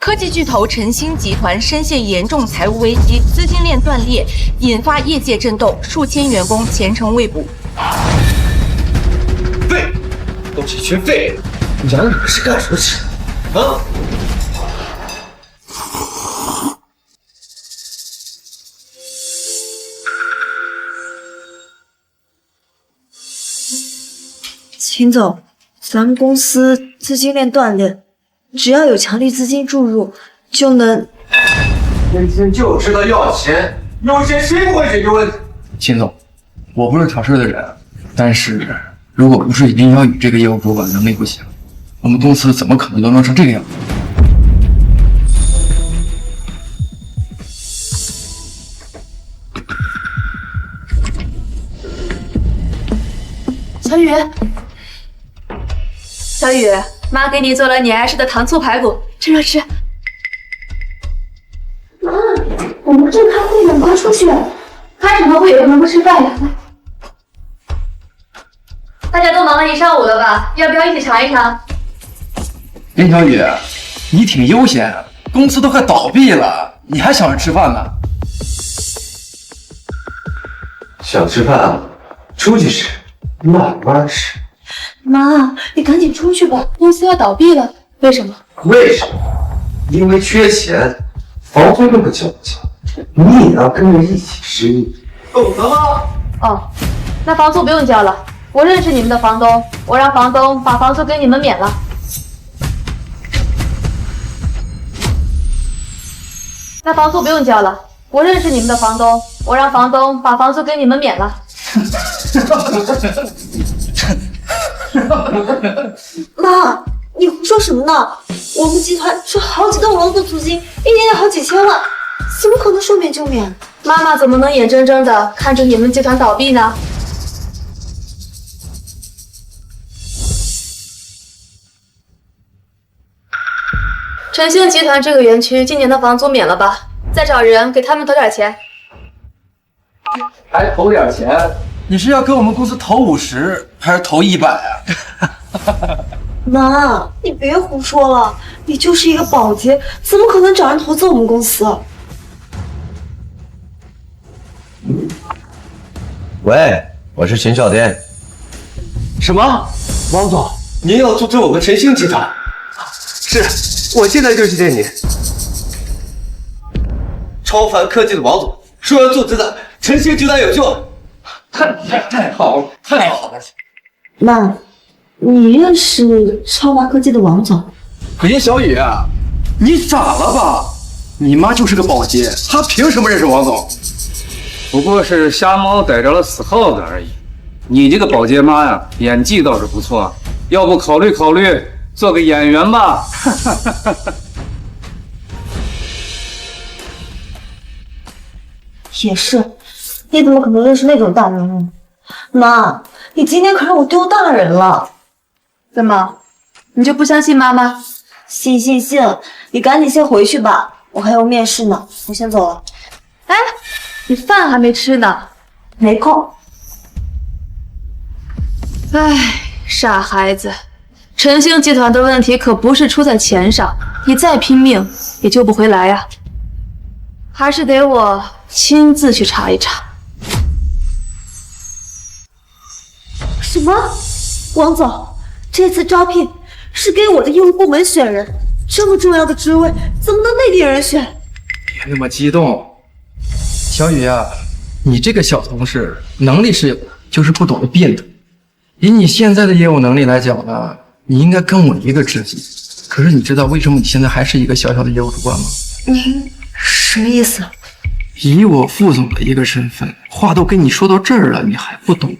科技巨头晨星集团深陷严重财务危机，资金链断裂，引发业界震动，数千员工前程未卜。废，都是一群废人！你俩是干什么吃的啊？秦总，咱们公司资金链断裂，只要有强力资金注入，就能。天天就知道要钱，有钱谁不会解决问题？秦总，我不是挑事的人，但是如果不是林小雨这个业务主管能力不行，我们公司怎么可能沦落成这个样子？小雨，小雨，妈给你做了你爱吃的糖醋排骨，趁热吃。妈，我们正开会呢，快出去！开什么会也不能不吃饭呀！大家都忙了一上午了吧？要不要一起尝一尝？林小雨，你挺悠闲，公司都快倒闭了，你还想着吃饭呢？想吃饭啊？出去吃，慢慢吃。妈，你赶紧出去吧，公司要倒闭了，为什么？为什么？因为缺钱，房租都不交不起，你也要跟着一起失业，懂得吗？哦，那房租不用交了，我认识你们的房东，我让房东把房租给你们免了。那房租不用交了，我认识你们的房东，我让房东把房租给你们免了。妈，你胡说什么呢？我们集团出好几栋楼的租金，一年要好几千万，怎么可能说免就免？妈妈怎么能眼睁睁的看着你们集团倒闭呢？晨星集团这个园区今年的房租免了吧？再找人给他们投点钱。还投点钱？你是要给我们公司投50还是投100啊？妈，你别胡说了，你就是一个保洁，怎么可能找人投资我们公司？喂，我是秦少天。什么？王总，您要投资我们晨星集团？是，我现在就去见你。超凡科技的王总说要做资的晨星集团有救。太好了，太好了！妈，你认识超华科技的王总？林小雨，你傻了吧？你妈就是个保洁，她凭什么认识王总？不过是瞎猫逮着了死耗子而已。你这个保洁妈呀，演技倒是不错，要不考虑考虑做个演员吧？也是，你怎么可能认识那种大人物？妈，你今天可让我丢大人了。怎么，你就不相信妈妈？信，你赶紧先回去吧，我还有面试呢，我先走了。哎，你饭还没吃呢，没空。哎，傻孩子，晨星集团的问题可不是出在钱上，你再拼命也救不回来呀，还是得我亲自去查一查。什么？王总，这次招聘是给我的业务部门选人，这么重要的职位怎么能内地人选？别那么激动，小雨啊，你这个小同事能力是有，就是不懂得变通。以你现在的业务能力来讲呢，你应该跟我一个职级。可是你知道为什么你现在还是一个小小的业务主管吗？什么意思？以我副总的一个身份，话都跟你说到这儿了，你还不懂吗？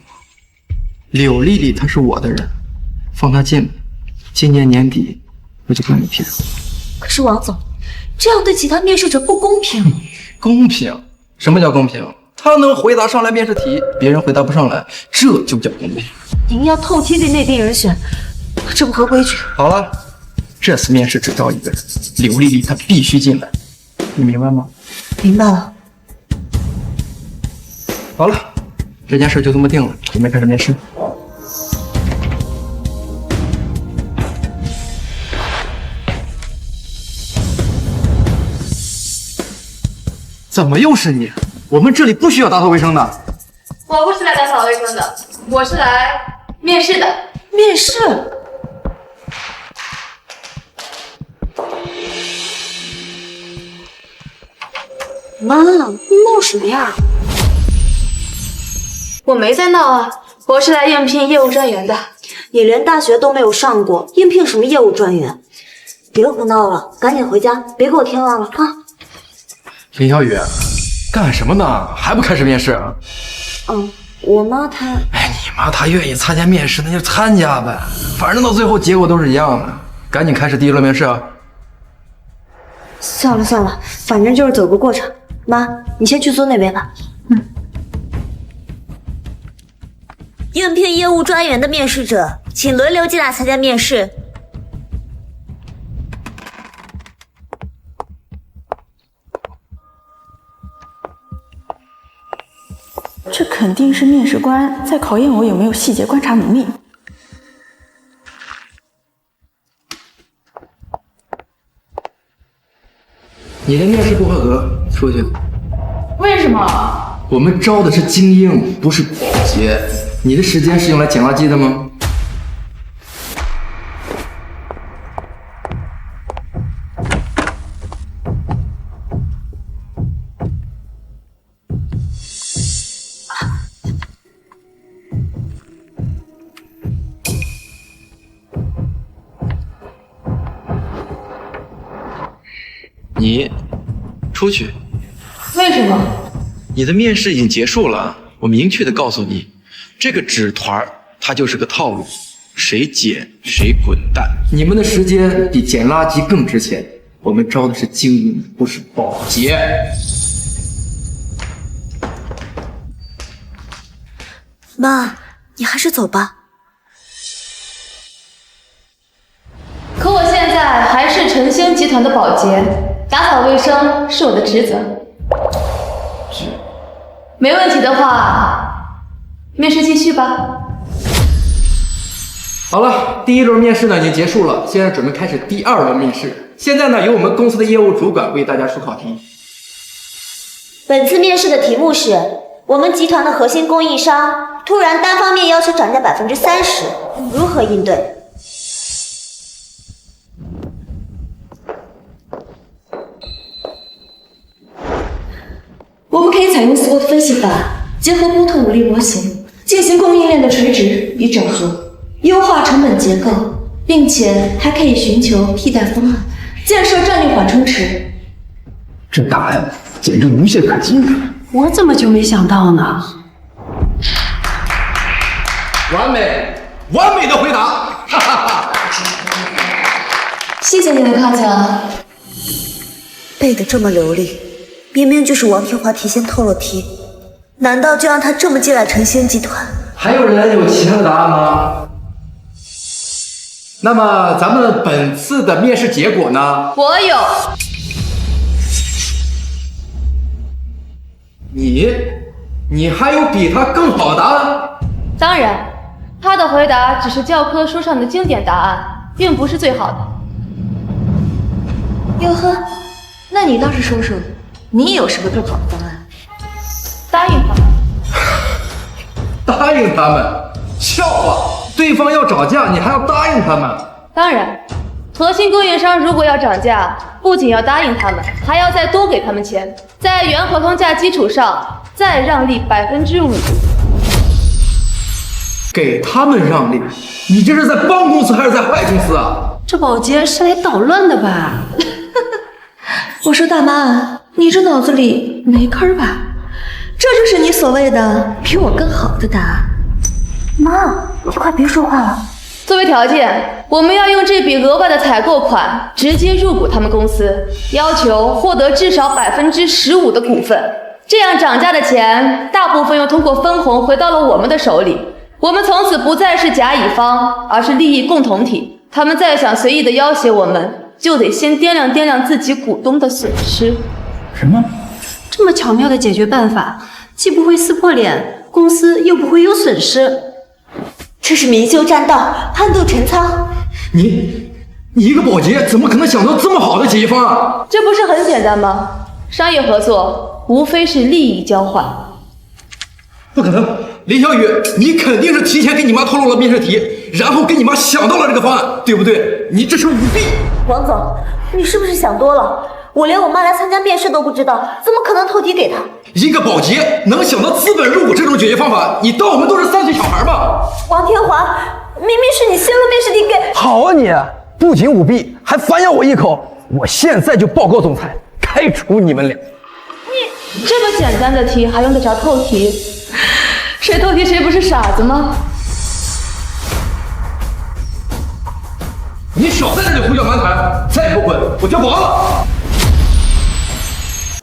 柳丽丽她是我的人，放她进来，今年年底我就把你批走。可是王总，这样对其他面试者不公平。公平？什么叫公平？他能回答上来面试题，别人回答不上来，这就叫公平。您要透贴给内地人选，这不合规矩。好了，这次面试只招一个人，柳丽丽她必须进来，你明白吗？明白了。好了，这件事就这么定了，准备开始面试。怎么又是你？我们这里不需要打扫卫生的。我不是来打扫卫生的，我是来面试的。面试？妈，你闹什么呀？我没在闹啊，我是来应聘业务专员的。你连大学都没有上过，应聘什么业务专员？别胡闹了，赶紧回家，别给我添乱了啊！林小雨，干什么呢？还不开始面试？我妈她……哎，你妈她愿意参加面试，那就参加呗，反正到最后结果都是一样的。赶紧开始第一轮面试啊！算了，反正就是走个过程。妈，你先去坐那边吧。应聘业务专员的面试者，请轮流进来参加面试。这肯定是面试官在考验我有没有细节观察能力。你的面试不合格，出去。为什么？我们招的是精英，不是保洁。你的时间是用来捡垃圾的吗？你出去。为什么？你的面试已经结束了，我明确的告诉你，这个纸团它就是个套路，谁捡谁滚蛋。你们的时间比捡垃圾更值钱。我们招的是精英，不是保洁。妈，你还是走吧。可我现在还是晨星集团的保洁，打扫卫生是我的职责。没问题的话，面试继续吧。好了，第一轮面试呢已经结束了，现在准备开始第二轮面试。现在呢，由我们公司的业务主管为大家出考题。本次面试的题目是：我们集团的核心供应商突然单方面要求涨价30%，如何应对？我们可以采用 SWOT 分析法，结合波特五力模型，进行供应链的垂直与整合，优化成本结构，并且还可以寻求替代方案，建设战略缓冲池。这答案简直无懈可击。我怎么就没想到呢？完美，完美的回答！哈哈哈。谢谢你的夸奖。背得这么流利，明明就是王天华提前透了题，难道就让他这么进来晨星集团？还有人有其他的答案吗？那么咱们本次的面试结果呢？我有。你还有比他更好的答案？当然，他的回答只是教科书上的经典答案，并不是最好的。哟呵，那你倒是说说，你有什么更好的方案？答应他们。答应他们？笑话！对方要涨价，你还要答应他们？当然，核心供应商如果要涨价，不仅要答应他们，还要再多给他们钱，在原合同价基础上再让利5%。给他们让利？你这是在帮公司还是在坏公司啊？这保洁是来捣乱的吧？我说大妈，你这脑子里没坑吧？这就是你所谓的比我更好的答案。妈，你快别说话了。作为条件，我们要用这笔额外的采购款直接入股他们公司，要求获得至少15%的股份。这样涨价的钱，大部分又通过分红回到了我们的手里。我们从此不再是甲乙方，而是利益共同体。他们再想随意的要挟我们，就得先掂量掂量自己股东的损失。什么？这么巧妙的解决办法，既不会撕破脸，公司又不会有损失。这是明修栈道，暗度陈仓。你一个保洁怎么可能想到这么好的解决方案？这不是很简单吗？商业合作无非是利益交换。不可能，林小雨，你肯定是提前给你妈透露了面试题，然后跟你妈想到了这个方案，对不对？你这是舞弊。王总，你是不是想多了？我连我妈来参加面试都不知道，怎么可能透题给她？一个保洁能想到资本入股这种解决方法，你当我们都是3岁小孩吗？王天华，明明是你泄露面试题给……好啊你，不仅舞弊，还反咬我一口，我现在就报告总裁，开除你们俩。这么简单的题还用得着透题？谁透题谁不是傻子吗？你少在这里胡搅蛮缠，再不滚我叫保安了。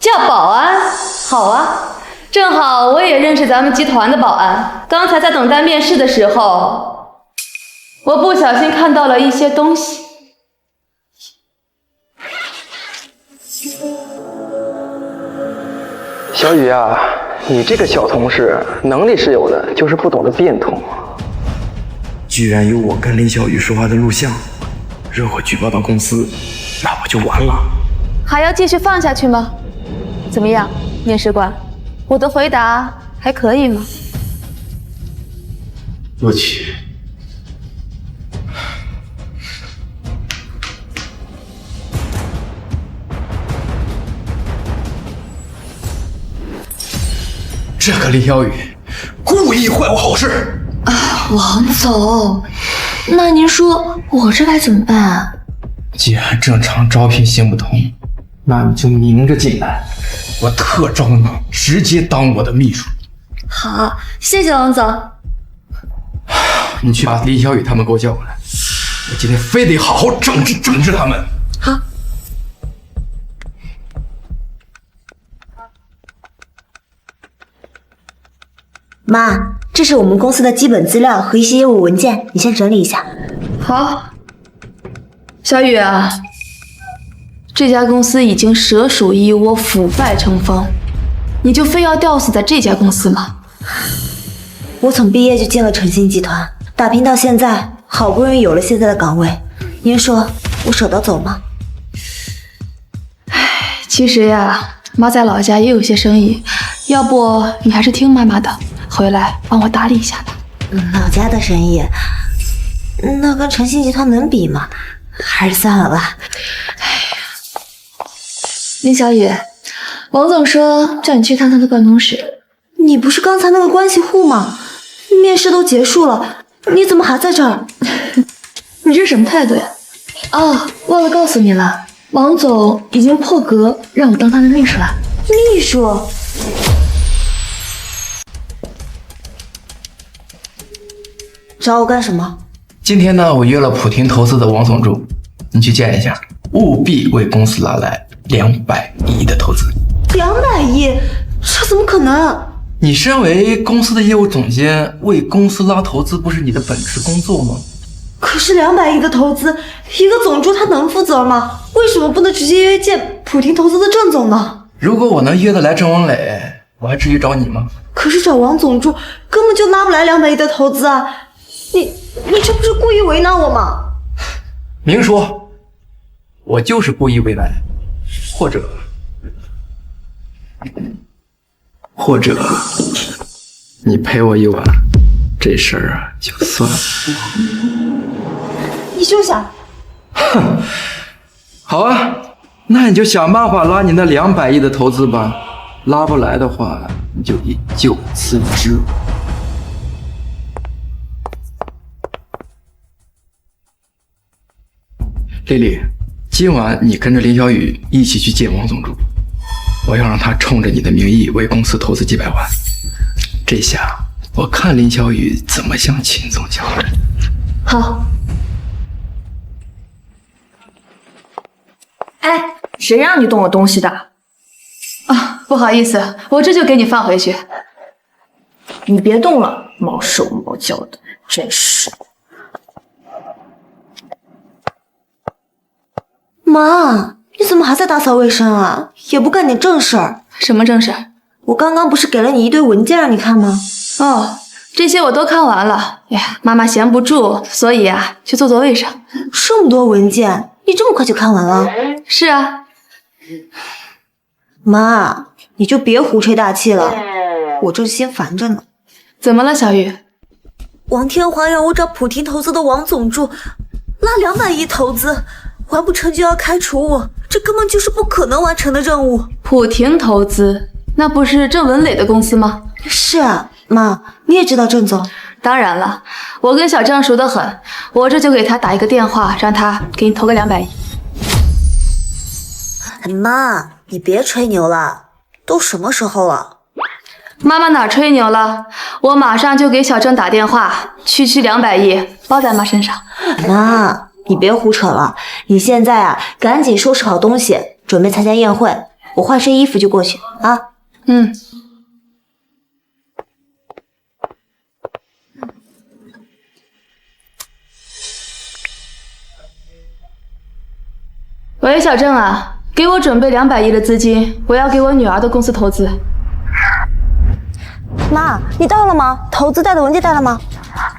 叫保安？好啊，正好我也认识咱们集团的保安。刚才在等待面试的时候，我不小心看到了一些东西。小雨啊，你这个小同事能力是有的，就是不懂得变通。居然有我跟林小雨说话的录像，若我举报到公司，那我就完了。还要继续放下去吗？怎么样，面试官，我的回答还可以吗？陆琪，这个林小雨故意坏我好事啊！王总，那您说我这该怎么办啊？既然正常招聘行不通，那你就明着进来，我特招你直接当我的秘书。好，谢谢王总。你去把林小雨他们给我叫过来，我今天非得好好整治他们。好。妈，这是我们公司的基本资料和一些业务文件，你先整理一下。好，小雨啊，这家公司已经蛇鼠一窝，腐败成风，你就非要吊死在这家公司吗？我从毕业就进了诚信集团，打拼到现在，好不容易有了现在的岗位，您说我舍得走吗？其实呀，妈在老家也有些生意，要不你还是听妈妈的，回来帮我打理一下吧。老家的生意，那跟诚信集团能比吗？还是算了吧。林小雨，王总说叫你去看他的办公室。你不是刚才那个关系户吗？面试都结束了，你怎么还在这儿？你这是什么态度呀？哦，忘了告诉你了，王总已经破格让我当他的秘书了。秘书？找我干什么？今天呢，我约了普婷投资的王总助，你去见一下，务必为公司拉来200亿的投资。200亿？这怎么可能？你身为公司的业务总监，为公司拉投资不是你的本职工作吗？可是200亿的投资，一个总助他能负责吗？为什么不能直接约见普婷投资的郑总呢？如果我能约得来郑文磊，我还至于找你吗？可是找王总助根本就拉不来200亿的投资啊！你这不是故意为难我吗？明说，我就是故意为难，或者你陪我一晚，这事儿啊就算了。你休想！哼，好啊，那你就想办法拉你那200亿的投资吧，拉不来的话，你就以就辞职。丽丽，今晚你跟着林小雨一起去见王总助，我要让他冲着你的名义为公司投资几百万。这下我看林小雨怎么向秦总交代。好。哎，谁让你动我东西的？啊，不好意思，我这就给你放回去。你别动了，毛手毛脚的，真是。妈，你怎么还在打扫卫生啊？也不干点正事儿。什么正事儿？我刚刚不是给了你一堆文件让你看吗？哦，这些我都看完了。哎呀，妈妈闲不住，所以啊，去做做卫生。这么多文件，你这么快就看完了？是啊。妈，你就别胡吹大气了，我正心烦着呢。怎么了，小雨？王天华让我找普婷投资的王总助拉200亿投资，完不成就要开除我，这根本就是不可能完成的任务。普婷投资，那不是郑文磊的公司吗？是啊，妈，你也知道郑总？当然了，我跟小郑熟得很，我这就给他打一个电话，让他给你投个200亿。妈，你别吹牛了，都什么时候了？妈妈哪吹牛了？我马上就给小郑打电话，区200亿包在妈身上。妈，你别胡扯了，你现在啊，赶紧收拾好东西，准备参加宴会。我换身衣服就过去啊。嗯。喂，小郑啊，给我准备200亿的资金，我要给我女儿的公司投资。妈，你到了吗？投资贷的文件带了吗？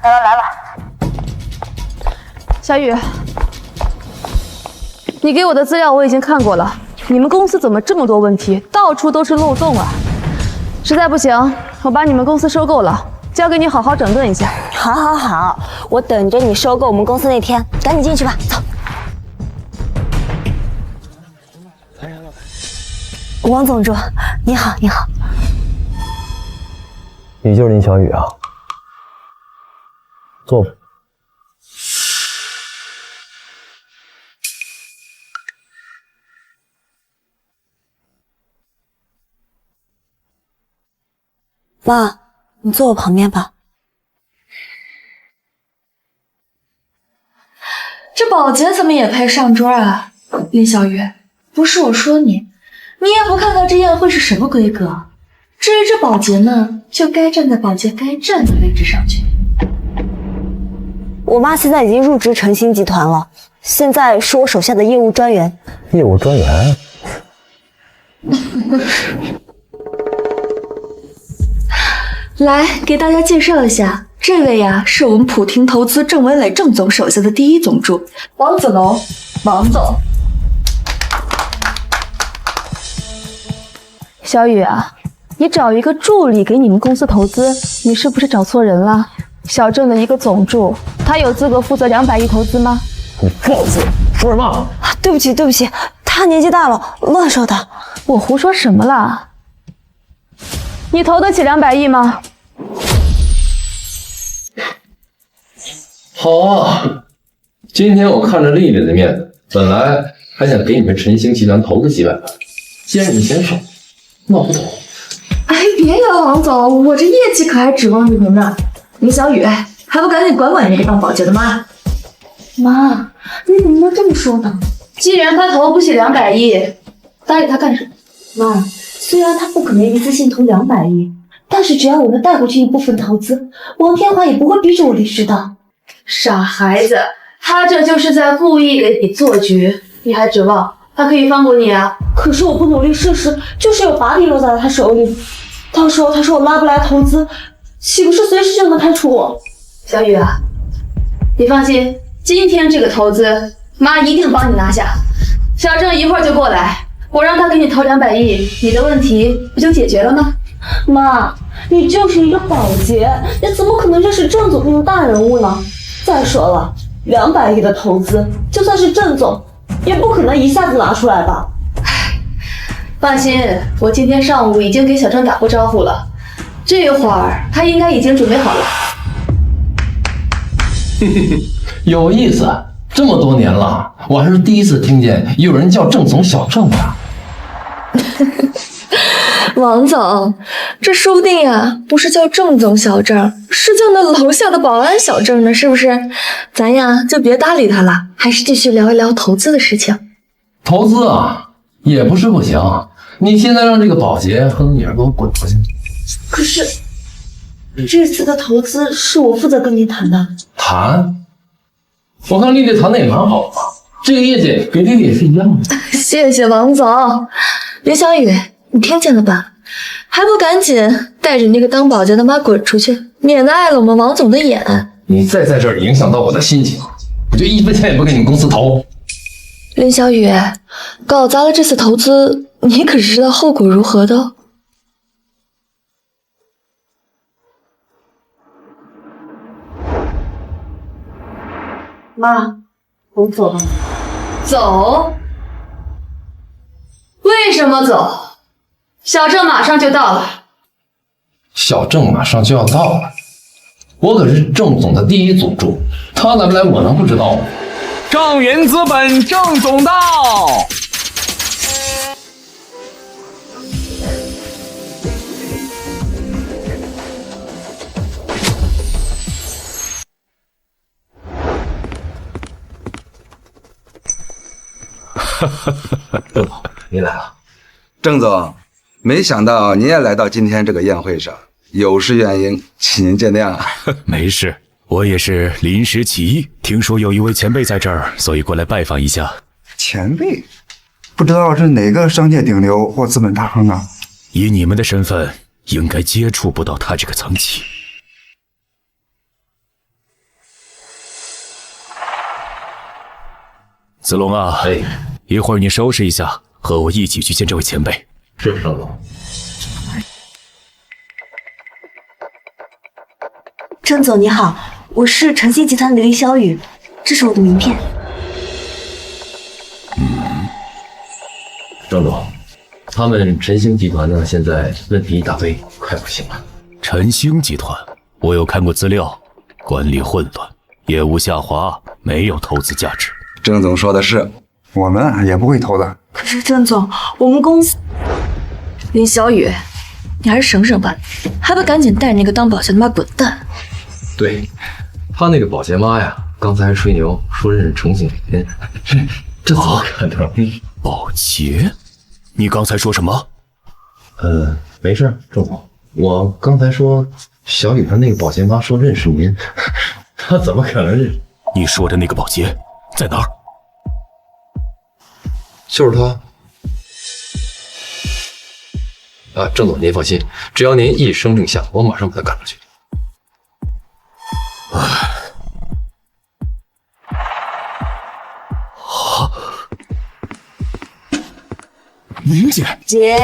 来了。小雨，你给我的资料我已经看过了，你们公司怎么这么多问题，到处都是漏洞啊！实在不行，我把你们公司收购了，交给你好好整顿一下。好，我等着你收购我们公司那天，赶紧进去吧，走。王总助，你好。你就是林小雨啊？坐吧。妈，你坐我旁边吧。这保洁怎么也配上桌啊？林小雨，不是我说你，你也不看看这宴会是什么规格。至于这保洁呢，就该站在保洁该站的位置上去。我妈现在已经入职诚兴集团了，现在是我手下的业务专员。业务专员？来，给大家介绍一下，这位呀是我们普婷投资郑文磊郑总手下的第1总助王子龙，王总。小雨啊，你找一个助理给你们公司投资，你是不是找错人了？小郑的一个总助，他有资格负责200亿投资吗？你放肆！说什么？对不起，他年纪大了，乱说的。我胡说什么了？你投得起200亿吗？好啊！今天我看着丽丽的面子，本来还想给你们晨星集团投个几百万，既然你嫌少，那我不投。哎，别呀，王总，我这业绩可还指望着您呢。林小雨，还不赶紧管管那个当保洁的妈！妈，你怎么能这么说呢？既然他投不起200亿，搭理他干什么？妈，虽然他不可能一次性投200亿，但是只要我能带过去一部分投资，王天华也不会逼着我离职的。傻孩子，他这就是在故意给你做局，你还指望他可以放过你啊？可是我不努力试试，就是有把柄落在了他手里，到时候他说我拉不来投资，岂不是随时就能开除我？小雨啊，你放心，今天这个投资，妈一定帮你拿下。小郑一会儿就过来，我让他给你投200亿，你的问题不就解决了吗？妈，你就是一个保洁，你怎么可能认识郑总这种大人物呢？再说了，200亿的投资，就算是郑总，也不可能一下子拿出来吧？放心，我今天上午已经给小郑打过招呼了，这会儿他应该已经准备好了。有意思，这么多年了，我还是第一次听见有人叫郑总小郑啊。王总，这说不定呀，不是叫郑总小郑，是叫那楼下的保安小郑呢，是不是？咱呀就别搭理他了，还是继续聊一聊投资的事情。投资啊，也不是不行。你现在让这个保洁和女儿给我滚出去！可是这次的投资是我负责跟您谈的。谈？我看丽丽谈的也蛮好的，这个业绩给丽丽也是一样的。谢谢王总。林小雨，你听见了吧？还不赶紧带着那个当保洁的妈滚出去，免得碍了我们王总的眼。你再在这儿影响到我的心情，我就1分钱也不给你们公司投。林小雨，搞砸了这次投资，你可是知道后果如何的。妈，我们走吧。走？为什么走？小郑马上就到了。小郑马上就要到了，我可是郑总的第一祖宗，他来不来我能不知道吗？正银资本郑总到。郑总，您来了。郑总，没想到您也来到今天这个宴会上，有失远迎，请您见谅啊。没事，我也是临时起意，听说有一位前辈在这儿，所以过来拜访一下。前辈，不知道是哪个商界顶流或资本大亨啊？以你们的身份，应该接触不到他这个层级。子龙啊，一会儿你收拾一下，和我一起去见这位前辈。是郑总。郑总你好，我是诚信集团的林小雨，这是我的名片。郑总，他们晨星集团呢，现在问题一大堆，快不行了。晨星集团，我有看过资料，管理混乱，业务下滑，没有投资价值。郑总说的是，我们也不会投的。可是郑总，我们公司……林小雨，你还是省省吧，还不赶紧带着那个当保洁的妈滚蛋！对，他那个保洁妈呀，刚才还吹牛说认识程经理，这怎么可能？保洁？你刚才说什么？没事，郑总，我刚才说小雨她那个保洁妈说认识您，她怎么可能认识？你说的那个保洁在哪儿？就是他。啊，郑总您放心，只要您一声令下，我马上把他赶上去。林姐，姐，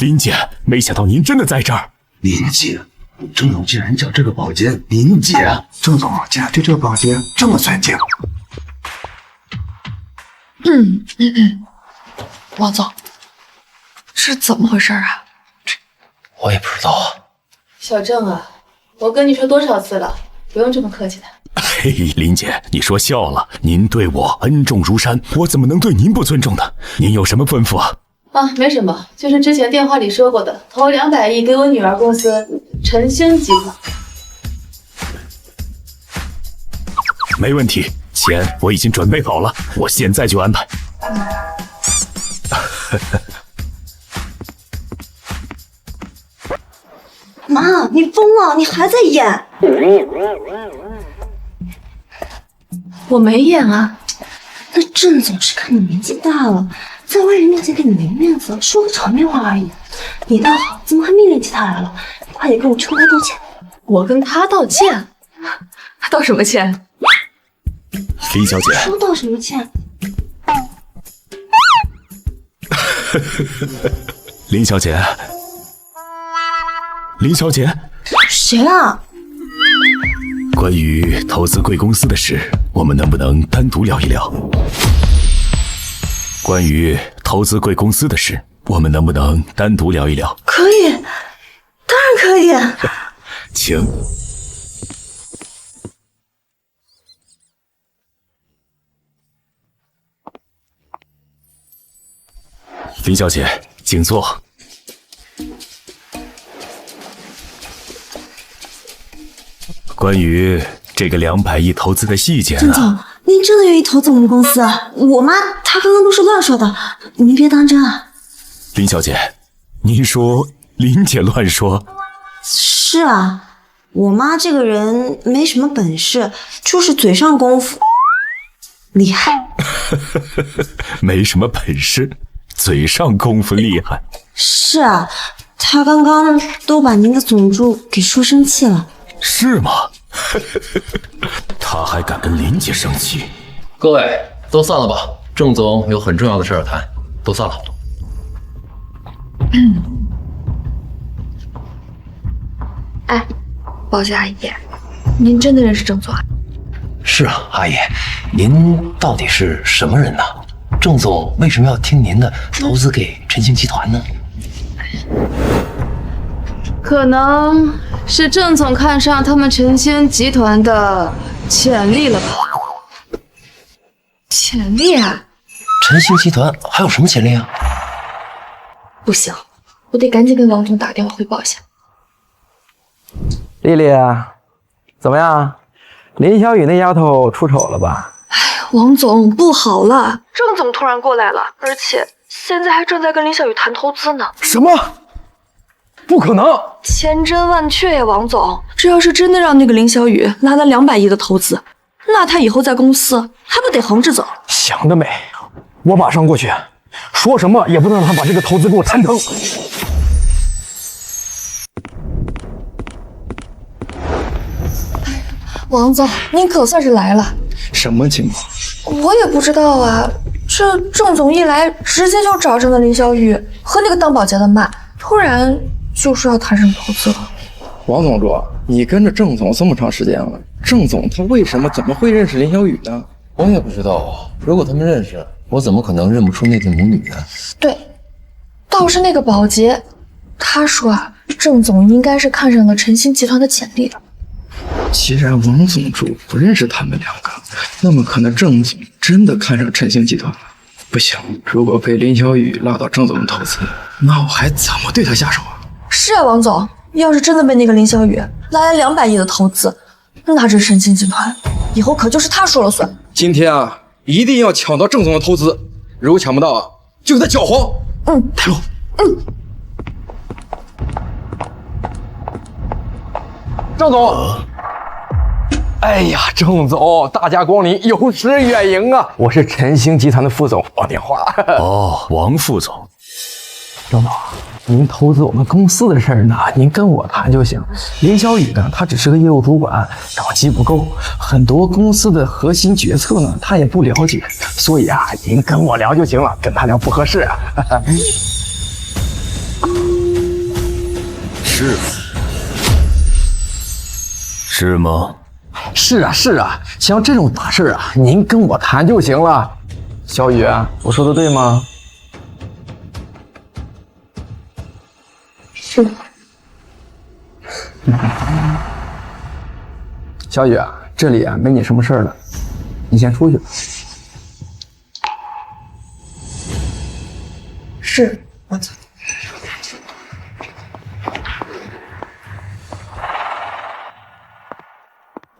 林姐，没想到您真的在这儿。林姐，郑总竟然叫这个保洁林姐，郑总竟然对这个保洁这么尊敬。王总，是怎么回事啊？我也不知道啊。小郑啊，我跟你说多少次了，不用这么客气的。嘿，林姐，你说笑了。您对我恩重如山，我怎么能对您不尊重呢？您有什么吩咐啊？啊，没什么，就是之前电话里说过的，投200亿给我女儿公司晨星集团。没问题，钱我已经准备好了，我现在就安排。妈，你疯了，你还在演？我没演啊。那郑总是看你年纪大了，在外人面前给你没面子，说个场面话而已。你倒好，怎么还命令起他来了？快点跟我去跟他道歉。我跟他道歉？道什么歉？林小姐，说道什么歉？林小姐，林小姐，谁啊？关于投资贵公司的事，我们能不能单独聊一聊？关于投资贵公司的事，我们能不能单独聊一聊？可以，当然可以。请。林小姐，请坐。关于这个200亿投资的细节呢？郑总，您真的愿意投资我们公司啊？我妈她刚刚都是乱说的，您别当真啊。林小姐，您说林姐乱说？是啊，我妈这个人没什么本事，就是嘴上功夫厉害。没什么本事，嘴上功夫厉害。是啊，她刚刚都把您的总助给说生气了。是吗？他还敢跟林姐生气？各位都散了吧，郑总有很重要的事要谈，都散了。哎，保洁阿姨，您真的认识郑总啊？是啊，阿姨，您到底是什么人呢？郑总为什么要听您的投资给晨星集团呢？可能是郑总看上他们晨星集团的潜力了吧？潜力啊？晨星集团还有什么潜力啊？不行，我得赶紧跟王总打电话汇报一下。丽丽，怎么样？林小雨那丫头出丑了吧？王总，不好了，郑总突然过来了，而且现在还正在跟林小雨谈投资呢。什么？不可能！千真万确呀，王总，这要是真的让那个林小雨拉了200亿的投资，那他以后在公司还不得横着走？想得美！我马上过去，说什么也不能让他把这个投资给我谈成。王总，您可算是来了。什么情况？我也不知道啊，这郑总一来，直接就找上了林小雨和那个当保洁的妈，突然就说要谈什么投资了。王总说，你跟着郑总这么长时间了，郑总他为什么怎么会认识林小雨呢？我也不知道啊，如果他们认识，我怎么可能认不出那对母女呢？对，倒是那个保洁，他说啊，郑总应该是看上了晨星集团的潜力的。既然王总主不认识他们2个，那么可能郑总真的看上晨星集团了。不行，如果被林小雨拉到郑总的投资，那我还怎么对他下手啊？是啊，王总，要是真的被那个林小雨拉来200亿的投资，那这晨星集团以后可就是他说了算。今天啊，一定要抢到郑总的投资，如果抢不到啊，就给他搅黄。带路。郑总。哎呀，郑总，大驾光临，有失远迎啊！我是晨星集团的副总王电话。哦，王副总。郑总，您投资我们公司的事儿呢，您跟我谈就行。林小雨呢，他只是个业务主管，档期不够，很多公司的核心决策呢，他也不了解，所以啊，您跟我聊就行了，跟他聊不合适啊。是吗？是啊，像这种大事啊，您跟我谈就行了。小雨，我说的对吗？是。小雨，这里啊没你什么事儿了，你先出去吧。是，王总。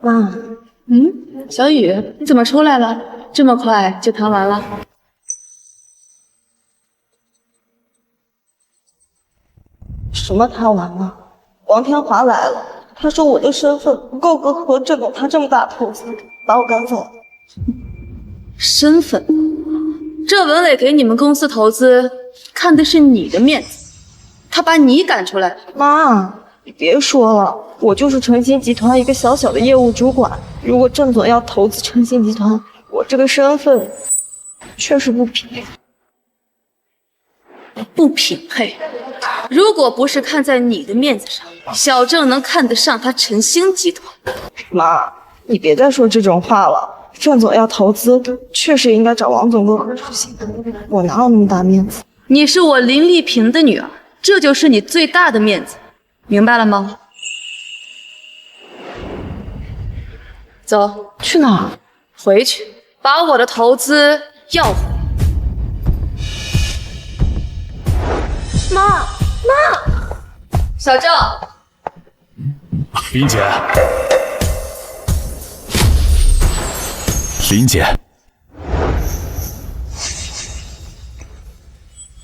妈，小雨，你怎么出来了？这么快就谈完了？什么谈完了？王天华来了，他说我的身份不够格和郑总谈这么大投资，把我赶走了。身份？这文伟给你们公司投资，看的是你的面子，他把你赶出来。妈，你别说了，我就是晨星集团一个小小的业务主管。如果郑总要投资晨星集团，我这个身份确实不匹配。不匹配？如果不是看在你的面子上，小郑能看得上他晨星集团？妈，你别再说这种话了。郑总要投资，确实应该找王总哥合出席。我哪有那么大面子？你是我林丽萍的女儿，这就是你最大的面子，明白了吗？走，去哪儿？回去，把我的投资要回。妈，小郑，林姐，林姐，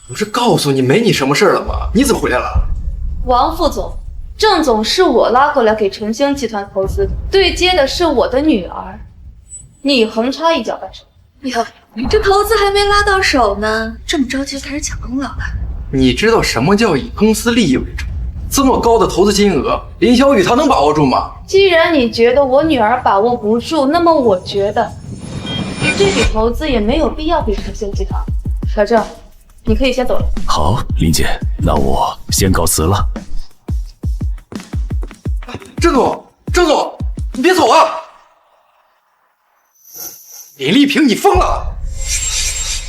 不是告诉你没你什么事了吗？你怎么回来了？王副总，郑总是我拉过来给晨星集团投资，对接的是我的女儿，你横插一脚干什么？哟，这投资还没拉到手呢，这么着急就开始抢功劳了？你知道什么叫以公司利益为重？这么高的投资金额，林小雨她能把握住吗？既然你觉得我女儿把握不住，那么我觉得这笔投资也没有必要给晨星集团。小郑，你可以先走了。好，林姐，那我先告辞了。郑总，你别走啊！林丽萍，你疯了！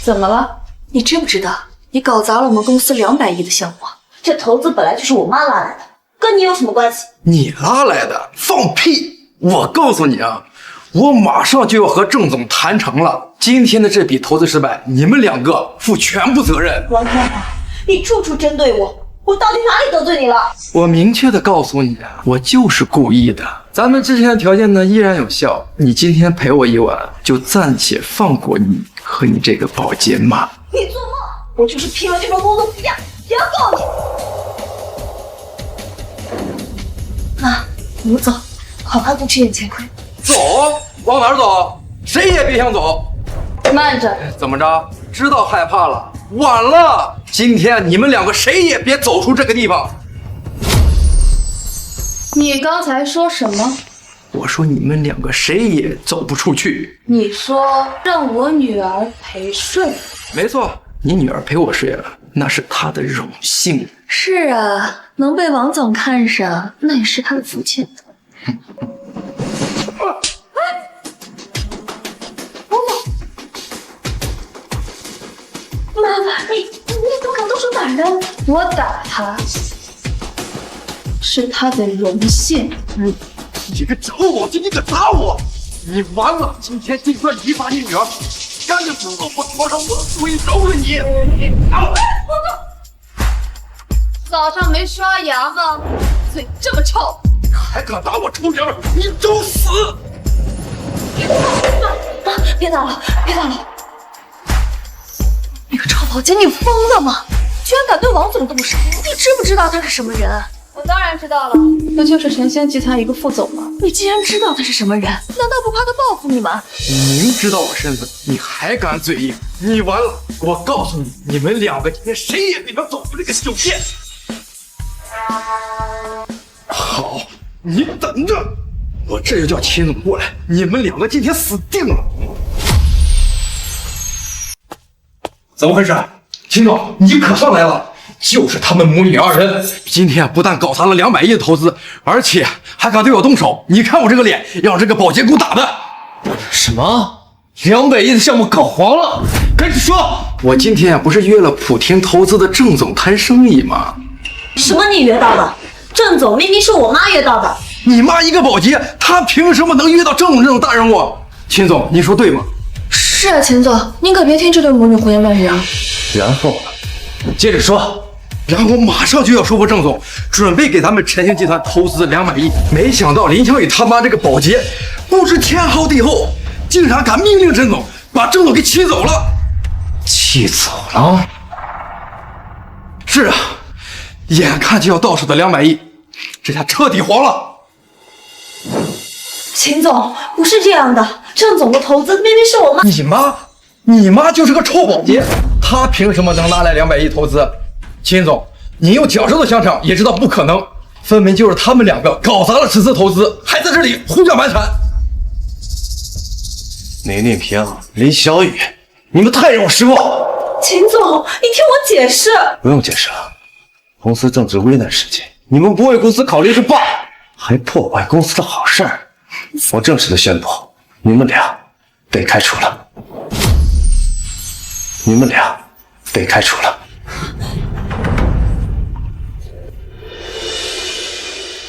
怎么了？你知不知道你搞砸了我们公司200亿的项目？这投资本来就是我妈拉来的，跟你有什么关系？你拉来的？放屁！我告诉你啊，我马上就要和郑总谈成了。今天的这笔投资失败，你们2个负全部责任。王天华，你处处针对我，我到底哪里得罪你了？我明确的告诉你啊，我就是故意的。咱们之前的条件呢依然有效，你今天陪我1晚，就暂且放过你和你这个保洁妈。你做梦！我就是拼了这份工作不要，也要告你。妈，我们走，好好的吃眼前亏。走，往哪儿走？谁也别想走。慢着，怎么着？知道害怕了？晚了！今天你们2个谁也别走出这个地方。你刚才说什么？我说你们2个谁也走不出去。你说让我女儿陪睡？没错，你女儿陪我睡了，那是她的荣幸。是啊，能被王总看上，那也是她的福气。妈妈，你动手动手打人！我打他，是他的荣幸。你个找我，你可打我！你完了！今天就算你把你女儿赶紧死到我床上，我会饶了你！早上没刷牙吗？嘴这么臭，还敢打我臭娘们，你找死！妈，别打了，别打了！你个臭保洁，你疯了吗？居然敢对王总动手！你知不知道他是什么人？我当然知道了，不就是晨星集团一个副总吗？你既然知道他是什么人，难道不怕他报复你吗？你明知道我身份，你还敢嘴硬，你完了！我告诉你，你们2个今天谁也别想走出这个酒店。好，你等着，我这就叫秦总过来，你们2个今天死定了。怎么回事？秦总，你可算来了！就是他们母女2人，今天不但搞砸了200亿的投资，而且还敢对我动手。你看我这个脸，让这个保洁给我打的。什么？200亿的项目搞黄了？赶紧说！我今天不是约了普天投资的郑总谈生意吗？什么你约到的？郑总明明是我妈约到的。你妈一个保洁，她凭什么能约到郑总这种大人物？秦总，你说对吗？是啊，秦总，您可别听这对母女胡言乱语啊。然后接着说。然后马上就要说服郑总，准备给咱们晨星集团投资200亿。没想到林小雨他妈这个保洁，不知天高地厚，竟然敢命令郑总把郑总给气走了。气走了？是啊，眼看就要到手的200亿，这下彻底黄了。秦总，不是这样的，郑总的投资明明是我妈。你妈就是个臭保洁，她凭什么能拿来200亿投资？秦总，你用脚趾头想想也知道不可能，分明就是他们2个搞砸了此次投资，还在这里胡搅蛮缠。林丽萍、林小雨，你们太让我失望。秦总，你听我解释。不用解释了，公司正值危难时期，你们不为公司考虑就罢了，还破坏公司的好事儿。我正式的宣布，你们俩被开除了。你们俩被开除了。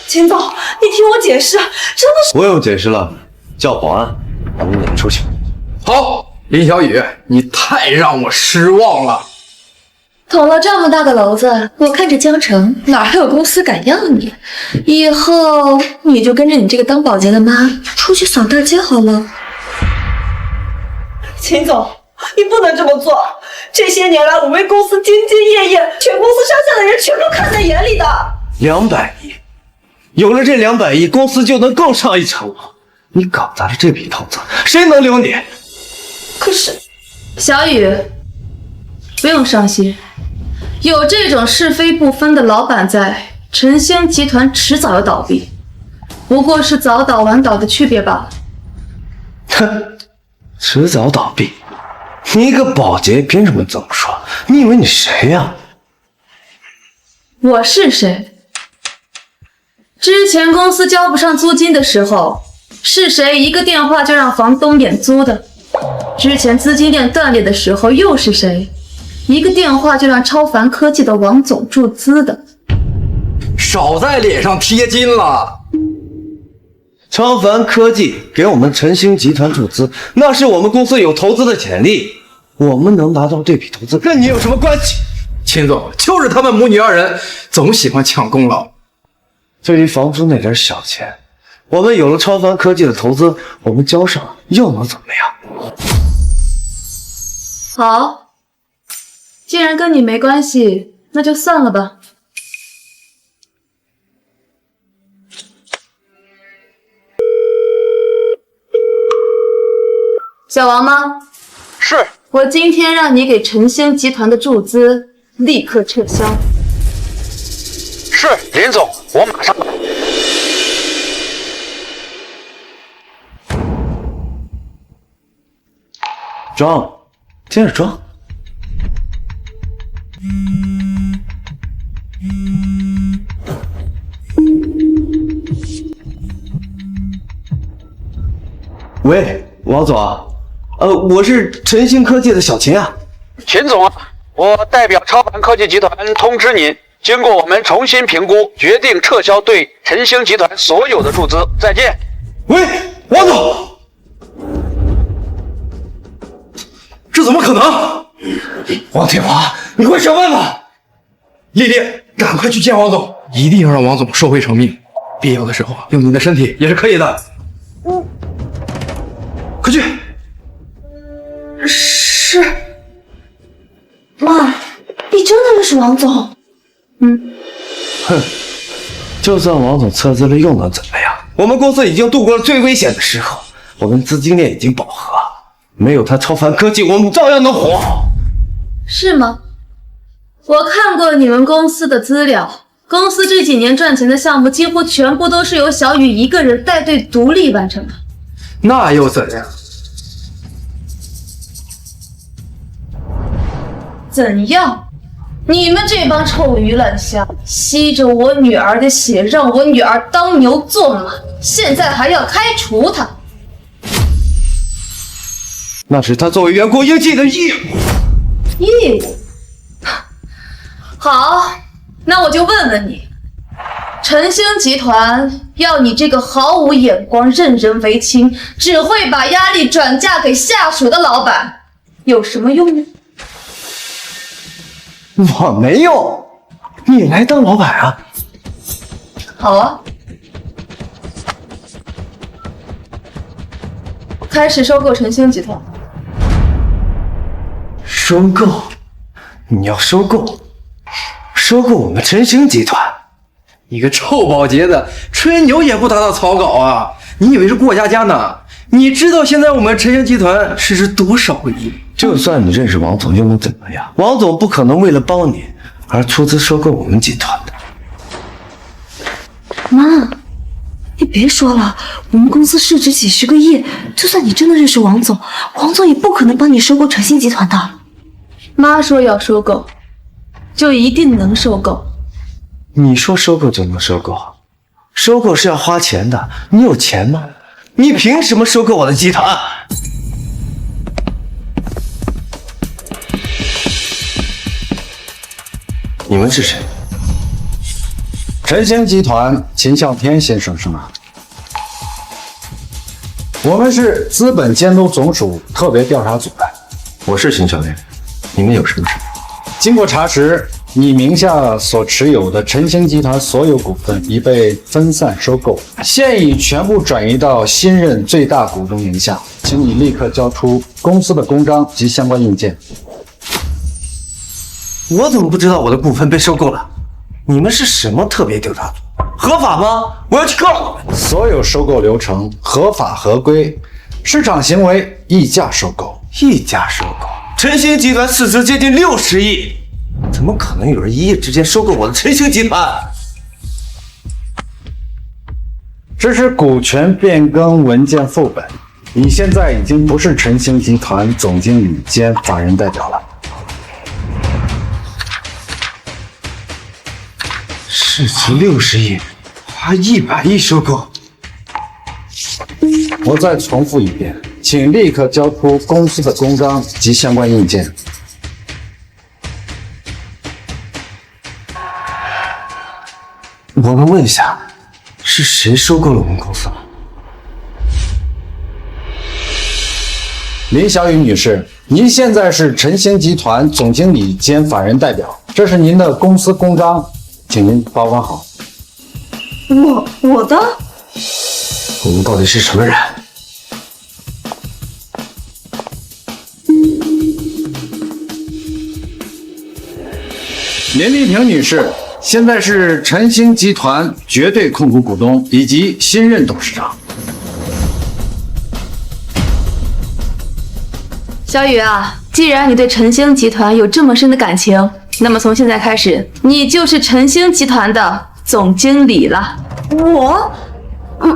秦总，你听我解释，真的是不用解释了，叫保安把你撵出去。好，林小雨，你太让我失望了。捅了这么大个篓子，我看这江城哪还有公司敢要你？以后你就跟着你这个当保洁的妈出去扫大街好了。秦总，你不能这么做。这些年来，我为公司兢兢业业，全公司上下的人全都看在眼里的。200亿，有了这200亿，公司就能更上一层楼。你搞砸了这笔投资，谁能留你？可是，小雨，不用伤心，有这种是非不分的老板在，晨星集团迟早要倒闭，不过是早倒晚倒的区别罢了。哼，迟早倒闭。你一个保洁凭什么这么说？你以为你谁呀？我是谁？之前公司交不上租金的时候，是谁一个电话就让房东免租的？之前资金链断裂的时候，又是谁一个电话就让超凡科技的王总注资的？少在脸上贴金了。超凡科技给我们晨星集团注资，那是我们公司有投资的潜力，我们能拿到这笔投资跟你有什么关系？秦总，就是他们母女二人总喜欢抢功劳。对于房租那点小钱，我们有了超凡科技的投资，我们交上又能怎么样？好，既然跟你没关系，那就算了吧。小王吗？是。我今天让你给晨星集团的注资立刻撤销。是，林总，我马上。装，接着装。喂，王总啊，我是晨星科技的小秦啊。秦总啊，我代表超凡科技集团通知您，经过我们重新评估，决定撤销对晨星集团所有的注资。再见。喂，王总，这怎么可能？王天华，你快想办法！丽丽，赶快去见王总，一定要让王总收回成命。必要的时候用你的身体也是可以的。快去！是，妈，你真的认识王总？哼，就算王总撤资了又能怎么样？我们公司已经度过了最危险的时候，我们资金链已经饱和，没有他超凡科技，我们照样能活。是吗？我看过你们公司的资料，公司这几年赚钱的项目几乎全部都是由小雨一个人带队独立完成的。那又怎样？怎样？你们这帮臭鱼烂虾，吸着我女儿的血，让我女儿当牛做马，现在还要开除她？那是他作为员工应尽的义务。义务？好，那我就问问你，晨星集团要你这个毫无眼光、任人唯亲、只会把压力转嫁给下属的老板，有什么用呢？我没用，你来当老板啊？好啊，开始收购晨星集团。收购？你要收购？收购我们晨星集团？你个臭保洁的，吹牛也不打打草稿啊！你以为是过家家呢？你知道现在我们晨星集团市值多少个亿？就算你认识王总，又能怎么样？王总不可能为了帮你而出资收购我们集团的。妈，你别说了，我们公司市值几十个亿，就算你真的认识王总，王总也不可能帮你收购晨星集团的。妈说要收购，就一定能收购。你说收购就能收购？收购是要花钱的，你有钱吗？你凭什么收购我的集团？你们是谁？晨星集团秦向天先生是吗？我们是资本监督总署特别调查组的。我是秦向天，你们有什么事？经过查实，你名下所持有的晨星集团所有股份已被分散收购，现已全部转移到新任最大股东名下，请你立刻交出公司的公章及相关印件。我怎么不知道我的股份被收购了？你们是什么特别调查组？合法吗？我要去告！所有收购流程合法合规，市场行为溢价收购。溢价收购？晨星集团市值接近60亿，怎么可能有人一夜之间收购我的晨星集团？这是股权变更文件副本，你现在已经不是晨星集团总经理兼法人代表了。市值60亿，他100亿收购。我再重复一遍，请立刻交出公司的公章及相关印件。我能问一下，是谁收购了我们公司吗？林小雨女士，您现在是晨星集团总经理兼法人代表，这是您的公司公章，请您保管好。我的？我们到底是什么人？林丽萍女士，现在是晨星集团绝对控股股东以及新任董事长。小雨啊，既然你对晨星集团有这么深的感情，那么从现在开始，你就是晨星集团的总经理了。我？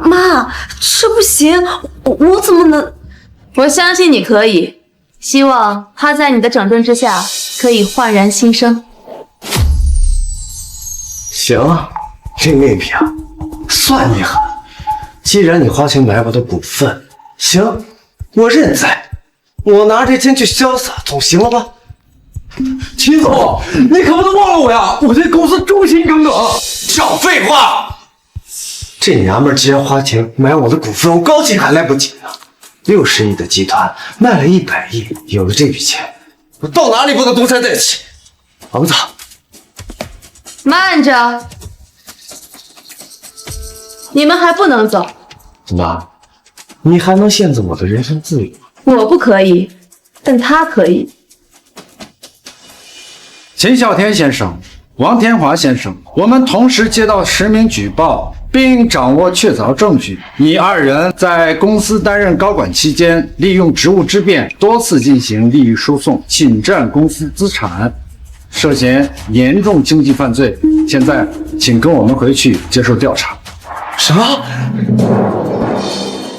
妈，这不行，我怎么能？我相信你可以，希望他在你的整顿之下可以焕然新生。行，林丽萍，算你狠。既然你花钱买我的股份，行，我认栽。我拿这钱去潇洒，总行了吧？秦总，你可不能忘了我呀！我对公司忠心耿耿。少废话！这娘们儿既然花钱买我的股份，我高兴还来不及呢。60亿的集团卖了100亿，有了这笔钱，我到哪里不能东山再起？王总，慢着，你们还不能走。妈，你还能限制我的人身自由？我不可以，但他可以。秦啸天先生、王天华先生，我们同时接到10名举报，并掌握确凿证据。你2人在公司担任高管期间，利用职务之便多次进行利益输送，侵占公司资产，涉嫌严重经济犯罪。现在，请跟我们回去接受调查。什么？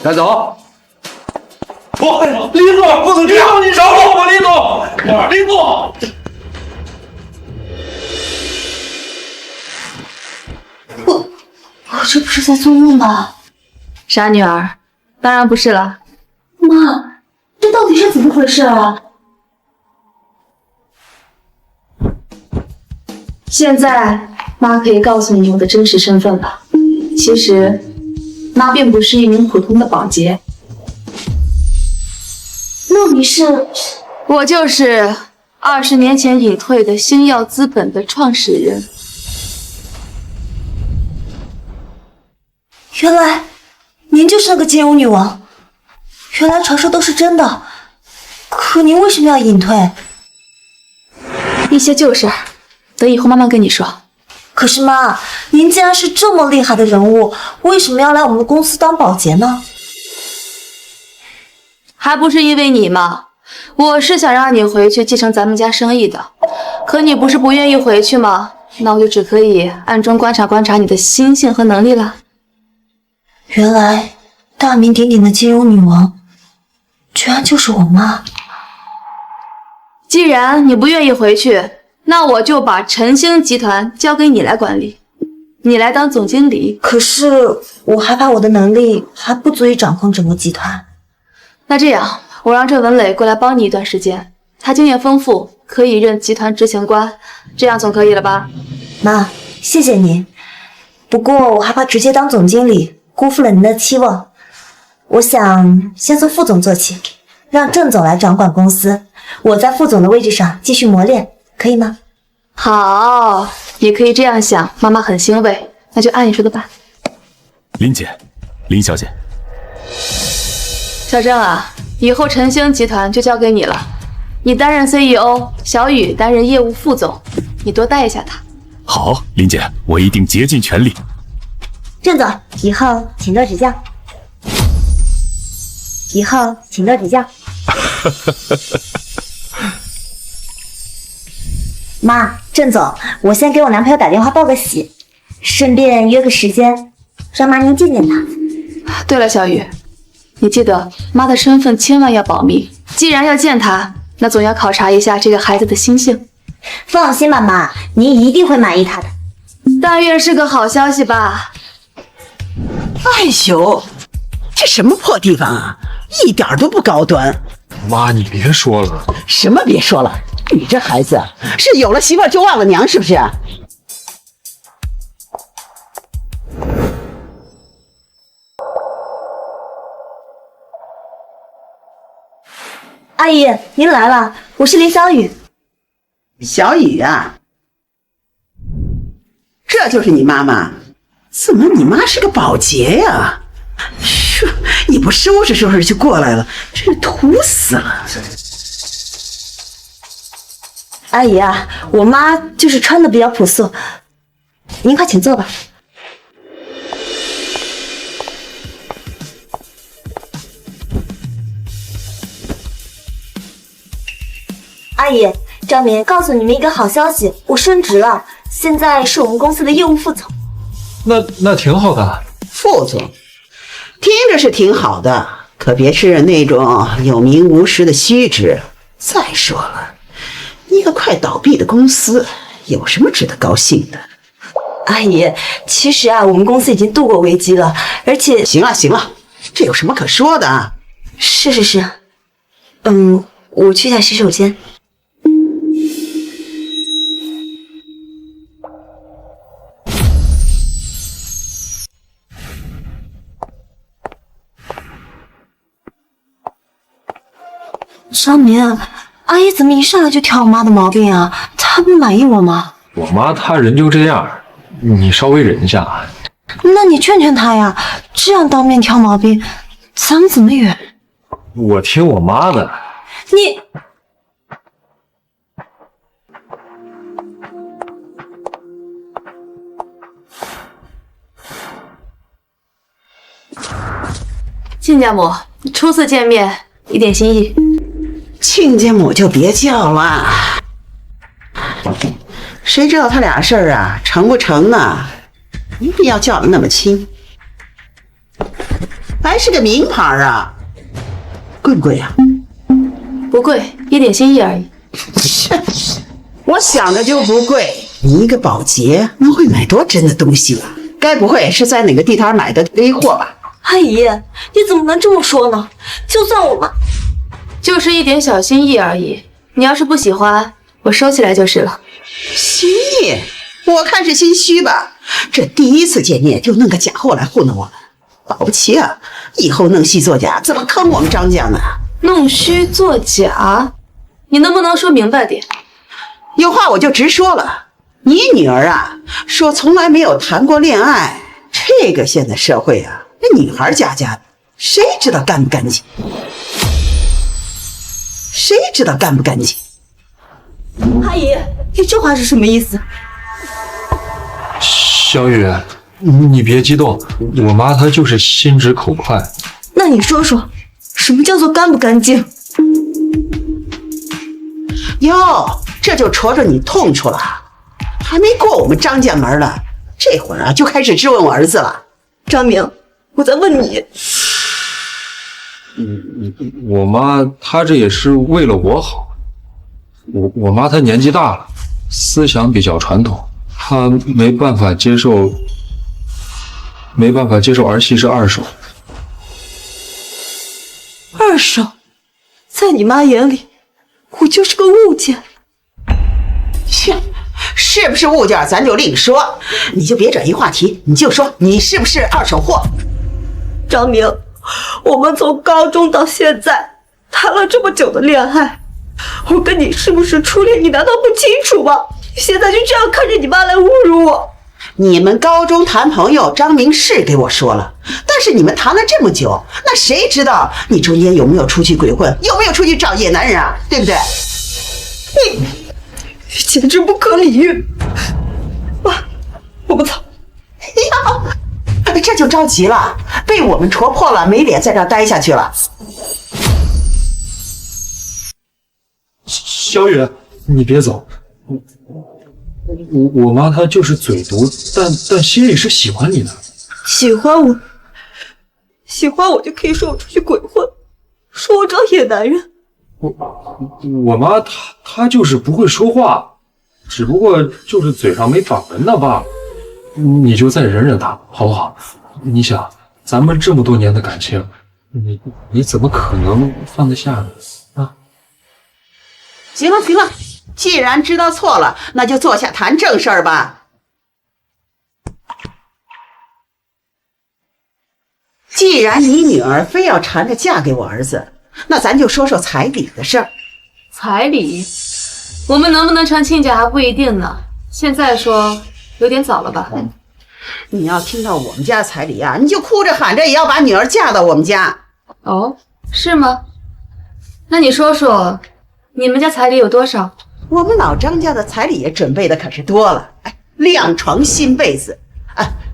带走。李总，不能这样！你饶了我吧，李总！李总！我这不是在做梦吧？傻女儿，当然不是了。妈，这到底是怎么回事啊？现在妈可以告诉你我的真实身份了。其实，妈并不是一名普通的保洁。那你是？我就是20年前隐退的星耀资本的创始人。原来您就是那个金融女王，原来传说都是真的。可您为什么要隐退？一些旧事，等以后慢慢跟你说。可是妈，您既然是这么厉害的人物，为什么要来我们的公司当保洁呢？还不是因为你吗？我是想让你回去继承咱们家生意的，可你不是不愿意回去吗？那我就只可以暗中观察观察你的心性和能力了。原来大名鼎鼎的金融女王，居然就是我妈。既然你不愿意回去，那我就把晨星集团交给你来管理，你来当总经理。可是我害怕我的能力还不足以掌控整个集团。那这样，我让郑文磊过来帮你一段时间，他经验丰富，可以任集团执行官，这样总可以了吧？妈，谢谢您。不过我害怕直接当总经理，辜负了您的期望。我想先从副总做起，让郑总来掌管公司，我在副总的位置上继续磨练，可以吗？好，你可以这样想，妈妈很欣慰。那就按你说的办。林姐，林小姐。小郑啊，以后晨星集团就交给你了，你担任 CEO， 小雨担任业务副总，你多带一下他。好，林姐，我一定竭尽全力。郑总，以后请多指教。以后请多指教。妈，郑总，我先给我男朋友打电话报个喜，顺便约个时间，让妈您见见他。对了，小雨，你记得妈的身份千万要保密。既然要见他，那总要考察一下这个孩子的心性。放心吧，妈，您一定会满意他的。但愿是个好消息吧。哎呦，这什么破地方啊，一点都不高端。妈，你别说了。什么别说了？你这孩子是有了媳妇儿就忘了娘，是不是？阿姨，您来了，我是林小雨。小雨啊，这就是你妈妈？怎么你妈是个保洁呀？说你不收拾收拾就过来了，真是土死了。阿姨啊，我妈就是穿的比较朴素，您快请坐吧。阿姨，张明告诉你们一个好消息，我升职了，现在是我们公司的业务副总。那挺好的。副总，听着是挺好的，可别是那种有名无实的虚职。再说了，一个快倒闭的公司，有什么值得高兴的？阿姨，其实啊，我们公司已经度过危机了，而且……行了，这有什么可说的啊？是，我去一下洗手间。张明，阿姨怎么一上来就挑我妈的毛病啊？她不满意我吗？我妈她人就这样，你稍微忍一下。那你劝劝她呀，这样当面挑毛病，咱们怎么远？我听我妈的。你。亲家母，初次见面，一点心意。亲家母就别叫了，谁知道他俩事儿啊成不成呢？没必要叫的那么亲，还是个名牌啊，贵不贵啊？不贵，一点心意而已。我想着就不贵，你一个保洁能会买多真的东西吧？该不会是在哪个地摊买的黑货吧？阿姨，你怎么能这么说呢？就算我妈……就是一点小心意而已，你要是不喜欢，我收起来就是了。心意？我看是心虚吧？这第一次见面就弄个假货来糊弄我们，保不齐啊，以后弄虚作假，怎么坑我们张家呢？弄虚作假？你能不能说明白点？有话我就直说了，你女儿啊，说从来没有谈过恋爱，这个现在社会啊，那女孩家家的，谁知道干不干净？谁知道干不干净？阿姨，你这话是什么意思？小雨，你别激动，我妈她就是心直口快。那你说说，什么叫做干不干净？哟，这就戳着你痛处了，还没过我们张家门了，这会儿啊就开始质问我儿子了。张明，我在问你。我妈她这也是为了我好。我妈她年纪大了，思想比较传统，她没办法接受儿媳是二手。二手，在你妈眼里，我就是个物件。切，是不是物件咱就另说，你就别转移话题，你就说你是不是二手货。张明，我们从高中到现在谈了这么久的恋爱，我跟你是不是初恋，你难道不清楚吗？你现在就这样看着你妈来侮辱我。你们高中谈朋友，张明是给我说了，但是你们谈了这么久，那谁知道你中间有没有出去鬼混，有没有出去找野男人啊？对不对？你简直不可理喻！妈，我们走。这就着急了，被我们戳破了，没脸在这儿待下去了。小雨，你别走。我妈她就是嘴毒，但心里是喜欢你的。喜欢我就可以说我出去鬼混，说我找野男人。我妈她就是不会说话，只不过就是嘴上没绑人呢罢了。你就再忍忍她，好不好？你想，咱们这么多年的感情，你怎么可能放得下呢？啊！行了，既然知道错了，那就坐下谈正事儿吧。既然你女儿非要缠着嫁给我儿子，那咱就说说彩礼的事儿。彩礼，我们能不能成亲家还不一定呢。现在说有点早了吧？你要听到我们家彩礼啊，你就哭着喊着也要把女儿嫁到我们家。哦，是吗？那你说说，你们家彩礼有多少？我们老张家的彩礼也准备的可是多了，2床新被子，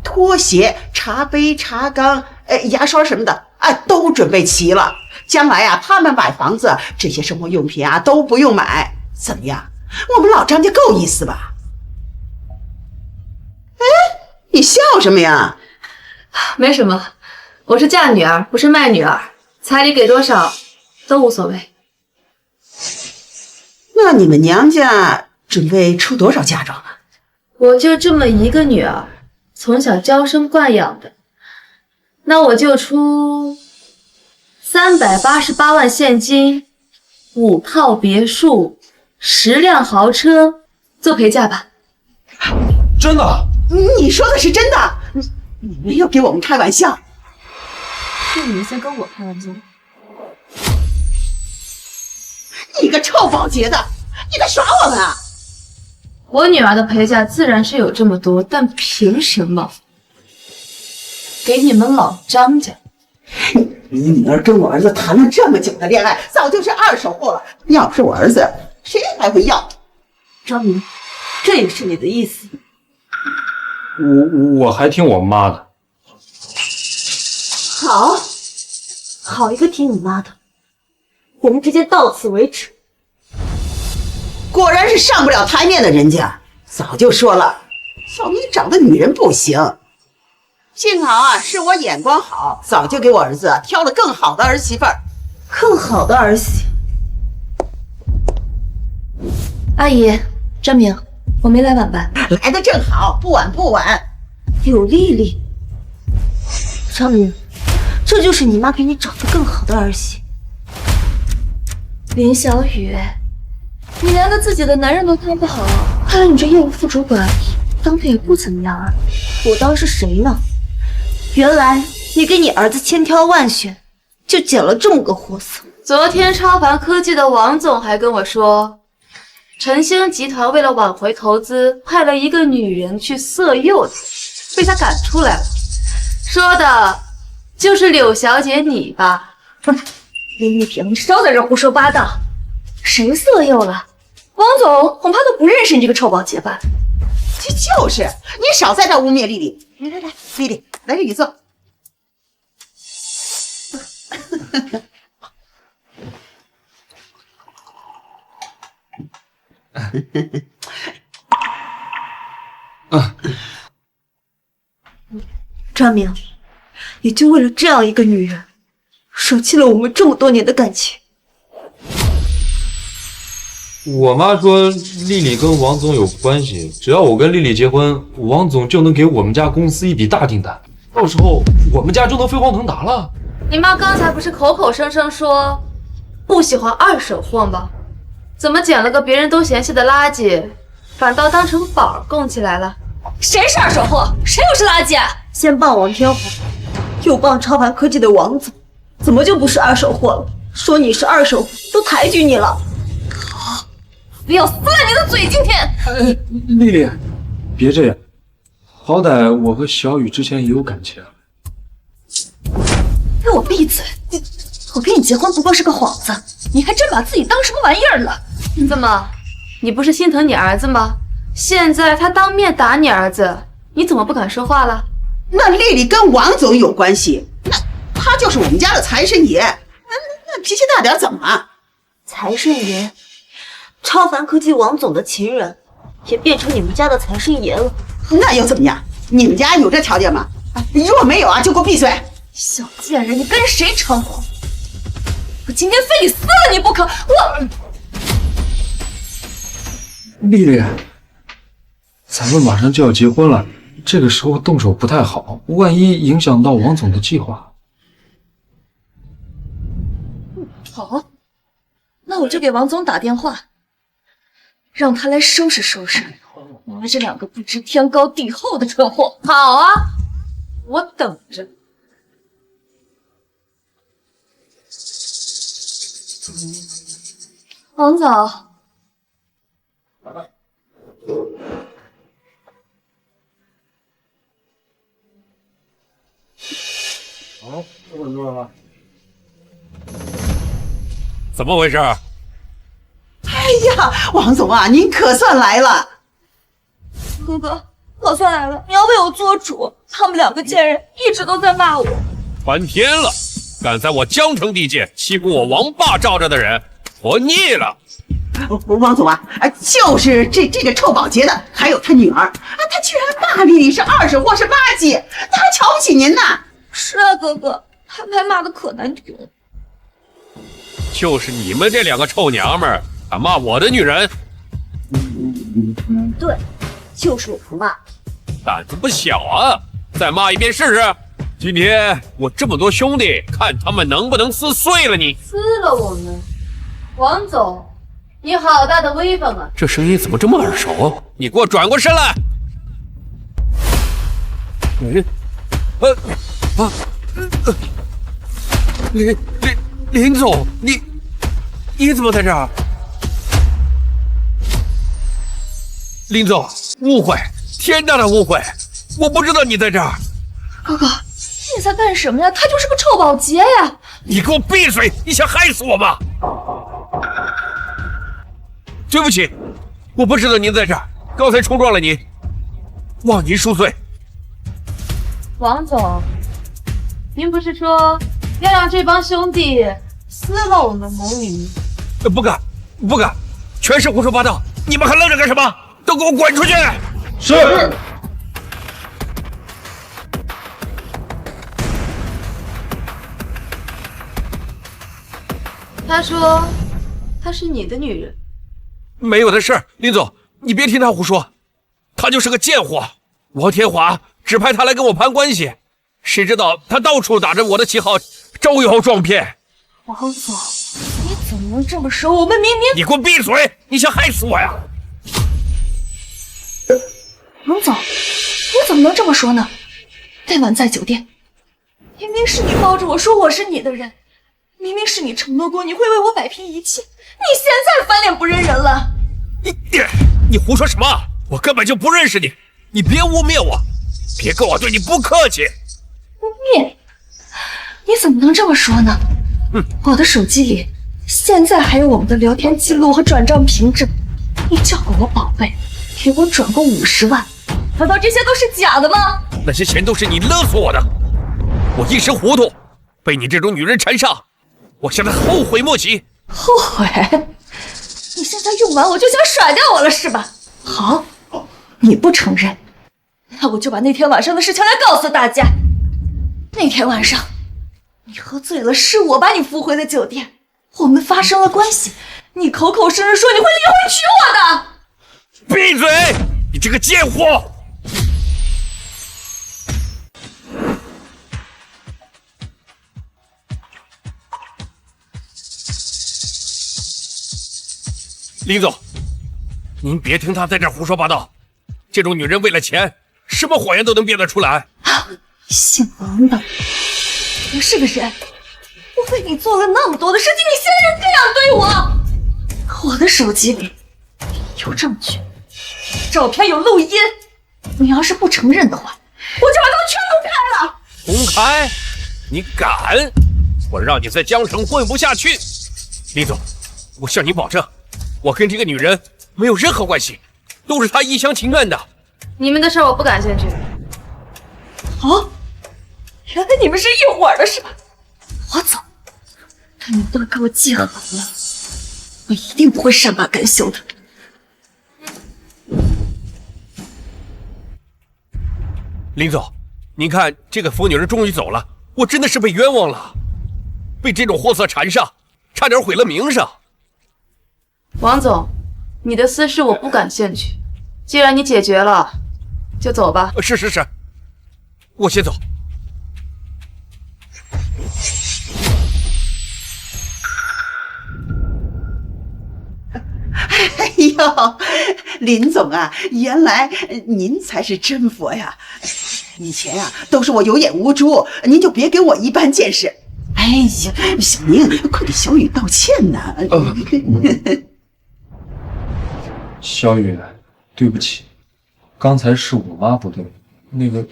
拖鞋、茶杯、茶缸、牙刷什么的，都准备齐了。将来啊，他们买房子，这些生活用品啊都不用买，怎么样？我们老张家够意思吧？你笑什么呀？没什么，我是嫁女儿，不是卖女儿，彩礼给多少都无所谓。那你们娘家准备出多少嫁妆啊？我就这么一个女儿，从小娇生惯养的，那我就出388万现金，5套别墅，10辆豪车，做陪嫁吧。真的？你说的是真的？你没有给我们开玩笑？是你们先跟我开玩笑。你个臭保洁的，你在耍我们啊！我女儿的陪嫁自然是有这么多，但凭什么给你们老张家？你女儿跟我儿子谈了这么久的恋爱，早就是2手货了。要是我儿子，谁还会要？张明，这也是你的意思？我还听我妈的。好一个听你妈的！我们之间到此为止。果然是上不了台面的人家，早就说了，小明找的女人不行。幸好啊，是我眼光好，早就给我儿子挑了更好的儿媳妇儿。更好的儿媳。阿姨，张明，我没来晚吧？来的正好，不晚不晚。有丽丽。张明，这就是你妈给你找的更好的儿媳。林小雨，你连个自己的男人都当不好，看来你这业务副主管当的也不怎么样啊。我当是谁呢？原来你给你儿子千挑万选，就捡了这么个货色。昨天超凡科技的王总还跟我说，晨星集团为了挽回投资，派了一个女人去色诱他，被他赶出来了，说的就是柳小姐你吧？林玉萍，你少在这胡说八道！谁色诱了？王总恐怕都不认识你这个臭保洁吧？就是，你少在这污蔑丽丽。来，丽丽，来这里坐。张明，也就为了这样一个女人，舍弃了我们这么多年的感情。我妈说丽丽跟王总有关系，只要我跟丽丽结婚，王总就能给我们家公司一笔大订单，到时候我们家就能飞黄腾达了。你妈刚才不是口口声声说不喜欢2手货吗？怎么捡了个别人都嫌弃的垃圾，反倒当成宝供起来了？谁是2手货？谁又是垃圾？先傍王天华，又傍超凡科技的王总，怎么就不是2手货了？说你是2手货，都抬举你了。不要撕烂你的嘴！今天，丽丽，别这样，好歹我和小雨之前也有感情。给我闭嘴！我跟你结婚不过是个幌子，你还真把自己当什么玩意儿了？怎么，你不是心疼你儿子吗？现在他当面打你儿子，你怎么不敢说话了？那丽丽跟王总有关系，那他就是我们家的财神爷。那脾气大点怎么？财神爷？超凡科技王总的情人，也变成你们家的财神爷了？那又怎么样？你们家有这条件吗？如果没有啊，就给我闭嘴！小贱人，你跟谁称呼？我今天非得撕了你不可！我……丽丽，咱们马上就要结婚了，这个时候动手不太好，万一影响到王总的计划。好，那我就给王总打电话，让他来收拾收拾你们这两个不知天高地厚的蠢货。好啊，我等着。王总，好，这稳住了吗？怎么回事？哎呀，王总啊，您可算来了！哥哥，我算来了，你要为我做主。他们两个贱人一直都在骂我。翻天了！敢在我江城地界欺负我王霸罩着的人，我腻了。王总啊，就是这个臭保洁的，还有他女儿啊，他居然骂丽丽是20或是垃圾，他还瞧不起您呢。是啊，哥哥，他们还骂得可难听了。就是你们这两个臭娘们儿，敢骂我的女人。对，就是我不骂。胆子不小啊！再骂一遍试试。今天我这么多兄弟，看他们能不能撕碎了你。撕了我们？王总，你好大的威风啊！这声音怎么这么耳熟？你给我转过身来。林总，你怎么在这儿？林总，误会，天大的误会，我不知道你在这儿。哥哥，你在干什么呀？他就是个臭保洁呀！你给我闭嘴！你想害死我吗？对不起，我不知道您在这儿，刚才冲撞了您，望您恕罪。王总，您不是说要让这帮兄弟撕了我们母女？不敢，不敢，全是胡说八道！你们还愣着干什么？都给我滚出去！是。他说她是你的女人。没有的事，林总，你别听他胡说，他就是个贱货。王天华指派他来跟我攀关系，谁知道他到处打着我的旗号招摇撞骗。王总，你怎么能这么说？我们明明……你给我闭嘴！你想害死我呀？王总，你怎么能这么说呢？那晚在酒店，明明是你抱着我说我是你的人，明明是你承诺过你会为我摆平一切，你现在翻脸不认人了？你胡说什么？我根本就不认识你，你别污蔑我，别跟我对你不客气。污蔑？你怎么能这么说呢？我的手机里现在还有我们的聊天记录和转账凭证，你叫过我宝贝，给我转过50万，难道这些都是假的吗？那些钱都是你勒索我的，我一时糊涂，被你这种女人缠上，我现在后悔莫及。后悔？你现在用完我就想甩掉我了是吧？好，你不承认，那我就把那天晚上的事情来告诉大家。那天晚上你喝醉了，是我把你扶回了酒店，我们发生了关系，你口口声声说你会离婚娶我的。闭嘴！你这个贱货！林总，您别听他在这胡说八道，这种女人为了钱，什么谎言都能编得出来。姓王的，你是个谁？我为你做了那么多的事情，你现在这样对我？我的手机里有证据，照片有录音，你要是不承认的话，我就把他们全公开了。公开？你敢？我让你在江城混不下去。林总，我向你保证，我跟这个女人没有任何关系，都是她一厢情愿的。你们的事我不感兴趣。哦，原来你们是一伙的是吧？我走，但你们都给我记好了，我一定不会善罢甘休的。林总，您看这个疯女人终于走了，我真的是被冤枉了，被这种货色缠上，差点毁了名声。王总，你的私事我不感兴趣，既然你解决了，就走吧。是，我先走。哎呦，林总啊，原来您才是真佛呀！以前啊都是我有眼无珠，您就别给我一般见识。哎呀，小宁，快给小雨道歉呐！小雨，对不起，刚才是我妈不对。那个，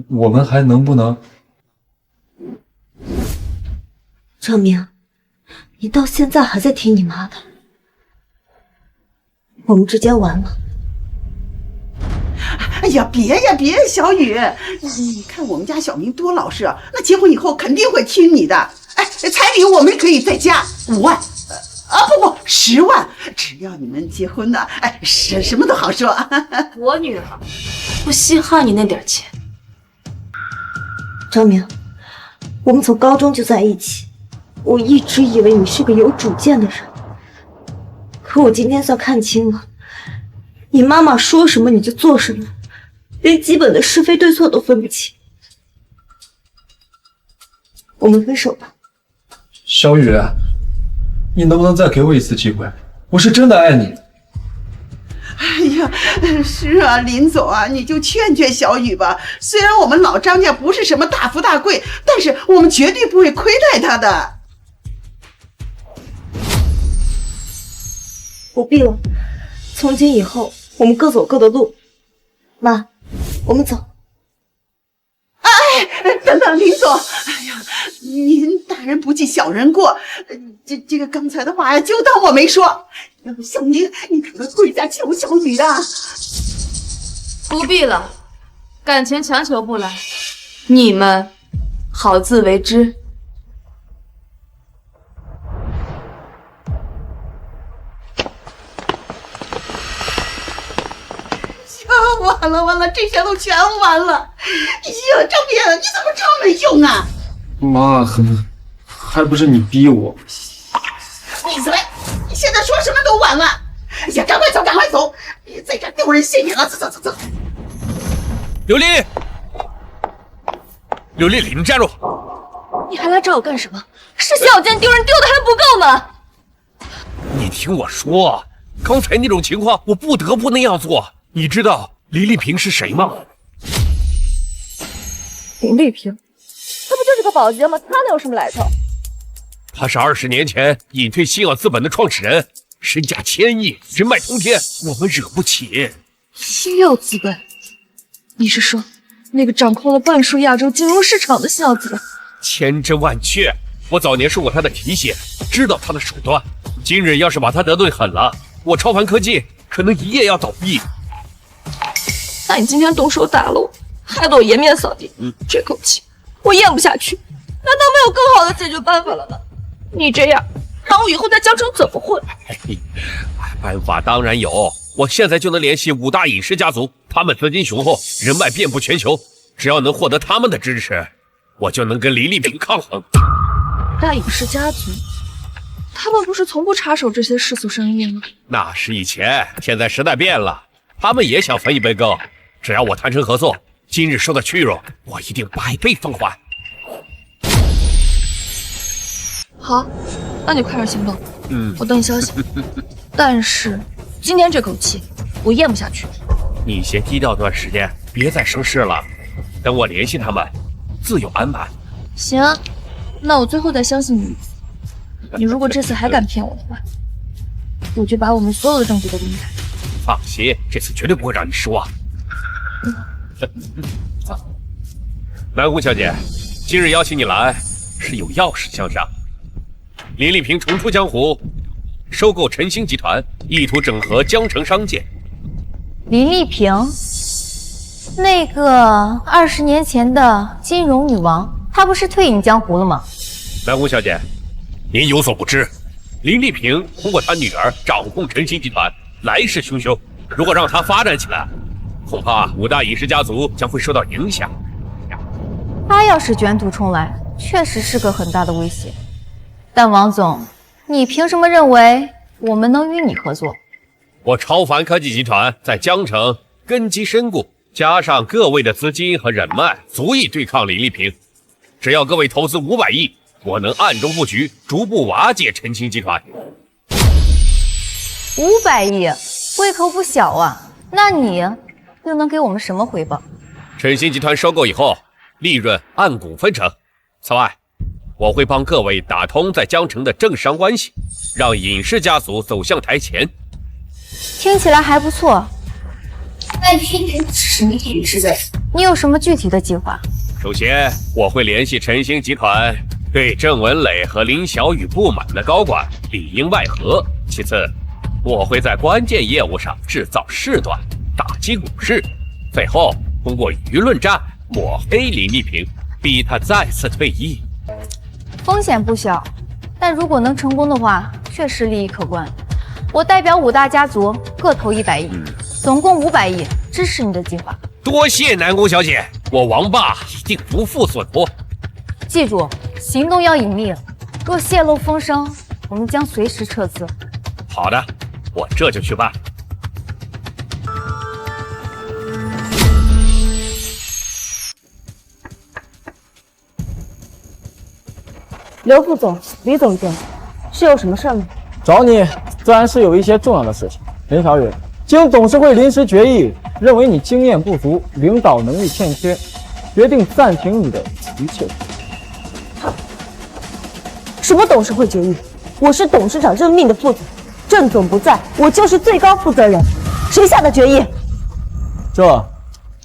我们还能不能？张明，你到现在还在听你妈的？我们之间完了。哎呀，别呀，小雨，你看我们家小明多老实啊，那结婚以后肯定会听你的。哎，彩礼我们可以再加5万，不，10万，只要你们结婚呢，哎，什么都好说。我女儿不稀罕你那点钱。张明，我们从高中就在一起，我一直以为你是个有主见的人，可我今天算看清了，你妈妈说什么你就做什么，连基本的是非对错都分不清。我们分手吧。小雨，你能不能再给我一次机会？我是真的爱你。哎呀，是啊，林总啊，你就劝小雨吧。虽然我们老张家不是什么大富大贵，但是我们绝对不会亏待他的。不必了，从今以后我们各走各的路。妈，我们走。哎，等，林总，哎呀，您大人不计小人过，这个刚才的话呀，就当我没说。小宁，你可能跪下求小雨的。不必了，感情强求不来，你们好自为之。完了，这下都全完了！哎呀，张明，你怎么这么用啊？妈，还不是你逼我。闭嘴！你现在说什么都晚了。哎呀，赶快走！别在这丢人现眼了！走！刘丽，你站住！你还来找我干什么？是小贱丢人丢的还不够吗？你听我说，刚才那种情况，我不得不那样做。你知道李丽萍是谁吗？林丽萍，她不就是个保洁吗？她能有什么来头？她是20年前隐退星耀资本的创始人，身价1000亿，人脉通天，我们惹不起。星耀资本？你是说那个掌控了半数亚洲金融市场的星耀资本？千真万确，我早年受过他的提携，知道他的手段。今日要是把他得罪狠了，我超凡科技可能一夜要倒闭。那你今天动手打了我，害得我颜面扫地，这口气我咽不下去。难道没有更好的解决办法了吗？你这样让我以后在江城怎么混？办法当然有，我现在就能联系5大隐士家族，他们资金雄厚，人脉遍布全球，只要能获得他们的支持，我就能跟李丽萍抗衡。大隐士家族，他们不是从不插手这些世俗生意吗？那是以前，现在时代变了，他们也想分一杯羹。只要我谈成合作，今日受的屈辱，我一定100倍奉还。好，那你快点行动。我等你消息。但是今天这口气我咽不下去。你先低调段时间，别再生事了。等我联系他们，自有安排。行，那我最后再相信你一次。你如果这次还敢骗我的话，我就把我们所有的证据都给你看。放心，这次绝对不会让你失望。南宫小姐，今日邀请你来是有要事相商。林丽萍重出江湖，收购晨星集团，意图整合江城商界。林丽萍，那个20年前的金融女王，她不是退隐江湖了吗？南宫小姐，您有所不知，林丽萍通过她女儿掌控晨星集团，来势汹汹。如果让她发展起来，恐怕5大隐士家族将会受到影响。她要是卷土重来，确实是个很大的威胁。但王总，你凭什么认为我们能与你合作？我超凡科技集团在江城根基深固，加上各位的资金和人脉，足以对抗林丽萍。只要各位投资500亿，我能暗中布局，逐步瓦解晨星集团。500亿，胃口不小啊！那你又能给我们什么回报？晨星集团收购以后，利润按股分成。此外，我会帮各位打通在江城的政商关系，让尹氏家族走向台前。听起来还不错。那你是什么意思？你有什么具体的计划？首先，我会联系晨星集团对郑文磊和林小雨不满的高管里应外合。其次，我会在关键业务上制造事端，打击股市，最后通过舆论战抹黑林丽萍，逼她再次退役。风险不小，但如果能成功的话，确实利益可观。我代表5大家族各投100亿，总共500亿，支持你的计划。多谢南宫小姐，我王爸一定不负所托。记住，行动要隐秘，若泄露风声，我们将随时撤资。好的，我这就去办。刘副总、李总监，是有什么事吗？找你自然是有一些重要的事情。林小雨，经董事会临时决议，认为你经验不足，领导能力欠缺，决定暂停你的一切。什么董事会决议？我是董事长任命的副总，郑总不在，我就是最高负责人。谁下的决议？这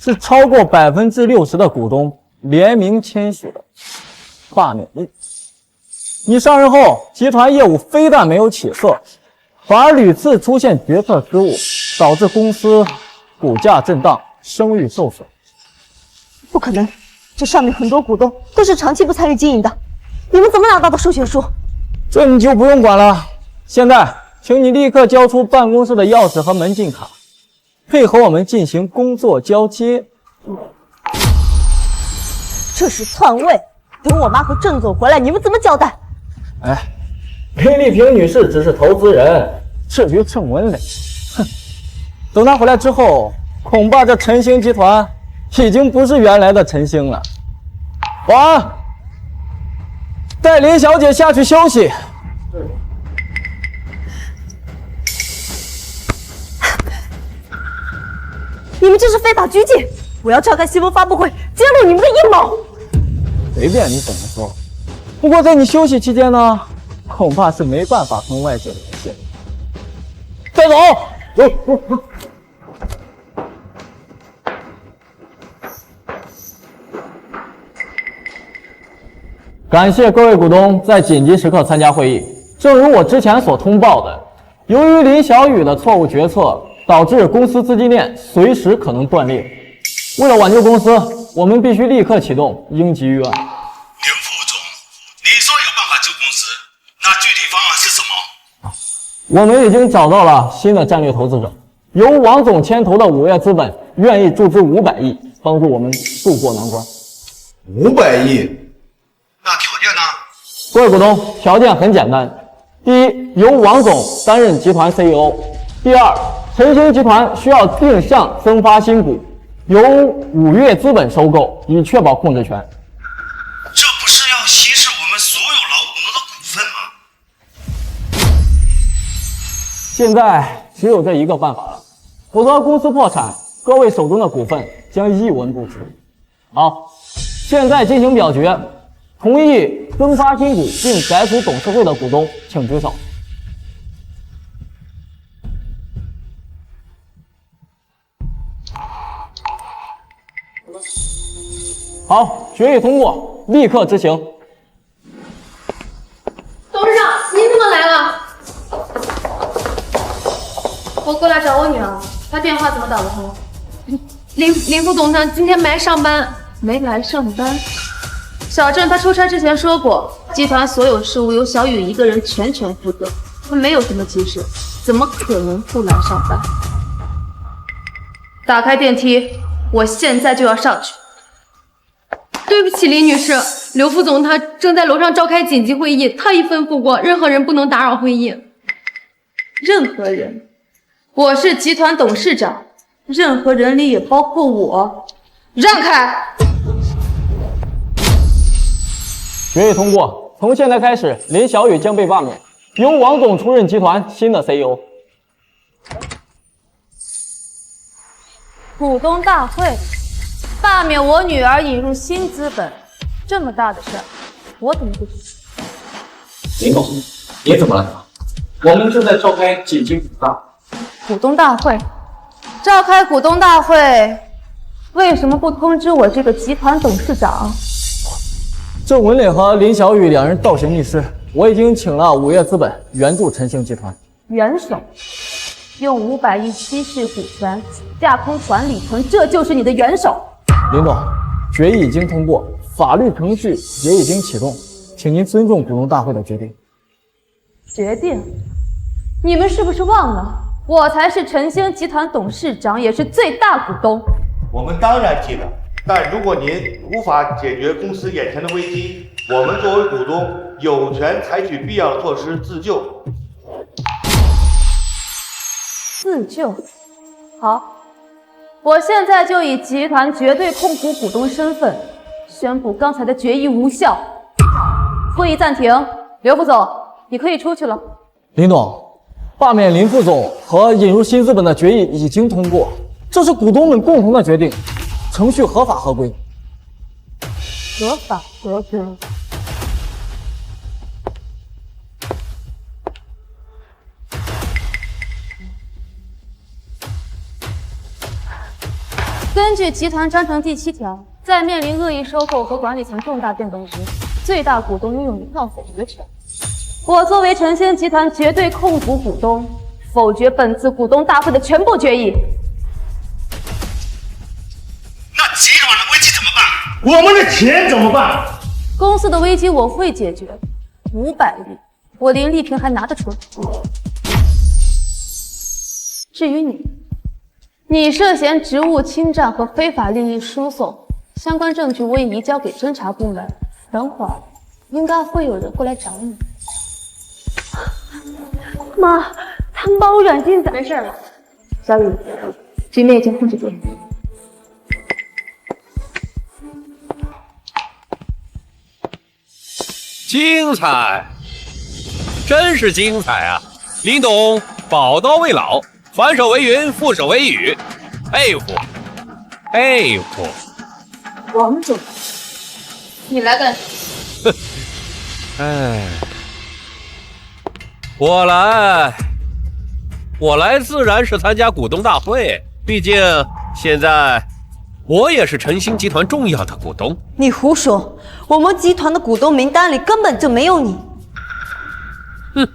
是超过60%的股东联名签署的罢免令。你上任后，集团业务非但没有起色，反而屡次出现决策失误，导致公司股价震荡，声誉受损。不可能，这上面很多股东都是长期不参与经营的，你们怎么拿到的授权书？这你就不用管了。现在，请你立刻交出办公室的钥匙和门禁卡，配合我们进行工作交接。这是篡位，等我妈和郑总回来，你们怎么交代？哎，林丽萍女士只是投资人，至于郑文磊，哼，等他回来之后，恐怕这晨星集团已经不是原来的晨星了。晚安，带林小姐下去休息。你们这是非法拘禁！我要召开新闻发布会，揭露你们的阴谋。随便你怎么说。不过在你休息期间呢，恐怕是没办法跟外界联系。带走，走。感谢各位股东在紧急时刻参加会议。正如我之前所通报的，由于林小雨的错误决策，导致公司资金链随时可能断裂。为了挽救公司，我们必须立刻启动应急预案。刘副总，你说有办法救公司，那具体方案是什么？我们已经找到了新的战略投资者，由王总牵头的5月资本愿意注资500亿，帮助我们渡过难关。500亿？那条件呢？各位股东，条件很简单：第一，由王总担任集团 CEO；第二，晨星集团需要定向增发新股，由5月资本收购，以确保控制权。这不是要稀释我们所有老股东的股份吗？现在只有这一个办法了，否则公司破产，各位手中的股份将一文不值。好，现在进行表决，同意增发新股并改组董事会的股东，请举手。好，决议通过，立刻执行。董事长，您怎么来了？我过来找我女儿，她电话怎么打不通？林副总他今天没来上班，没来上班。小郑他出差之前说过，集团所有事务由小雨一个人全权负责，他没有什么急事，怎么可能不来上班？打开电梯，我现在就要上去。对不起，李女士，刘副总他正在楼上召开紧急会议，他已吩咐过，任何人不能打扰会议。任何人？我是集团董事长，任何人里也包括我。让开！决议通过，从现在开始，林小雨将被罢免，由王总出任集团新的 CEO。股东大会罢免我女儿，引入新资本，这么大的事儿，我怎么不知？林总，你怎么了？我们正在召开紧急股东大会，召开股东大会，为什么不通知我这个集团董事长？郑文磊和林小雨两人倒行逆施，我已经请了5月资本援助晨星集团。元首用500亿稀释股权，架空管理层，这就是你的元首？林总，决议已经通过，法律程序也已经启动，请您尊重股东大会的决定。决定？你们是不是忘了，我才是晨星集团董事长，也是最大股东。我们当然记得，但如果您无法解决公司眼前的危机，我们作为股东有权采取必要的措施自救。自救？好，我现在就以集团绝对控股股东身份宣布刚才的决议无效，会议暂停。刘副总，你可以出去了。林总，罢免林副总和引入新资本的决议已经通过，这是股东们共同的决定，程序合法合规。合法合规。根据集团章程第7条，在面临恶意收购和管理层重大变动时，最大股东拥有一票否决权。我作为晨星集团绝对控股股东，否决本次股东大会的全部决议。那集团的危机怎么办？我们的钱怎么办？公司的危机我会解决，500亿，我林丽萍还拿得出来。至于你涉嫌职务侵占和非法利益输送，相关证据我已移交给侦查部门，等会儿应该会有人过来找你。妈，他们把我软禁在……没事了，小雨，局面已经控制住了。精彩，真是精彩啊！林董宝刀未老，反手为云，覆手为雨，佩服佩服。王总，你来干什么？哎，我来自然是参加股东大会，毕竟现在我也是晨星集团重要的股东。你胡说，我们集团的股东名单里根本就没有你。哼，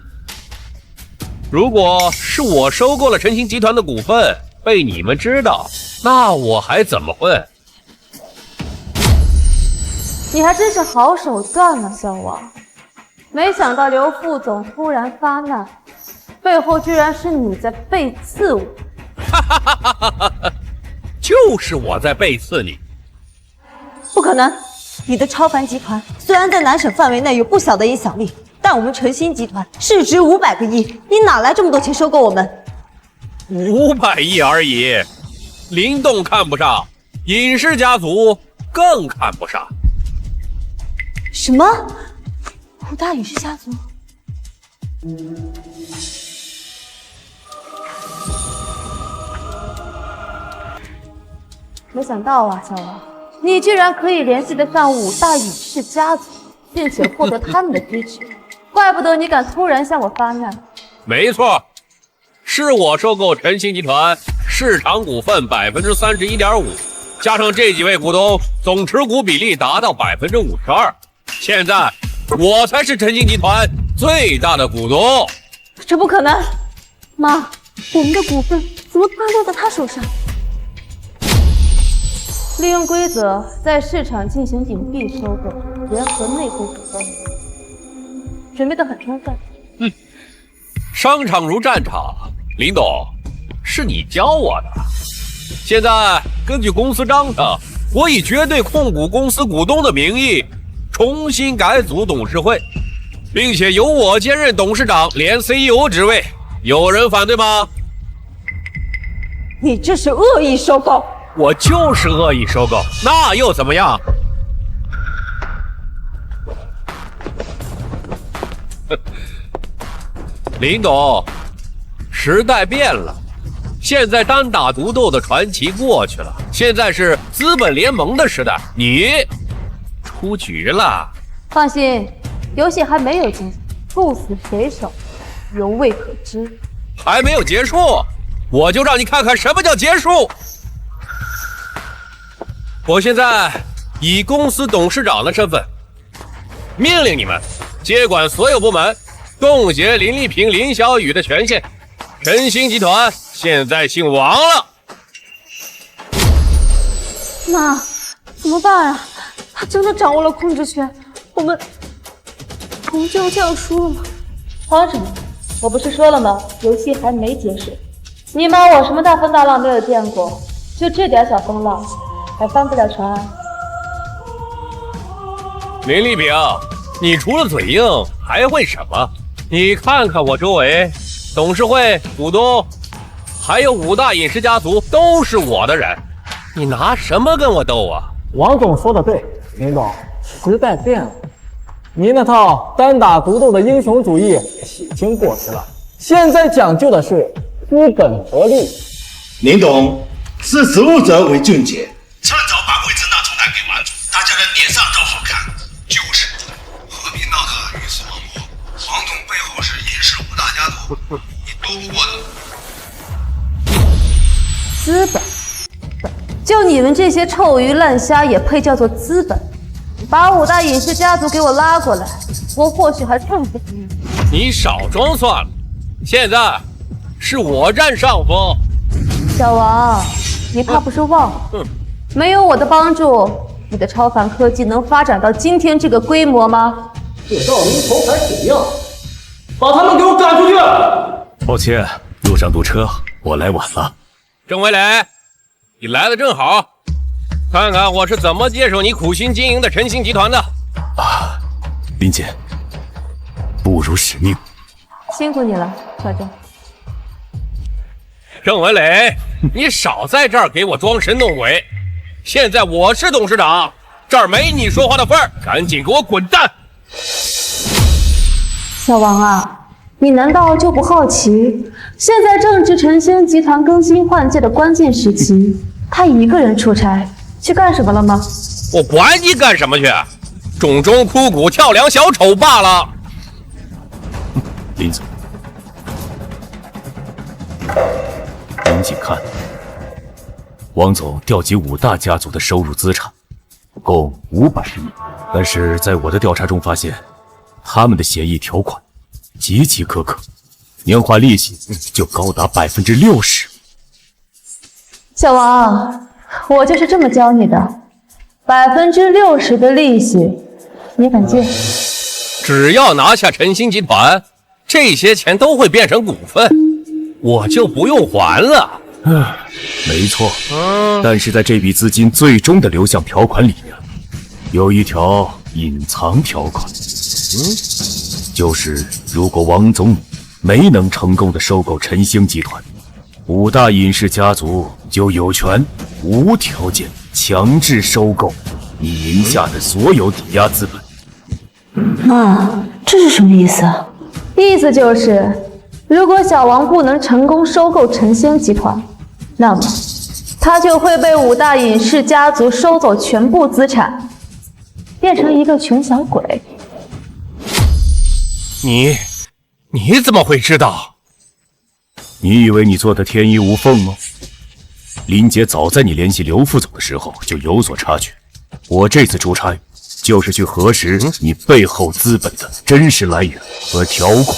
如果是我收购了晨星集团的股份被你们知道，那我还怎么混？你还真是好手段啊，小王！没想到刘副总突然发难，背后居然是你在背刺我。就是我在背刺你。不可能！你的超凡集团虽然在南省范围内有不小的影响力，但我们晨星集团市值500个亿，你哪来这么多钱收购我们？500亿而已，林动看不上，尹氏家族更看不上。什么？5大尹氏家族？没想到啊，小王，你居然可以联系得上5大尹氏家族，并且获得他们的支持，怪不得你敢突然向我发难。没错，是我收购晨星集团市场股份31.5%，加上这几位股东，总持股比例达到52%。现在我才是晨星集团最大的股东。这不可能！妈，我们的股份怎么突然落在他手上？利用规则在市场进行隐蔽收购，联合内部股东，准备得很充分。商场如战场，林董，是你教我的。现在根据公司章程，我以绝对控股公司股东的名义重新改组董事会，并且由我兼任董事长连 CEO 职位，有人反对吗？你这是恶意收购。我就是恶意收购，那又怎么样？林董，时代变了，现在单打独斗的传奇过去了，现在是资本联盟的时代，你出局了。放心，游戏还没有结束，鹿死谁手，犹未可知。还没有结束，我就让你看看什么叫结束。我现在以公司董事长的身份，命令你们接管所有部门，冻结林丽萍、林小雨的权限。晨星集团现在姓王了。妈，怎么办啊？他真的掌握了控制权，我们就这样输了吗？慌什么？我不是说了吗？游戏还没结束。你妈我什么大风大浪没有见过，就这点小风浪，还翻不了船啊？林丽萍，你除了嘴硬还会什么？你看看我周围，董事会、股东，还有5大饮食家族都是我的人，你拿什么跟我斗啊？王总说的对，林总，时代变了，您那套单打独斗的英雄主义已经过时了，现在讲究的是资本合力。林董，识时务者为俊杰，趁早把位置让出来给王总，大家的脸上都好看。就是，何必闹得鱼死网破？王总背后是饮食5大家族，你斗不过的。资本，就你们这些臭鱼烂虾也配叫做资本？把5大饮食家族给我拉过来，我或许还更不服。你少装算了，现在是我占上风。小王，你怕不是忘了，没有我的帮助，你的超凡科技能发展到今天这个规模吗？这道明头才怎样？把他们给我赶出去！抱歉，路上堵车，我来晚了。郑伟磊，你来的正好，看看我是怎么接手你苦心经营的晨星集团的。啊，林姐，不辱使命。辛苦你了，小郑。郑文磊，你少在这儿给我装神弄鬼！现在我是董事长，这儿没你说话的份儿，赶紧给我滚蛋！小王啊，你难道就不好奇，现在正值晨星集团更新换届的关键时期，他一个人出差去干什么了吗？我管你干什么去，种中枯骨跳梁小丑罢了。林总，您请看，王总调集5大家族的收入资产，共500亿，但是在我的调查中发现，他们的协议条款极其苛刻，年化利息就高达60%。小王，我就是这么教你的，60%的利息，你敢借？只要拿下晨星集团，这些钱都会变成股份，我就不用还了。没错，但是在这笔资金最终的流向条款里面，有一条隐藏条款，就是如果王总没能成功的收购晨星集团，5大饮食家族就有权无条件强制收购你名下的所有抵押资本。妈，这是什么意思啊？意思就是，如果小王不能成功收购晨星集团，那么他就会被5大饮食家族收走全部资产，变成一个穷小鬼。你怎么会知道？你以为你做的天衣无缝吗？林姐早在你联系刘副总的时候就有所察觉，我这次出差就是去核实你背后资本的真实来源和条款。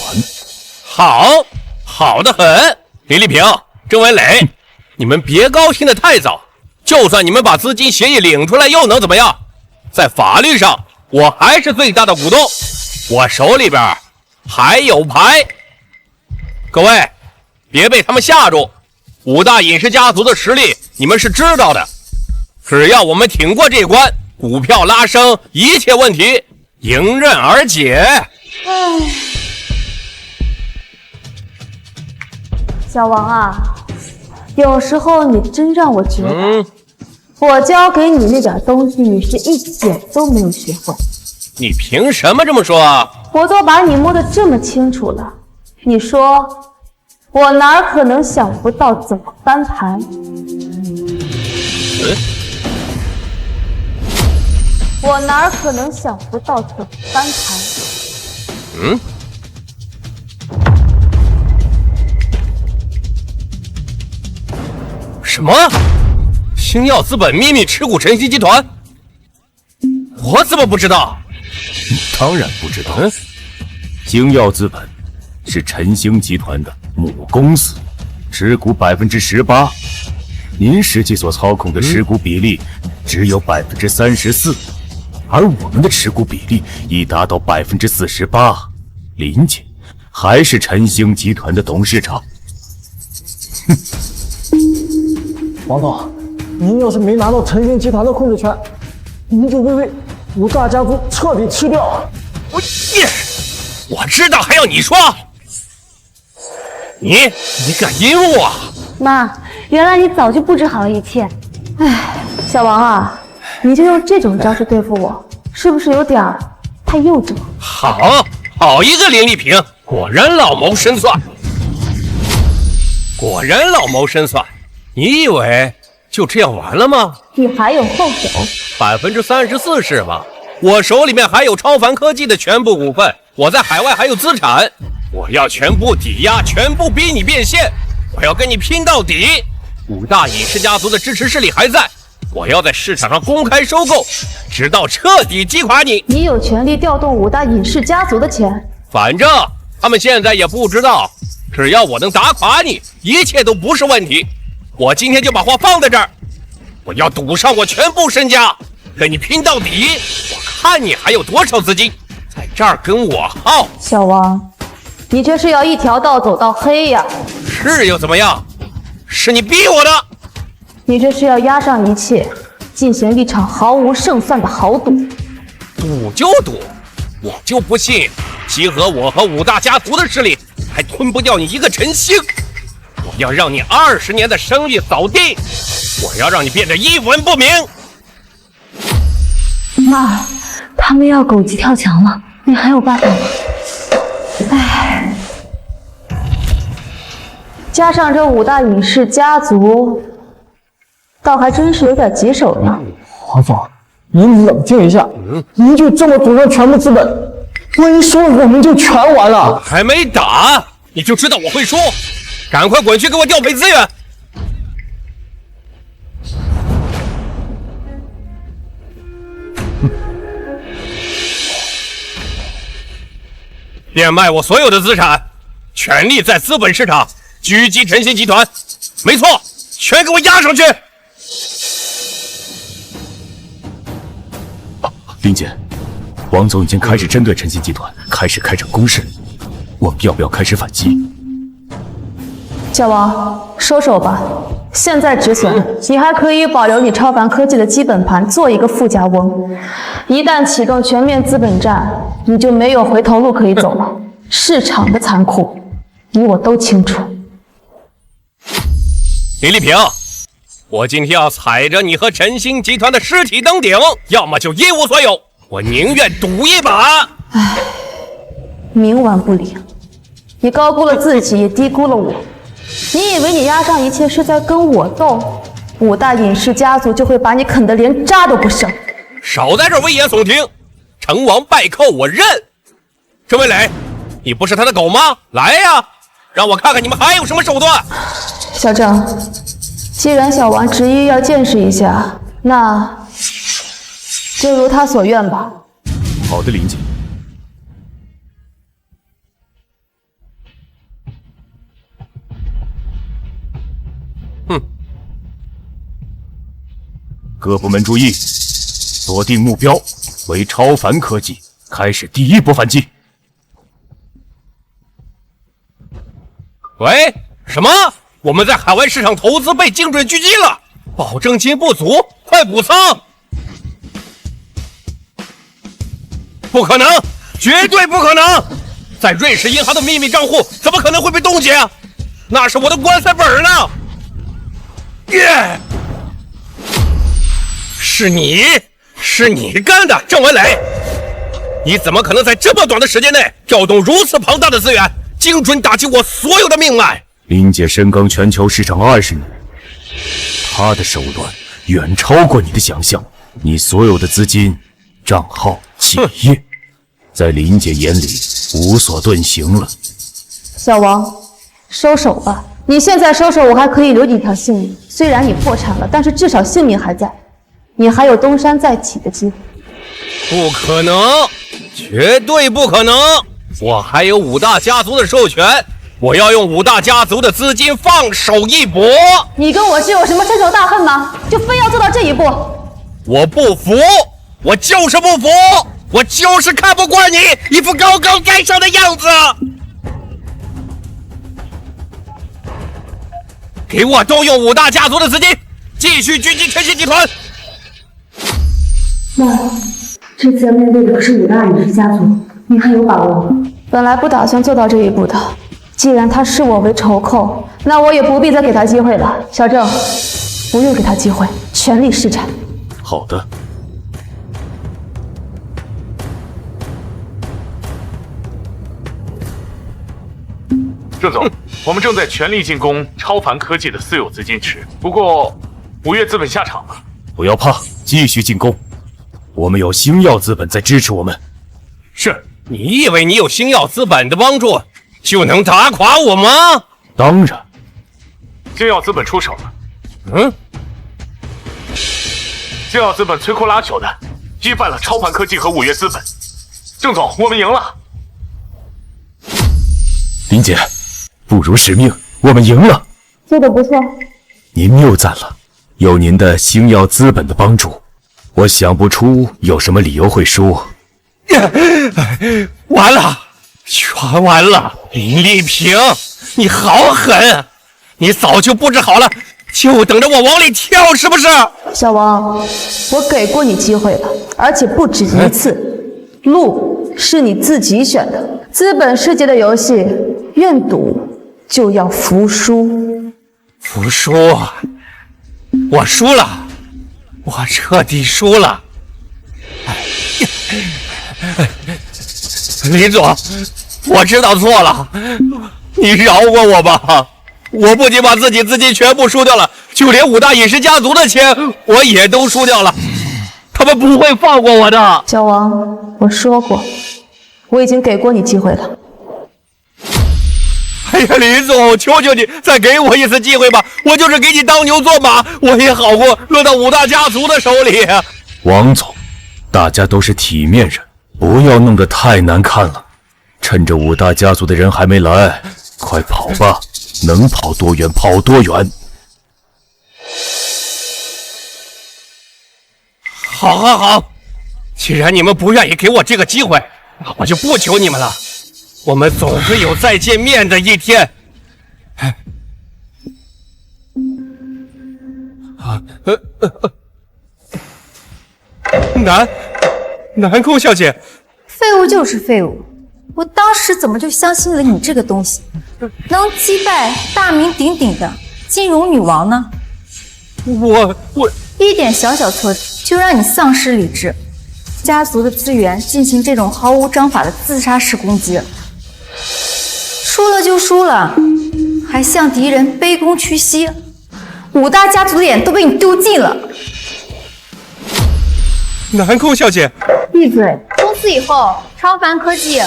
好的很。林丽萍、郑文磊，你们别高兴得太早，就算你们把资金协议领出来又能怎么样？在法律上我还是最大的股东，我手里边还有牌。各位别被他们吓住，5大饮食家族的实力你们是知道的，只要我们挺过这关，股票拉升，一切问题迎刃而解。小王啊，有时候你真让我觉得，我教给你那点东西，你是一点都没有学会。你凭什么这么说？我都把你摸得这么清楚了，你说我哪可能想不到怎么翻盘？我哪可能想不到怎么翻盘？什么？星耀资本秘密持股晨曦集团？我怎么不知道？你当然不知道。星耀资本是晨星集团的母公司，持股18%。您实际所操控的持股比例只有34%，而我们的持股比例已达到48%。林姐还是晨星集团的董事长。王总，您要是没拿到晨星集团的控制权，您就会被五大家族彻底吃掉。我知道，还要你说？你敢阴我啊？妈，原来你早就布置好了一切。哎，小王啊，你就用这种招数对付我，是不是有点太幼稚了？好一个林丽萍，果然老谋深算。你以为就这样完了吗？你还有后手？34%是吧？我手里面还有超凡科技的全部股份，我在海外还有资产，我要全部抵押，全部逼你变现，我要跟你拼到底。五大尹氏家族的支持势力还在，我要在市场上公开收购，直到彻底击垮你。你有权利调动五大尹氏家族的钱，反正他们现在也不知道，只要我能打垮你，一切都不是问题。我今天就把话放在这儿，我要赌上我全部身家，跟你拼到底。我看你还有多少资金在这儿跟我耗。小王，你这是要一条道走到黑呀？是又怎么样？是你逼我的。你这是要押上一切，进行一场毫无胜算的豪赌。赌就赌，我就不信集合我和五大家族的势力，还吞不掉你一个晨星。我要让你20年的生意扫地，我要让你变得一文不名。妈，他们要狗急跳墙了，你还有办法吗？哎，加上这五大尹氏家族，倒还真是有点棘手呢。黄总，您冷静一下，您就这么赌上全部资本，万一输了我们就全完了。还没打你就知道我会输，赶快滚去给我调配资源。变卖我所有的资产，全力在资本市场狙击晨曦集团。没错，全给我压上去。林姐，王总已经开始针对晨曦集团开展攻势，我们要不要开始反击？小王，收手吧，现在止损。你还可以保留你超凡科技的基本盘，做一个富家翁。一旦启动全面资本战，你就没有回头路可以走了。市场的残酷，你我都清楚。林丽萍，我今天要踩着你和晨星集团的尸体登顶，要么就一无所有。我宁愿赌一把。唉，冥顽不灵，你高估了自己，也低估了我。你以为你押上一切是在跟我斗，五大尹氏家族就会把你啃得连渣都不剩？少在这危言耸听，成王败寇我认。郑卫磊，你不是他的狗吗？来呀，让我看看你们还有什么手段。小郑，既然小王执意要见识一下，那就如他所愿吧。好的，林姐。各部门注意，锁定目标为超凡科技，开始第一波反击。喂，什么？我们在海外市场投资被精准狙击了，保证金不足，快补仓！不可能，绝对不可能！在瑞士银行的秘密账户怎么可能会被冻结啊？那是我的棺材本呢！是你干的，郑文磊！你怎么可能在这么短的时间内调动如此庞大的资源，精准打击我所有的命脉？林姐深耕全球市场20年，她的手段远超过你的想象。你所有的资金、账号、企业，在林姐眼里无所遁形了。小王，收手吧！你现在收手，我还可以留你一条性命。虽然你破产了，但是至少性命还在，你还有东山再起的机会。不可能，绝对不可能！我还有5大家族的授权，我要用5大家族的资金放手一搏。你跟我是有什么深仇大恨吗？就非要做到这一步？我不服，我就是不服，我就是看不惯你一副高高在上的样子。给我动用5大家族的资金，继续狙击晨曦集团。那这次要面对的可是5大影视家族，你还有把握吗？本来不打算做到这一步的，既然他视我为仇寇，那我也不必再给他机会了。小郑，不用给他机会，全力施展。好的。郑总，我们正在全力进攻超凡科技的私有资金池，不过5月资本下场了。不要怕，继续进攻。我们有星耀资本在支持我们。是，你以为你有星耀资本的帮助就能打垮我吗？当然。星耀资本出手了。星耀资本摧枯拉朽的击败了超凡科技和5月资本。郑总，我们赢了。林姐，不辱使命，我们赢了。做得不错。您谬赞了，有您的星耀资本的帮助，我想不出有什么理由会输。完了，全完了！林丽萍，你好狠！你早就布置好了，就等着我往里跳，是不是？小王，我给过你机会了，而且不止一次。路是你自己选的，资本世界的游戏，愿赌就要服输。服输？我输了，我彻底输了。林总，我知道错了，你饶过我吧。我不仅把自己资金全部输掉了，就连5大影视家族的钱我也都输掉了，他们不会放过我的。小王，我说过，我已经给过你机会了。哎呀，林总，求求你再给我一次机会吧，我就是给你当牛做马，我也好过落到5大家族的手里。王总，大家都是体面人，不要弄得太难看了。趁着5大家族的人还没来，快跑吧，能跑多远跑多远。好，既然你们不愿意给我这个机会，我就不求你们了。我们总会有再见面的一天。南宫小姐，废物就是废物，我当时怎么就相信了你这个东西，能击败大名鼎鼎的金融女王呢？我一点小错就让你丧失理智，家族的资源进行这种毫无章法的自杀式攻击，输了就输了，还向敌人卑躬屈膝，5大家族的脸都被你丢尽了。南宫小姐，闭嘴！从此以后，超凡科技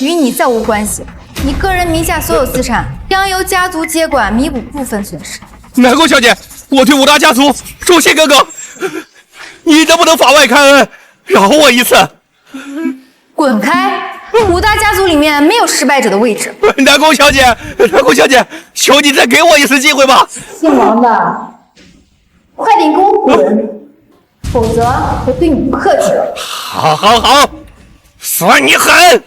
与你再无关系，你个人名下所有资产将由家族接管，弥补部分损失。南宫小姐，我对5大家族忠心耿耿，你能不能法外开恩，饶我一次？滚开！5大家族里面没有失败者的位置。南宫小姐，求你再给我一次机会吧！姓王的，快点给我滚，否则我对你不客气了。好，算你狠！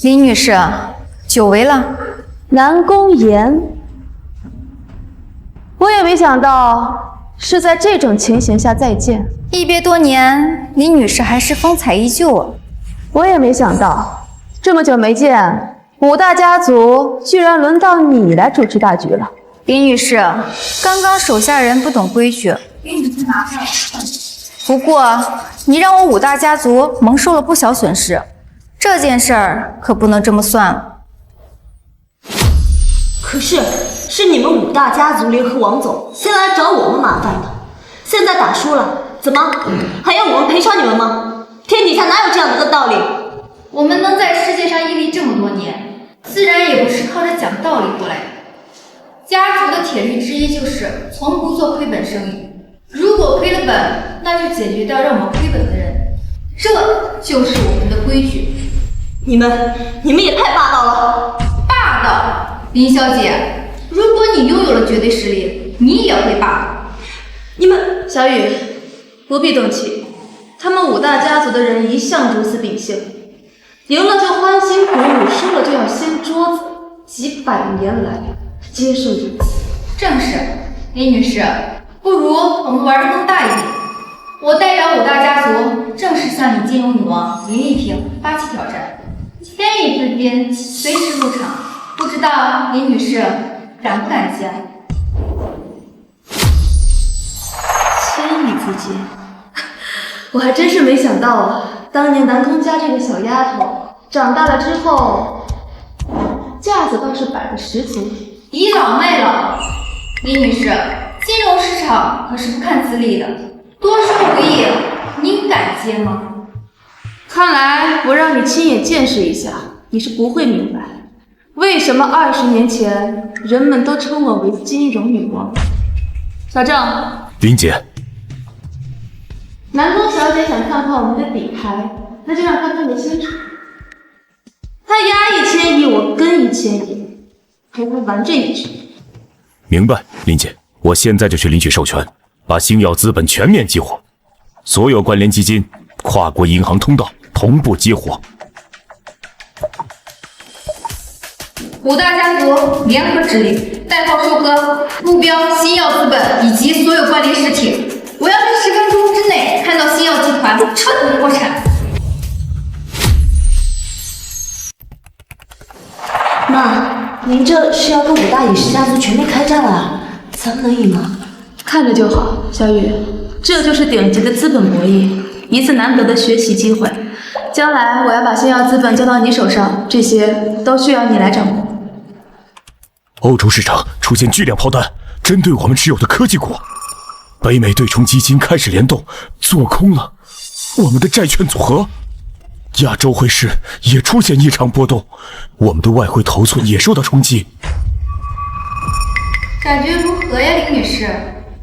林女士，久违了。南宫岩，我也没想到是在这种情形下再见。一别多年，林女士还是风采依旧啊。我也没想到这么久没见，5大家族居然轮到你来主持大局了。林女士，刚刚手下人不懂规矩，给你们拿下来。不过你让我武大家族蒙受了不小损失，这件事儿可不能这么算了。可是你们武大家族联合王总先来找我们麻烦的，现在打输了，怎么还要我们赔偿你们吗？天底下哪有这样的道理？我们能在世界上屹立这么多年，自然也不是靠着讲道理过来的。家族的铁律之一就是从不做亏本生意，如果亏了本，那就解决掉让我们亏本的人，这就是我们的规矩。你们也太霸道了！霸道？林小姐，如果你拥有了绝对实力，你也会霸道。你们，小雨，不必动气，他们武大家族的人一向如此秉性，赢了就欢欣鼓舞，输了就要掀桌子，几百年来皆是如此。正是，林女士，不如我们玩得更大一点。我代表武大家族正式向你金融女王林丽萍发起挑战，千亿资金随时入场，不知道林女士敢不敢接？千亿资金，我还真是没想到啊！当年南宫家这个小丫头长大了之后，架子倒是摆得十足。倚老卖老，林女士，金融市场可是不看资历的，多说无益，您敢接吗？看来我让你亲眼见识一下，你是不会明白，为什么20年前人们都称我为金融女王。小郑，林姐，南宫小姐想看看我们的底牌，那就让她看个清楚。她压1000亿，我跟1000亿，陪她玩这一局。明白，林姐，我现在就去领取授权，把星耀资本全面激活，所有关联基金、跨国银行通道同步激活。武大家族联合治理，代号收割，目标星耀资本以及所有关联实体。我要在10分钟之内看到星耀集团彻底破产。妈，您这是要跟武大尹氏家族全面开战了，咱们能赢吗？看着就好，小雨，这就是顶级的资本博弈，一次难得的学习机会。将来我要把星耀资本交到你手上，这些都需要你来掌控。欧洲市场出现巨量抛单，针对我们持有的科技股。北美对冲基金开始联动，做空了我们的债券组合。亚洲汇市也出现异常波动，我们的外汇头寸也受到冲击。感觉如何呀，林女士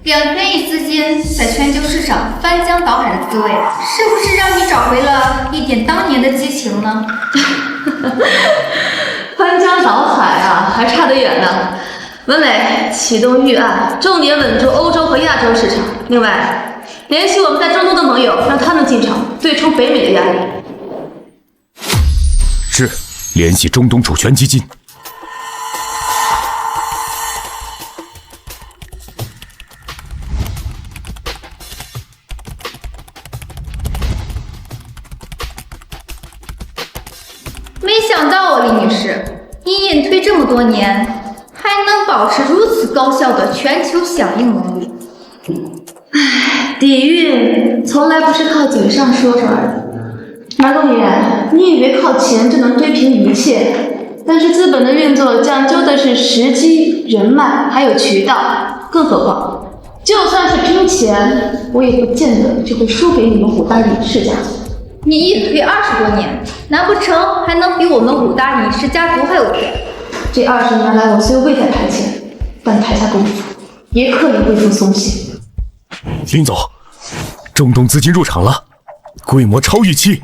？2000亿资金在全球市场翻江倒海的滋味，是不是让你找回了一点当年的激情呢？翻江倒海啊，还差得远呢。文磊，启动预案，重点稳住欧洲和亚洲市场。另外，联系我们在中东的盟友，让他们进场对冲北美的压力。是，联系中东主权基金。没想到啊，李女士，你隐退这么多年，还能保持如此高效的全球响应能力。底蕴从来不是靠嘴上说出来的。马公女，你以为靠钱就能堆平一切？但是资本的运作讲究的是时机、人脉还有渠道。更何况，就算是拼钱，我也不见得就会输给你们武大尹氏家族。你隐退20多年，难不成还能比我们武大尹氏家族还有权？这20年来，我虽未在台前，但台下功夫也可以微服松懈。林总，中东资金入场了，规模超预期，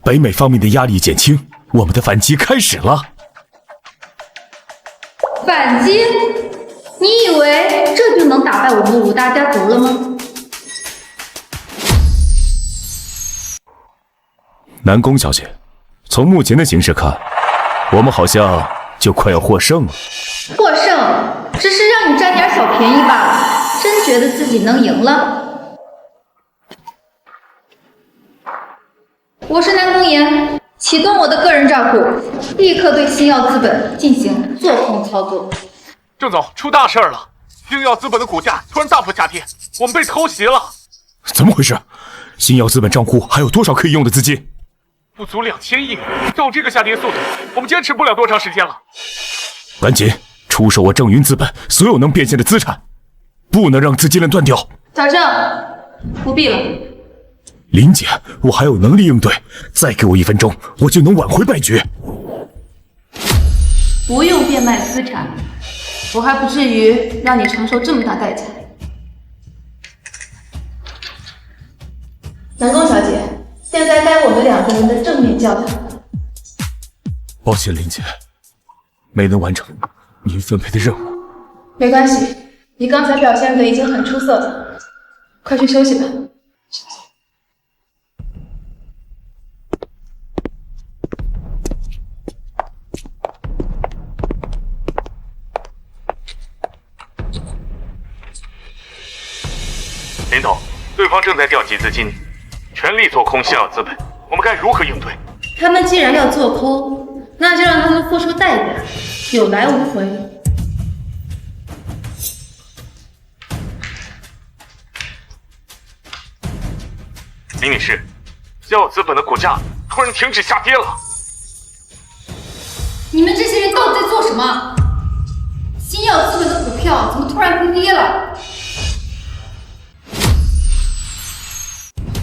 北美方面的压力减轻，我们的反击开始了。反击？你以为这就能打败我们武大家族了吗？南宫小姐，从目前的形势看，我们好像就快要获胜了。获胜只是让你占点小便宜罢了，真觉得自己能赢了？我是南宫岩，启动我的个人账户，立刻对星耀资本进行做空操作。郑总，出大事了！星耀资本的股价突然大幅下跌，我们被偷袭了。怎么回事？星耀资本账户还有多少可以用的资金？不足2000亿。照这个下跌速度，我们坚持不了多长时间了。赶紧出售我正云资本所有能变现的资产，不能让资金链断掉。贾政，不必了。林姐，我还有能力应对，再给我1分钟，我就能挽回败局。不用变卖资产，我还不至于让你承受这么大代价。南宫小姐，现在该我们2个人的正面较量。抱歉，林姐，没能完成您分配的任务。没关系，你刚才表现的已经很出色了，快去休息吧。林总，对方正在调集资金，全力做空星耀资本，我们该如何应对？他们既然要做空，那就让他们付出代价，有来无回。林女士，星耀资本的股价突然停止下跌了。你们这些人到底在做什么？星耀资本的股票怎么突然会跌了？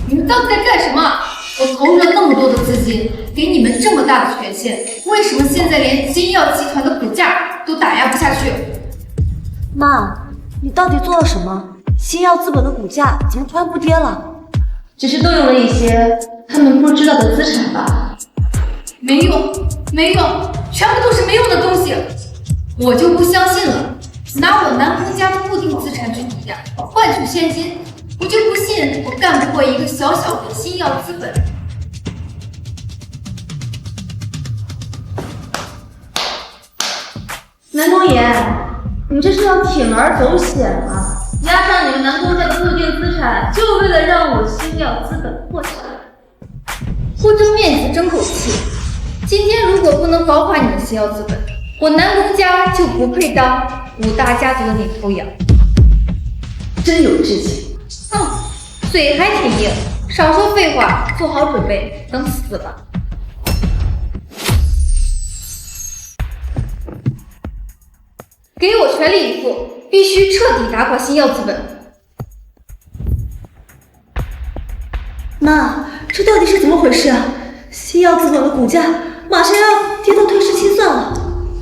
你们到底在干什么？我投入了那么多的资金，给你们这么大的权限，为什么现在连星耀集团的股价都打压不下去？妈，你到底做了什么？星耀资本的股价怎么突然不跌了？只是动用了一些他们不知道的资产吧。没用，没用，全部都是没用的东西。我就不相信了，拿我南宫家的固定资产去抵押，换取现金。我就不信我干不过一个小小的星耀资本。南宫言，你这是要铤而走险啊！压上你们南宫家的固定资产，就为了让我星耀资本破产。不争面子争口气，今天如果不能搞垮你们星耀资本，我南宫家就不配当5大家族的领头羊。真有志气。嘴还挺硬，少说废话，做好准备，等死吧。给我全力以赴，必须彻底打垮星耀资本。妈，这到底是怎么回事啊？星耀资本的股价马上要跌到退市清算了。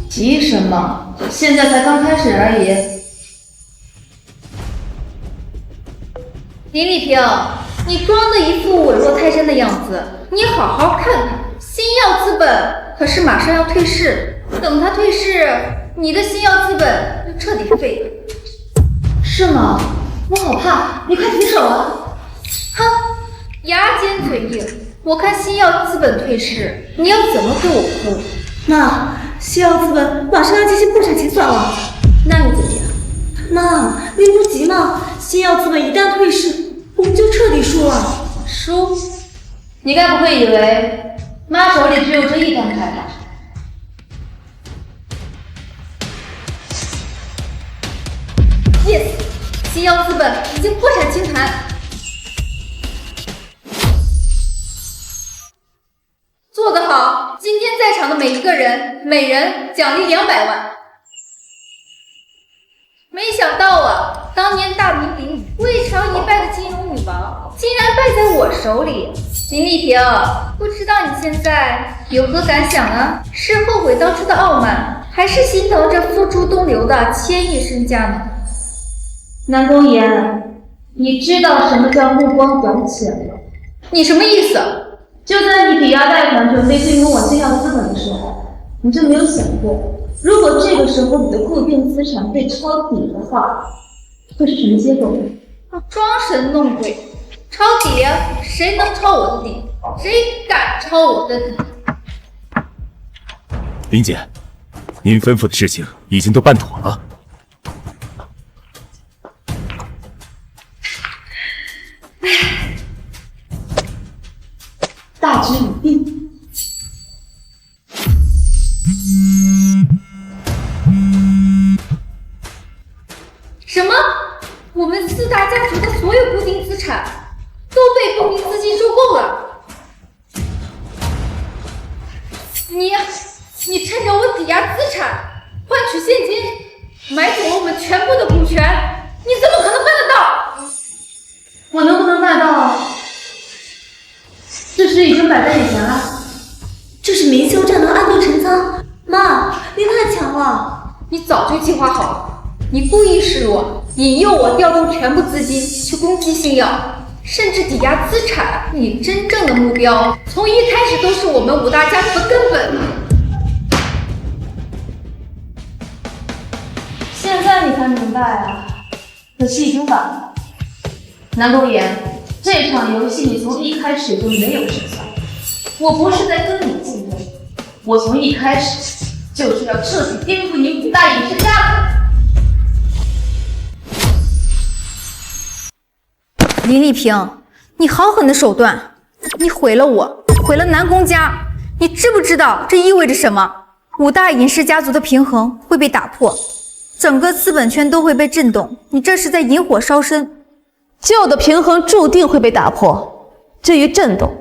急什么？现在才刚开始而已。林丽萍，你装的一副稳若泰山的样子，你好好看看，星耀资本可是马上要退市，等它退市，你的星耀资本就彻底废了。是吗？我好怕，你快停手啊！哼，牙尖嘴硬，我看星耀资本退市，你要怎么给我哭？妈，星耀资本马上要进行破产清算了，那又怎么样？妈，您不急吗？星耀资本一旦退市，我们就彻底输了。输？你该不会以为妈手里只有这一张牌吧？Yes， 星耀资本已经破产清盘。做得好！今天在场的每一个人，每人奖励200万。没想到啊，当年大名鼎鼎、未尝一败的金融女王，竟然败在我手里。林丽萍，不知道你现在有何感想呢？是后悔当初的傲慢，还是心疼这付诸东流的千亿身家呢？南宫言，你知道什么叫目光短浅吗？你什么意思？就在你抵押贷款准备进攻我星耀资本的时候，你就没有想过，如果这个时候你的固定资产被抄底的话，会是什么结果呢？装神弄鬼，抄底，谁能抄我的底？谁敢抄我的底？林姐，您吩咐的事情已经都办妥了。大局已定。我们4大家族的所有固定资产都被公平资金收购了。你趁着我抵押资产换取现金，买走了我们全部的股权，你怎么可能办得到？我能不能办到？事实已经摆在眼前了。这是明修栈能暗度陈仓，妈，你太强了！你早就计划好了，你故意示弱，引诱我调动全部资金去攻击星耀，甚至抵押资产。你真正的目标从一开始都是我们5大家族的根本。现在你才明白啊，可惜已经晚了。南宫岩，这场游戏你从一开始就没有胜算。我不是在跟你竞争，我从一开始就是要彻底颠覆你5大影视家族。林丽萍，你好狠的手段，你毁了我，毁了南宫家，你知不知道这意味着什么？5大影视家族的平衡会被打破，整个资本圈都会被震动，你这是在引火烧身。旧的平衡注定会被打破，至于震动，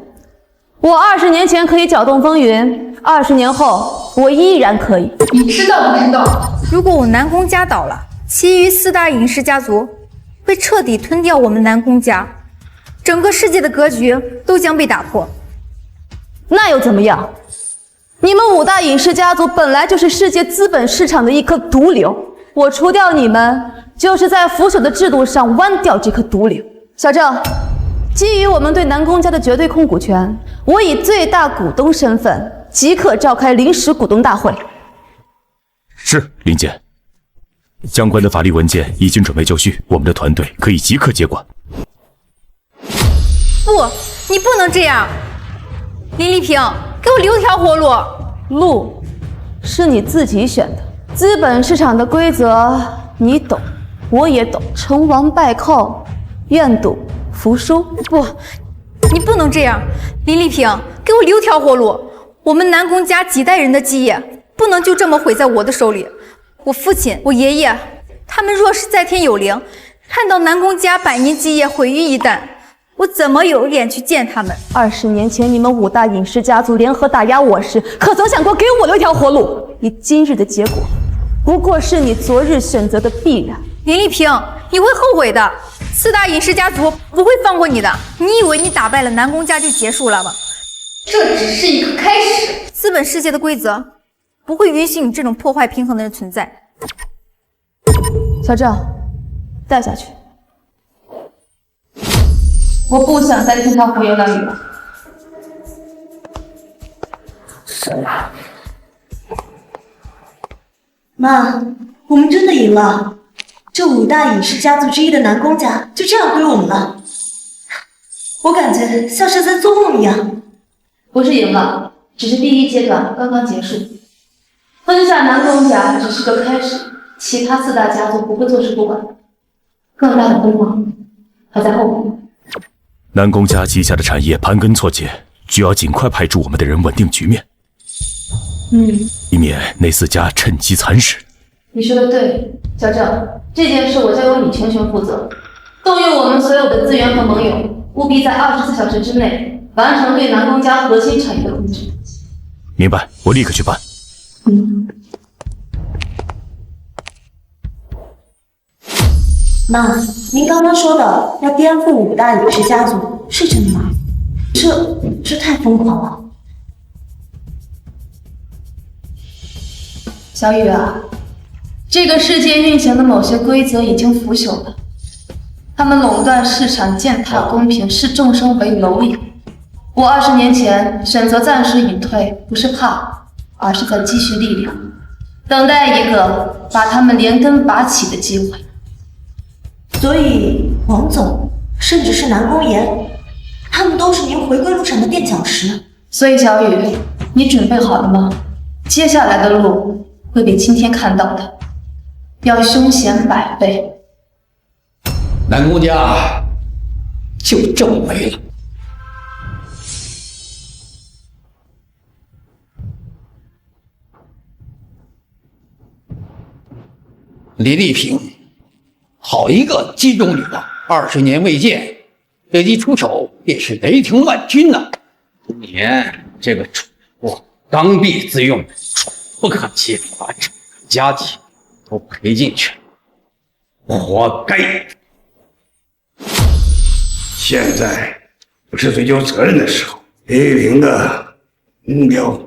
我20年前可以搅动风云，20年后我依然可以。你知道不知道？如果我南宫家倒了，其余4大影视家族会彻底吞掉我们南宫家，整个世界的格局都将被打破。那又怎么样？你们5大影视家族本来就是世界资本市场的一颗毒瘤，我除掉你们，就是在腐朽的制度上剜掉这颗毒瘤。小郑，基于我们对南宫家的绝对控股权，我以最大股东身份即刻召开临时股东大会。是，林姐。相关的法律文件已经准备就绪，我们的团队可以即刻接管。不，你不能这样！林丽萍，给我留条活路。路是你自己选的，资本市场的规则你懂，我也懂。成王败寇，愿赌服输。不，你不能这样！林丽萍，给我留条活路。我们南宫家几代人的基业，不能就这么毁在我的手里。我父亲、我爷爷，他们若是在天有灵，看到南宫家100年基业毁于一旦，我怎么有脸去见他们？20年前你们5大影视家族联合打压我时，可曾想过给我留条活路？你今日的结果，不过是你昨日选择的必然。林丽萍，你会后悔的。4大影视家族不会放过你的。你以为你打败了南宫家就结束了吗？这只是一个开始。资本世界的规则不会允许你这种破坏平衡的人存在。小郑，带下去。我不想再听他胡言乱语了。妈，我们真的赢了，这5大影视家族之一的南宫家就这样归我们了。我感觉像是在做梦一样。不是赢了，只是第一阶段刚刚结束。分下南宫家只是个开始，其他4大家族不会坐视不管，更大的辉煌还在后面。南宫家旗下的产业盘根错节，需要尽快派驻我们的人稳定局面，以免那4家趁机蚕食。你说的对，小郑，这件事我交由你全权负责，动用我们所有的资源和盟友，务必在24小时之内完成对南宫家核心产业的控制。明白，我立刻去办。妈，您刚刚说的要颠覆5大影视家族是真的吗？这太疯狂了。小雨啊，这个世界运行的某些规则已经腐朽了，他们垄断市场，践踏公平，视众生为蝼蚁。我20年前选择暂时隐退，不是怕，而是在积蓄力量，等待一个把他们连根拔起的机会。所以王总，甚至是南宫岩，他们都是您回归路上的垫脚石。所以小雨，你准备好了吗？接下来的路会比今天看到的要凶险100倍。南宫家就这么没了。李丽萍，好好一个冀中女王，20年未见，这一出手便是雷霆万钧呐！你这个蠢货，刚愎自用，不可欺，把整个家庭都赔进去了，活该！现在不是追究责任的时候，雷霆的目标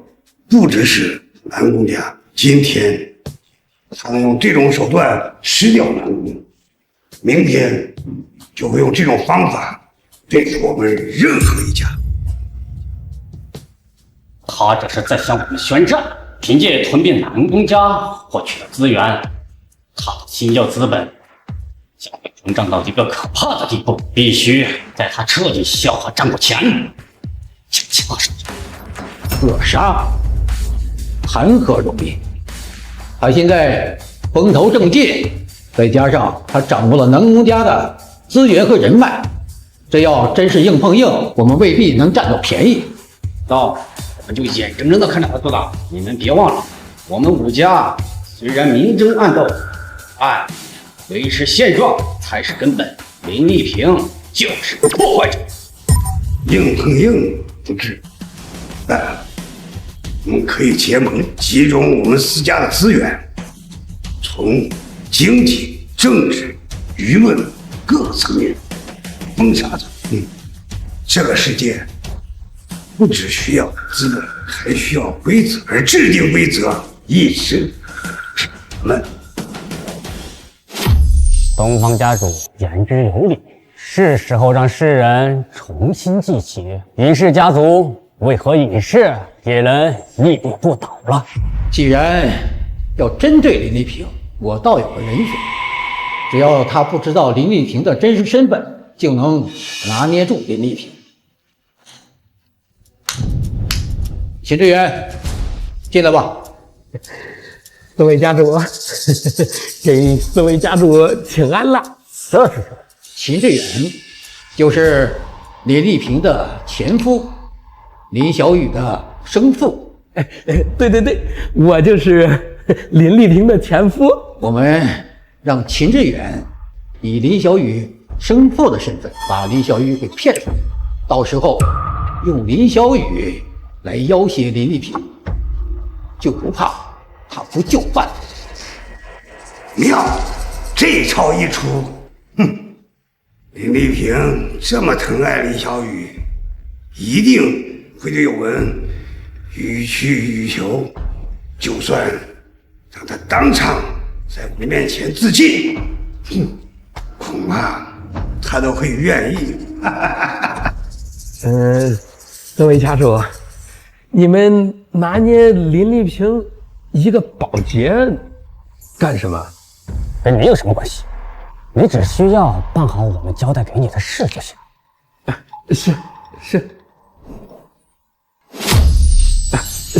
不只是南宫家，今天他能用这种手段吃掉南宫，明天就会用这种方法对付我们任何一家。他这是在向我们宣战，凭借吞并南宫家获取的资源，他的新教资本将会膨胀到一个可怕的地步，必须在他彻底消化账目前将其放手。扼杀，谈何容易？他现在风头正劲，再加上他掌握了南宫家的资源和人脉，这要真是硬碰硬，我们未必能占到便宜。到我们就眼睁睁的看着他做大。你们别忘了，我们武家虽然明争暗斗，但维持现状才是根本。林丽萍就是个破坏者。硬碰硬不至，但我们可以结盟，集中我们4家的资源，从经济、政治、舆论各层面封杀他。这个世界不只需要资本，还需要规则，而制定规则一直是我们。东方家主言之有理，是时候让世人重新记起林氏家族为何隐世也能屹立不倒了。既然要针对林丽萍，我倒有个人选，只要他不知道林丽萍的真实身份，就能拿捏住林丽萍。秦志远，进来吧。四位家主，给四位家主请安了。这是秦志远，就是林丽萍的前夫，林小雨的生父。对，我就是林丽萍的前夫。我们让秦志远以林小雨生父的身份把林小雨给骗出来，到时候用林小雨来要挟林丽萍，就不怕他不就范。妙，这招一出，林丽萍这么疼爱林小雨，一定会对我们予取予求，就算让他当场在我们面前自尽，恐怕他都会愿意。四位家主，你们拿捏林丽萍一个保洁干什么？跟你有什么关系？你只需要办好我们交代给你的事就行。是。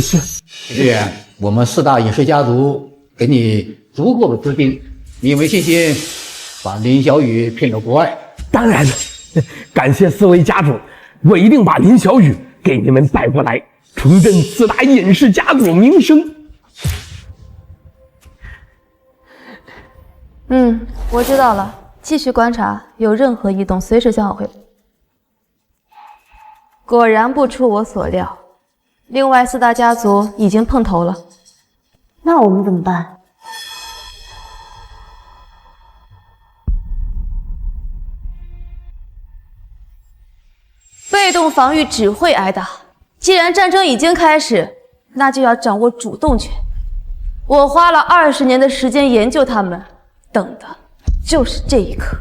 秦志远，我们4大隐士家族给你足够的资金，你有没有信心把林小雨骗到国外？当然，感谢4位家主，我一定把林小雨给你们带过来，重振4大隐士家族名声。我知道了，继续观察，有任何异动随时向我汇报。果然不出我所料，另外4大家族已经碰头了。那我们怎么办？被动防御只会挨打，既然战争已经开始，那就要掌握主动权。我花了20年的时间研究他们，等的就是这一刻。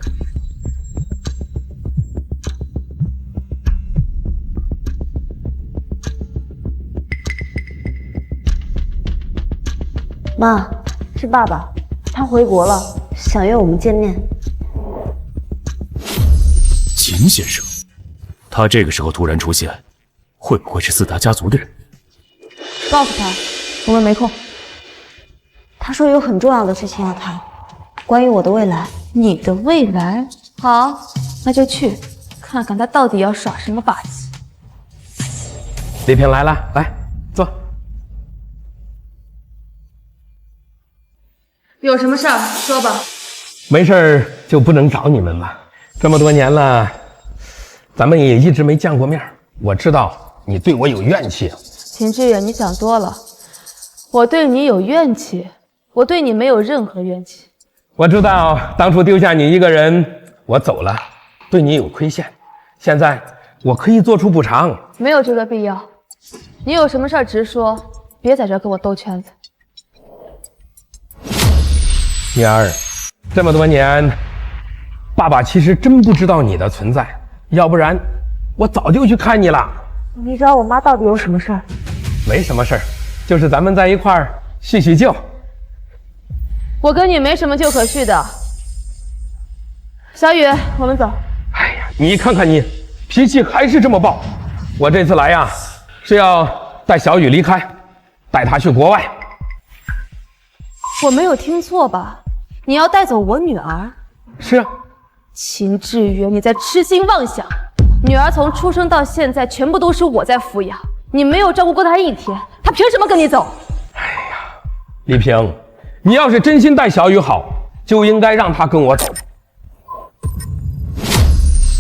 妈，是爸爸，他回国了，想约我们见面。秦先生，他这个时候突然出现，会不会是4大家族的人？告诉他，我们没空。他说有很重要的事情要谈，关于我的未来。你的未来？好，那就去看看他到底要耍什么把戏。丽萍来了，来坐。有什么事儿说吧。没事儿就不能找你们吗？这么多年了，咱们也一直没见过面。我知道你对我有怨气。秦志远，你想多了。我对你有怨气，我对你没有任何怨气。我知道当初丢下你一个人，我走了，对你有亏欠。现在我可以做出补偿。没有这个必要。你有什么事儿直说，别在这跟我兜圈子。女儿，这么多年，爸爸其实真不知道你的存在，要不然我早就去看你了。你找我妈到底有什么事儿？没什么事儿，就是咱们在一块儿叙叙旧。我跟你没什么旧可叙的。小雨，我们走。哎呀，你看看你，脾气还是这么暴。我这次来呀，是要带小雨离开，带她去国外。我没有听错吧？你要带走我女儿？是啊。秦志远，你在痴心妄想。女儿从出生到现在，全部都是我在抚养，你没有照顾过她一天，她凭什么跟你走？哎呀，丽萍，你要是真心待小雨好，就应该让她跟我走。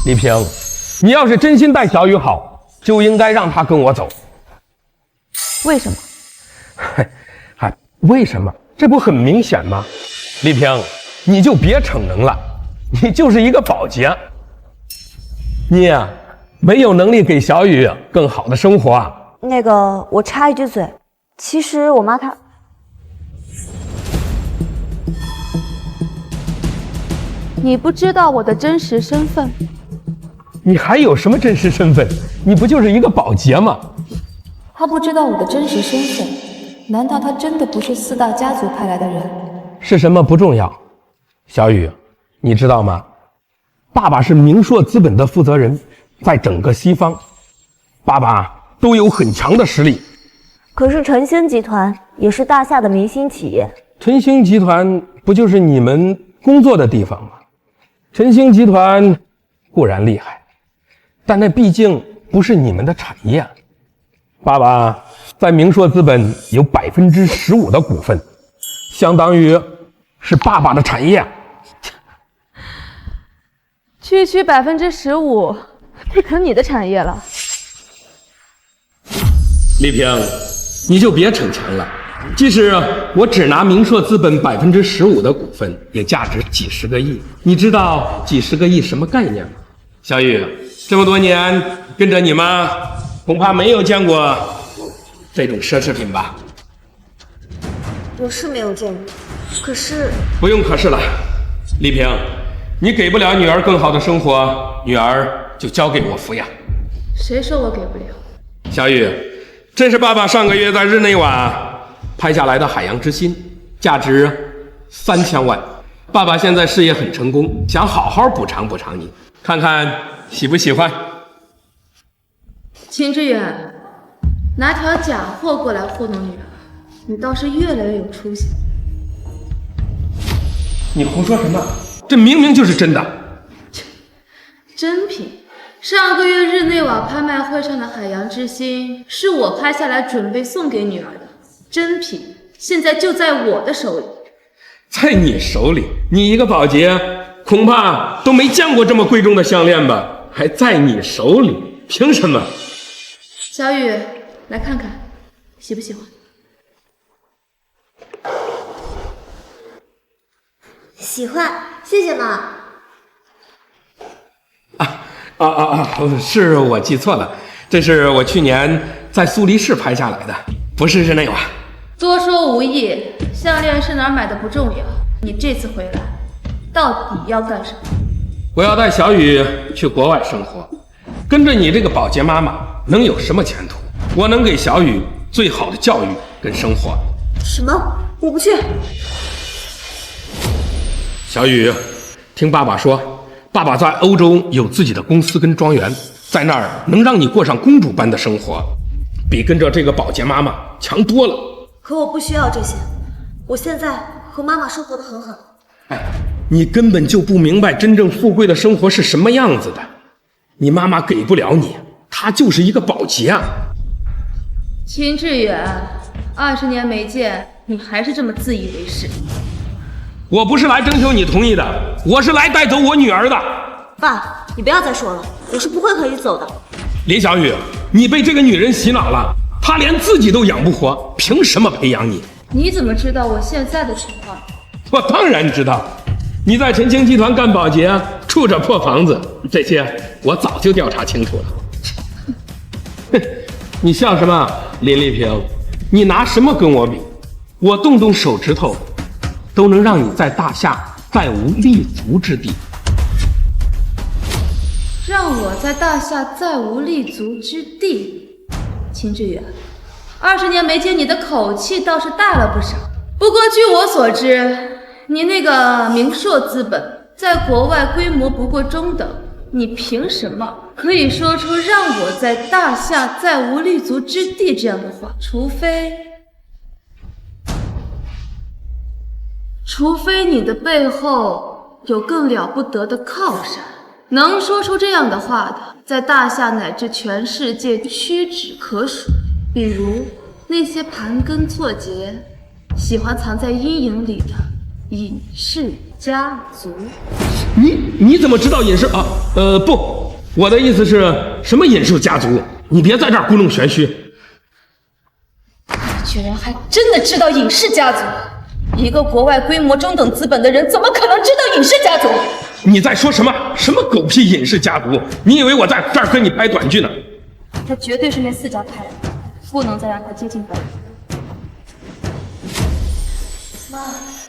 丽萍，你要是真心待小雨好，就应该让她跟我走。为什么？为什么？这不很明显吗？丽萍，你就别逞能了，你就是一个保洁，你呀，没有能力给小雨更好的生活啊。那个，我插一句嘴，其实我妈她……你不知道我的真实身份？你还有什么真实身份？你不就是一个保洁吗？他不知道我的真实身份，难道他真的不是4大家族派来的人？是什么不重要，小雨，你知道吗？爸爸是明硕资本的负责人，在整个西方，爸爸都有很强的实力。可是晨星集团也是大夏的明星企业。晨星集团不就是你们工作的地方吗？晨星集团固然厉害，但那毕竟不是你们的产业。爸爸在明硕资本有15%的股份，相当于是爸爸的产业。区15%，这可你的产业了。丽萍，你就别逞强了。即使我只拿明硕资本15%的股份，也价值几十个亿。你知道几十个亿什么概念吗？小雨，这么多年跟着你妈，恐怕没有见过这种奢侈品吧？我是没有见过，可是……不用可是了，丽萍，你给不了女儿更好的生活，女儿就交给我抚养。谁说我给不了？小雨，这是爸爸上个月在日内瓦拍下来的《海洋之心》，价值3000万。爸爸现在事业很成功，想好好补偿补偿你，看看喜不喜欢。秦志远，拿条假货过来糊弄女儿，你倒是越来越有出息。你胡说什么？这明明就是真的。真品。上个月日内瓦拍卖会上的《海洋之心》是我拍下来准备送给女儿的，真品现在就在我的手里。在你手里？你一个保洁，恐怕都没见过这么贵重的项链吧？还在你手里？凭什么？小雨，来看看，喜不喜欢？喜欢，谢谢妈。是我记错了，这是我去年在苏黎世拍下来的，不是日内瓦。多说无益，项链是哪儿买的不重要，你这次回来到底要干什么？我要带小雨去国外生活，跟着你这个保洁妈妈能有什么前途？我能给小雨最好的教育跟生活。什么？我不去。小雨，听爸爸说，爸爸在欧洲有自己的公司跟庄园，在那儿能让你过上公主般的生活，比跟着这个保洁妈妈强多了。可我不需要这些，我现在和妈妈生活得很好。你根本就不明白真正富贵的生活是什么样子的。你妈妈给不了你，她就是一个保洁啊。秦志远，20年没见，你还是这么自以为是。我不是来征求你同意的，我是来带走我女儿的。爸，你不要再说了，我是不会和你走的。林小雨，你被这个女人洗脑了，她连自己都养不活，凭什么培养你？你怎么知道我现在的情况？我当然知道，你在晨星集团干保洁，住着破房子，这些我早就调查清楚了。哼，你笑什么，林丽萍？你拿什么跟我比？我动动手指头，都能让你在大厦再无立足之地。让我在大厦再无立足之地。秦志远，20年没见，你的口气倒是大了不少。不过据我所知，你那个明硕资本在国外规模不过中等，你凭什么可以说出让我在大厦再无立足之地这样的话？除非你的背后有更了不得的靠山，能说出这样的话的，在大厦乃至全世界屈指可数。比如那些盘根错节、喜欢藏在阴影里的隐士家族。你怎么知道隐士啊？不，我的意思是什么隐士家族？你别在这儿故弄玄虚。你居然还真的知道隐士家族？一个国外规模中等资本的人，怎么可能知道隐士家族？你在说什么？什么狗屁隐士家族？你以为我在这儿跟你拍短剧呢？他绝对是那4家派来的，不能再让他接近本人。妈，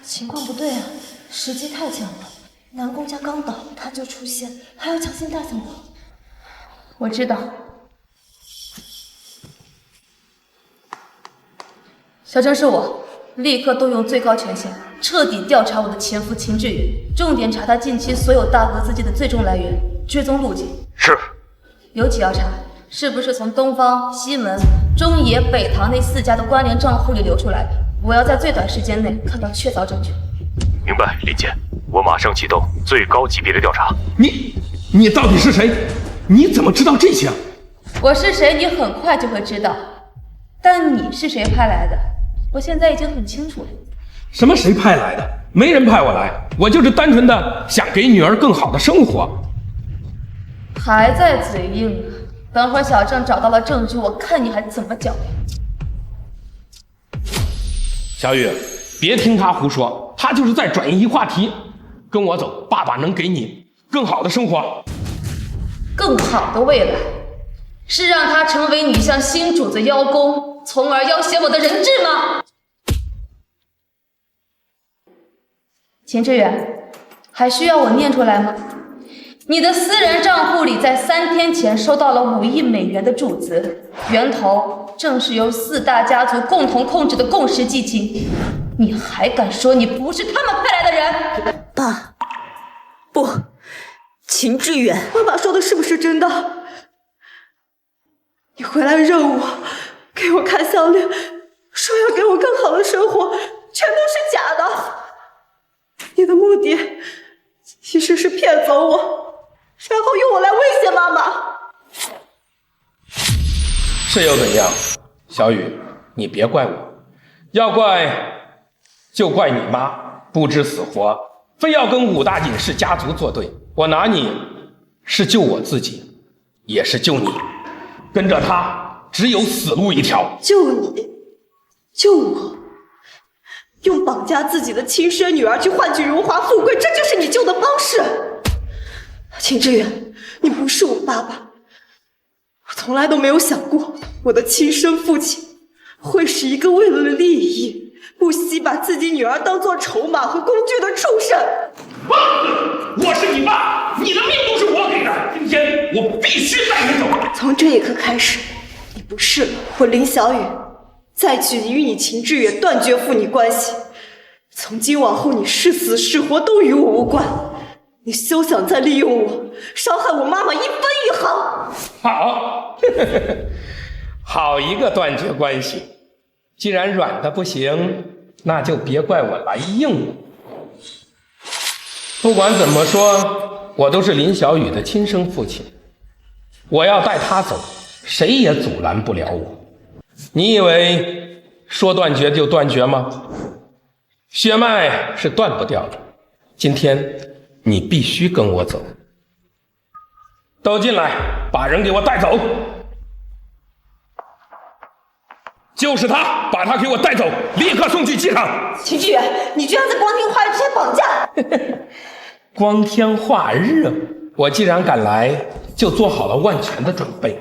情况不对啊，时机太巧了。南宫家刚倒，他就出现，还要强行带走我。我知道。小郑是我。立刻动用最高权限，彻底调查我的前夫秦志远，重点查他近期所有大额资金的最终来源，追踪路径。是。尤其要查是不是从东方、西门、中野、北堂那4家的关联账户里流出来的。我要在最短时间内看到确凿证据。明白，林姐，我马上启动最高级别的调查。你到底是谁？你怎么知道这些？我是谁，你很快就会知道。但你是谁派来的？我现在已经很清楚了。什么谁派来的？没人派我来，我就是单纯的想给女儿更好的生活。还在嘴硬呢，等会儿小郑找到了证据，我看你还怎么狡辩。小雨，别听他胡说，他就是在转移话题。跟我走，爸爸能给你更好的生活。更好的未来，是让他成为你向新主子邀功，从而要挟我的人质吗？秦志远，还需要我念出来吗？你的私人账户里在3天前收到了5亿美元的注资，源头正是由4大家族共同控制的共识基金。你还敢说你不是他们派来的人？爸，不，秦志远，爸爸说的是不是真的？你回来认我，给我看项链，说要给我更好的生活，全都是假的。你的目的其实是骗走我，然后用我来威胁妈妈。是又怎样？小雨，你别怪我，要怪就怪你妈不知死活，非要跟5大隐士家族作对。我拿你是救我自己，也是救你。跟着他只有死路一条。救你，救我，用绑架自己的亲生女儿去换取荣华富贵，这就是你救的方式。秦志远，你不是我爸爸，我从来都没有想过我的亲生父亲会是一个为了利益不惜把自己女儿当做筹码和工具的畜生。我是你爸，你的命都是我给的，今天我必须带你走。从这一刻开始，你不是我林小雨，再去与你秦志远断绝父女关系。从今往后，你是死是活都与我无关。你休想再利用我，伤害我妈妈一分一毫。好，好一个断绝关系。既然软的不行，那就别怪我来硬了。不管怎么说，我都是林小雨的亲生父亲，我要带他走，谁也阻拦不了我。你以为说断绝就断绝吗？血脉是断不掉的。今天你必须跟我走。都进来，把人给我带走。就是他，把他给我带走，立刻送去机场。秦志远，你居然在光天化日之下绑架！光天化日，我既然敢来，就做好了万全的准备。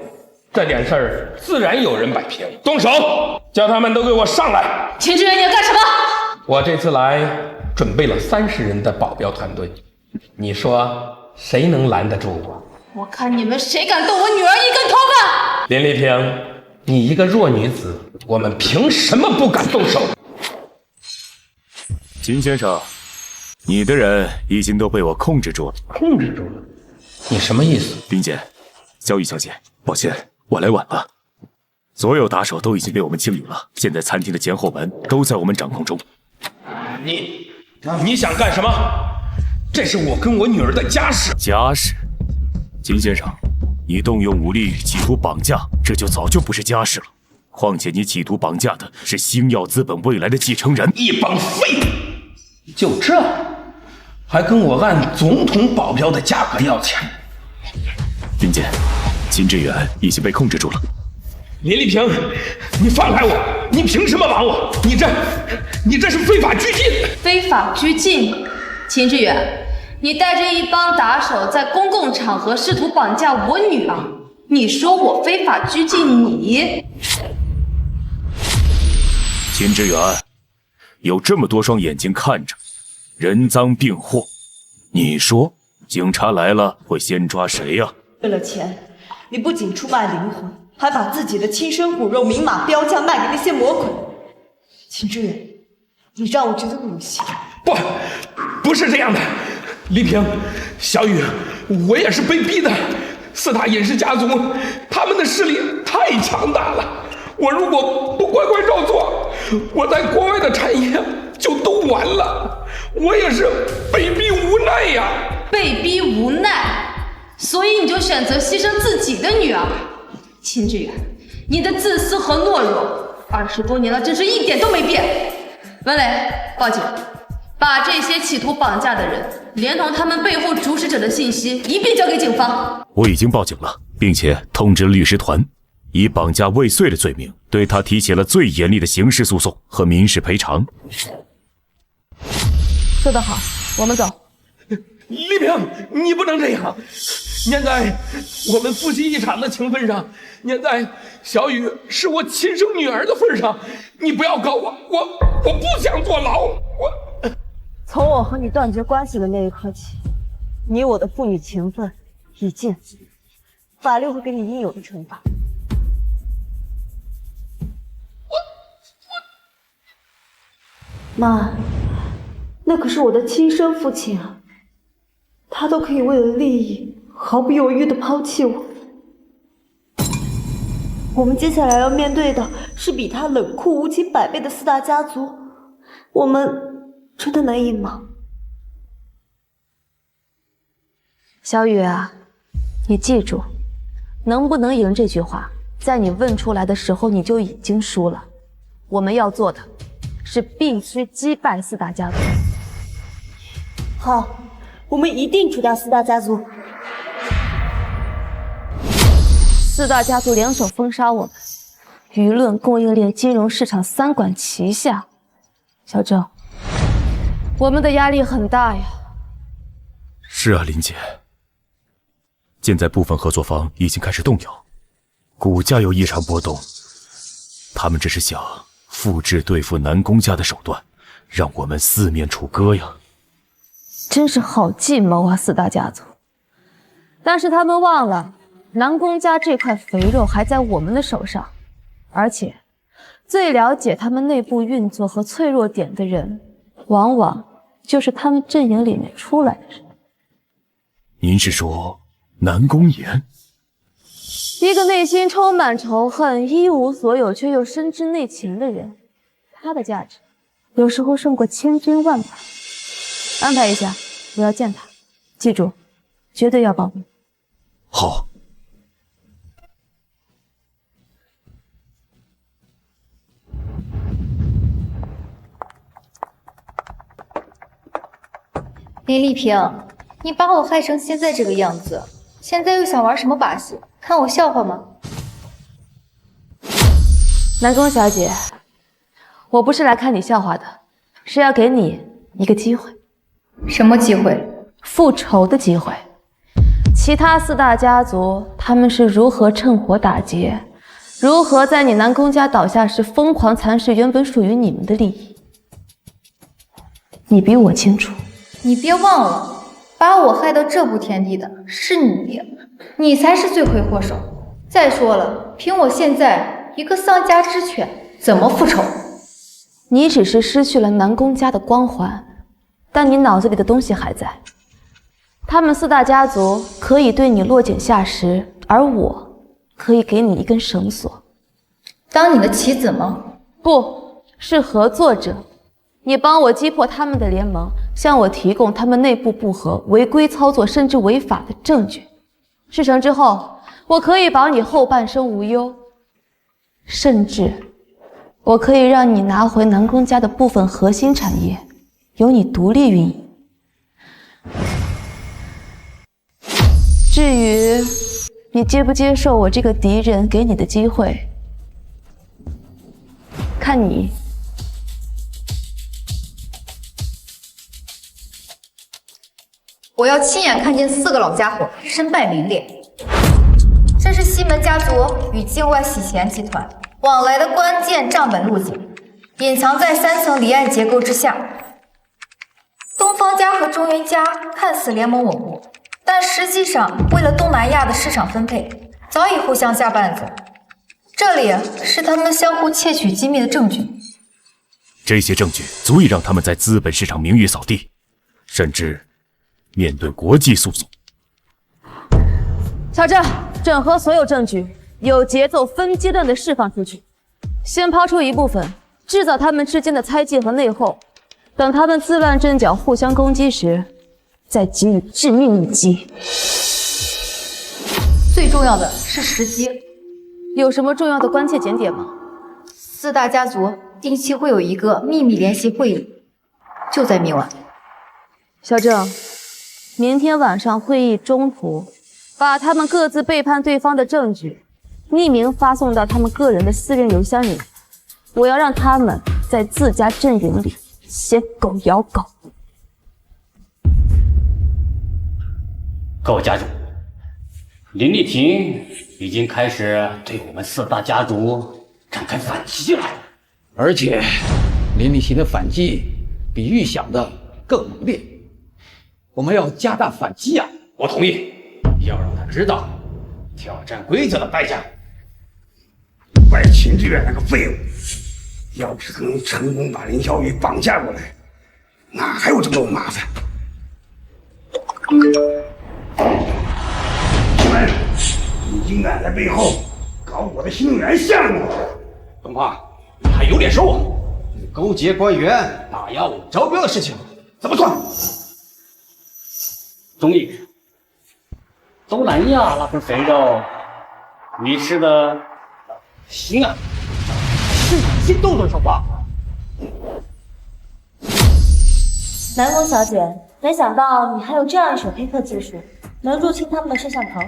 这点事儿自然有人摆平。动手，叫他们都给我上来！秦志远，你要干什么？我这次来准备了30人的保镖团队，你说谁能拦得住我？我看你们谁敢动我女儿一根头发！林丽萍，你一个弱女子，我们凭什么不敢动手？金先生，你的人已经都被我控制住了。控制住了？你什么意思？林姐，萧玉小姐，抱歉，我来晚了。所有打手都已经被我们清理了，现在餐厅的前后门都在我们掌控中。你想干什么？这是我跟我女儿的家事。家事？金先生，你动用武力企图绑架，这就早就不是家事了。况且你企图绑架的是星耀资本未来的继承人。一帮废物！就这，还跟我按总统保镖的价格要钱？林姐，金志远已经被控制住了。林丽萍，你放开我！你凭什么绑我？你这是非法拘禁！非法拘禁？秦志远，你带着一帮打手在公共场合试图绑架我女儿，你说我非法拘禁你？秦志远，有这么多双眼睛看着，人赃并获，你说警察来了会先抓谁呀？为了钱，你不仅出卖灵魂，还把自己的亲生骨肉明码标价卖给那些魔鬼。秦志远，你让我觉得恶心。不是这样的，丽萍，小雨，我也是被逼的。4大尹氏家族，他们的势力太强大了。我如果不乖乖照做，我在国外的产业就都完了。我也是被逼无奈呀。被逼无奈，所以你就选择牺牲自己的女儿。秦志远，你的自私和懦弱，20多年了，真是一点都没变。文磊，报警，把这些企图绑架的人，连同他们背后主使者的信息一并交给警方。我已经报警了，并且通知了律师团，以绑架未遂的罪名，对他提起了最严厉的刑事诉讼和民事赔偿。说得好，我们走。丽萍，你不能这样。念在我们夫妻一场的情分上，念在小雨是我亲生女儿的份上，你不要告我，我不想坐牢。从我和你断绝关系的那一刻起，你我的父女情分已尽，法律会给你应有的惩罚。妈，那可是我的亲生父亲啊，他都可以为了利益毫不犹豫地抛弃我。我们接下来要面对的是比他冷酷无情100倍的4大家族，我们真的能赢吗？小雨啊，你记住，能不能赢这句话，在你问出来的时候你就已经输了。我们要做的是必须击败4大家族。好，我们一定除掉4大家族。4大家族联手封杀我们，舆论、供应链、金融市场3管齐下。小郑，我们的压力很大呀。是啊，林姐。现在部分合作方已经开始动摇，股价有异常波动。他们这是想复制对付南宫家的手段，让我们4面楚歌呀。真是好计谋啊，4大家族。但是他们忘了，南宫家这块肥肉还在我们的手上，而且最了解他们内部运作和脆弱点的人，往往就是他们阵营里面出来的人。您是说南宫言？一个内心充满仇恨、一无所有却又深知内情的人，他的价值有时候胜过千军万马。安排一下，我要见他，记住，绝对要保密。好。林丽萍，你把我害成现在这个样子，现在又想玩什么把戏？看我笑话吗？南宫小姐，我不是来看你笑话的，是要给你一个机会。什么机会？复仇的机会。其他4大家族他们是如何趁火打劫，如何在你南宫家倒下时疯狂蚕食原本属于你们的利益，你比我清楚。你别忘了，把我害到这步田地的是你，你才是罪魁祸首。再说了，凭我现在一个丧家之犬，怎么复仇？你只是失去了南宫家的光环，但你脑子里的东西还在。他们4大家族可以对你落井下石，而我可以给你一根绳索。当你的棋子吗？不是合作者。你帮我击破他们的联盟，向我提供他们内部不和、违规操作甚至违法的证据。事成之后，我可以保你后半生无忧，甚至我可以让你拿回南宫家的部分核心产业，由你独立运营。至于你接不接受我这个敌人给你的机会，看你。我要亲眼看见4个老家伙身败名裂。这是西门家族与境外洗钱集团往来的关键账本路径，隐藏在3层离岸结构之下。东方家和中原家看似联盟稳固，但实际上为了东南亚的市场分配，早已互相下绊子。这里是他们相互窃取机密的证据。这些证据足以让他们在资本市场名誉扫地，甚至面对国际诉讼。小郑，整合所有证据，有节奏、分阶段的释放出去。先抛出一部分，制造他们之间的猜忌和内讧。等他们自乱阵脚、互相攻击时，再给予致命一击。最重要的是时机。有什么重要的关切检点吗？4大家族定期会有一个秘密联席会议，就在明晚。小郑，明天晚上会议中途，把他们各自背叛对方的证据匿名发送到他们个人的私人邮箱里。我要让他们在自家阵营里先狗咬狗。各位家主，林丽萍已经开始对我们4大家族展开反击了，而且林丽萍的反击比预想的更猛烈。我们要加大反击啊！我同意，要让他知道挑战规则的代价。怪秦志远那个废物，要是能成功把林小雨绑架过来，哪还有这么多麻烦？你们，你竟敢在背后搞我的新能源项目！东胖，你还有脸说我？你勾结官员打压我招标的事情怎么算？钟毅，东南亚那份肥肉，你吃的行啊？是你先动手说话。南宫小姐，没想到你还有这样一手黑客技术，能入侵他们的摄像头。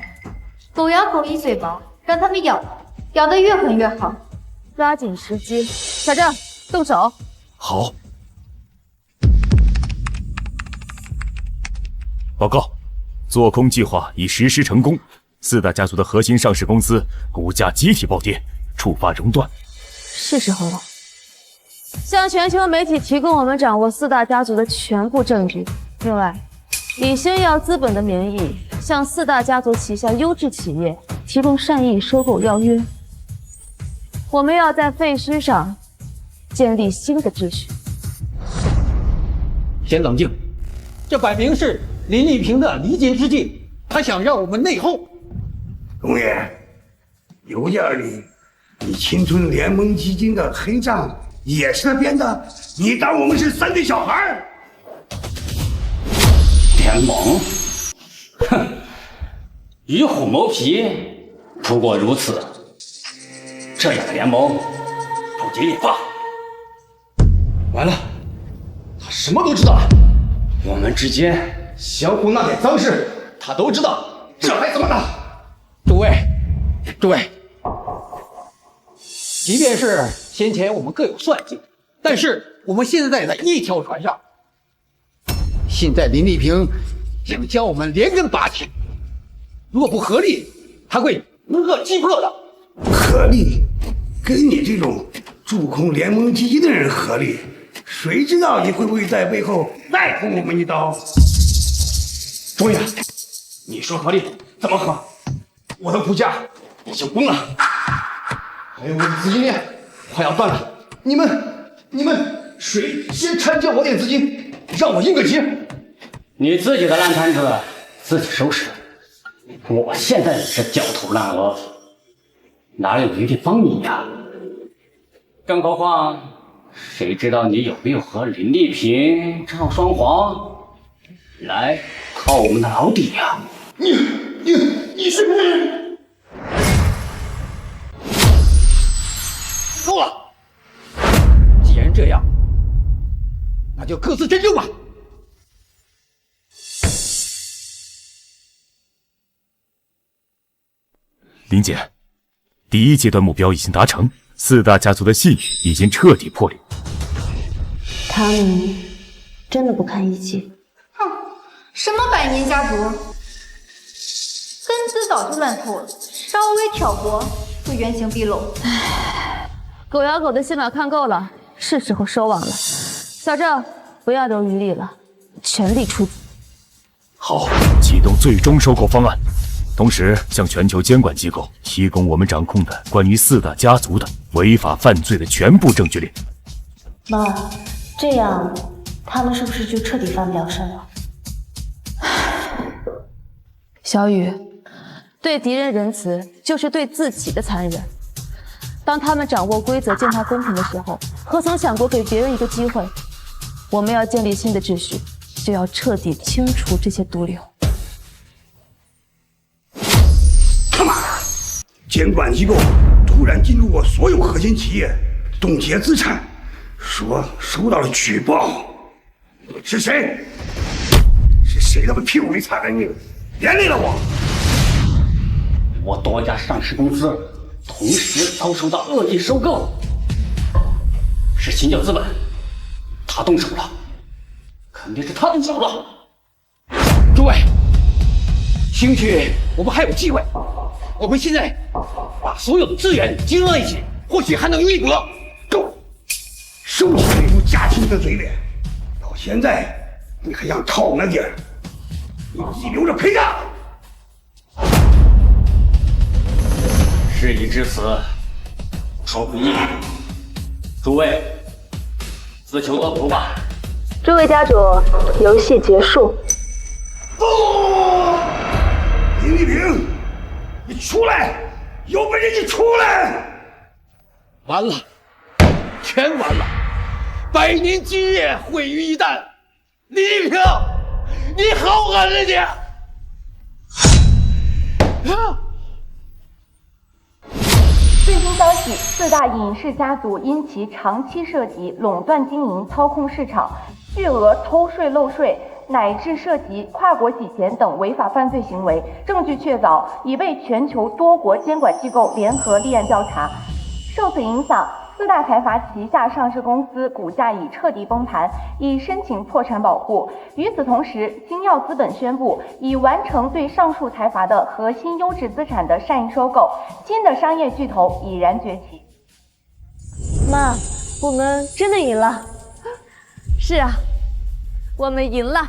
狗咬狗一嘴毛，让他们咬，咬得越狠越好。抓紧时机，小郑，动手。好。报告，做空计划已实施成功，4大家族的核心上市公司股价集体暴跌，触发熔断。是时候了，向全球媒体提供我们掌握4大家族的全部证据。另外，以星耀资本的名义，向4大家族旗下优质企业提供善意收购邀约。我们要在废墟上建立新的秩序。先冷静，这摆明是林丽萍的离间之计，他想让我们内讧。东爷，邮件里你青春联盟基金的黑账也是他编的，你当我们是3岁小孩？联盟，哼，与虎谋皮，不过如此。这样的联盟不解也罢。完了，他什么都知道了。我们之间相互那点脏事，他都知道，这还怎么打？诸位，即便是先前我们各有算计，但是我们现在在一条船上。现在林丽萍想将我们连根拔起，若不合力，他会恶击破的。合力？跟你这种驻空联盟基金的人合力，谁知道你会不会在背后再捅我们一刀？周爷，你说合力怎么合？我的股价已经崩了，还有我的资金链快要断了。你们谁先掺进我点资金，让我应个急？你自己的烂摊子自己收拾。我现在也是焦头烂额，哪有余力帮你呀？更何况，谁知道你有没有和林丽萍、赵双黄来套我们的老底呀？你是不是？够了！既然这样，那就各自珍重吧。林姐，第一阶段目标已经达成，4大家族的信誉已经彻底破裂。他们真的不堪一击？哼，什么百年家族，根子早就烂透了，稍微挑拨就原形毕露。狗咬狗的戏码看够了，是时候收网了。小郑，不要留余力了，全力出击。好，启动最终收购方案，同时向全球监管机构提供我们掌控的关于4大家族的违法犯罪的全部证据链。妈，这样他们是不是就彻底翻不了身了？小雨，对敌人仁慈就是对自己的残忍。当他们掌握规则践踏公平的时候，何曾想过给别人一个机会？我们要建立新的秩序，就要彻底清除这些毒瘤。他妈的！监管机构突然进入我所有核心企业，冻结资产，说收到了举报。是谁？是谁他妈屁股没擦干净，连累了我？我多家上市公司同时遭受到恶意收购，是新教资本，他动手了，肯定是他动手了。诸位，兴许我们还有机会。我们现在把所有的资源集中在一起，或许还能有一搏。够！收起那副假青的嘴脸，到现在你还想套那点儿，你自己留着陪葬。事已至此，说不易。诸位，自求恶补吧。诸位家主，游戏结束。不，林丽萍，你出来！有本事你出来！完了，全完了！100年基业毁于一旦！李丽萍，你好狠啊你！最新消息，4大影视家族因其长期涉及垄断经营、操控市场、巨额偷税漏税，乃至涉及跨国洗钱等违法犯罪行为，证据确凿，已被全球多国监管机构联合立案调查。受此影响，4大财阀旗下上市公司股价已彻底崩盘，已申请破产保护。与此同时，星耀资本宣布已完成对上述财阀的核心优质资产的善意收购，新的商业巨头已然崛起。妈，我们真的赢了。是啊，我们赢了。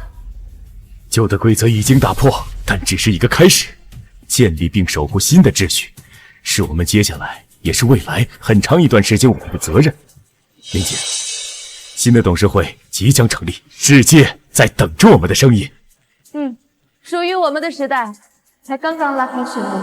旧的规则已经打破，但只是一个开始。建立并守护新的秩序，是我们接下来也是未来很长一段时间我们的责任。林姐，新的董事会即将成立，世界在等着我们的声音。属于我们的时代才刚刚拉开序幕。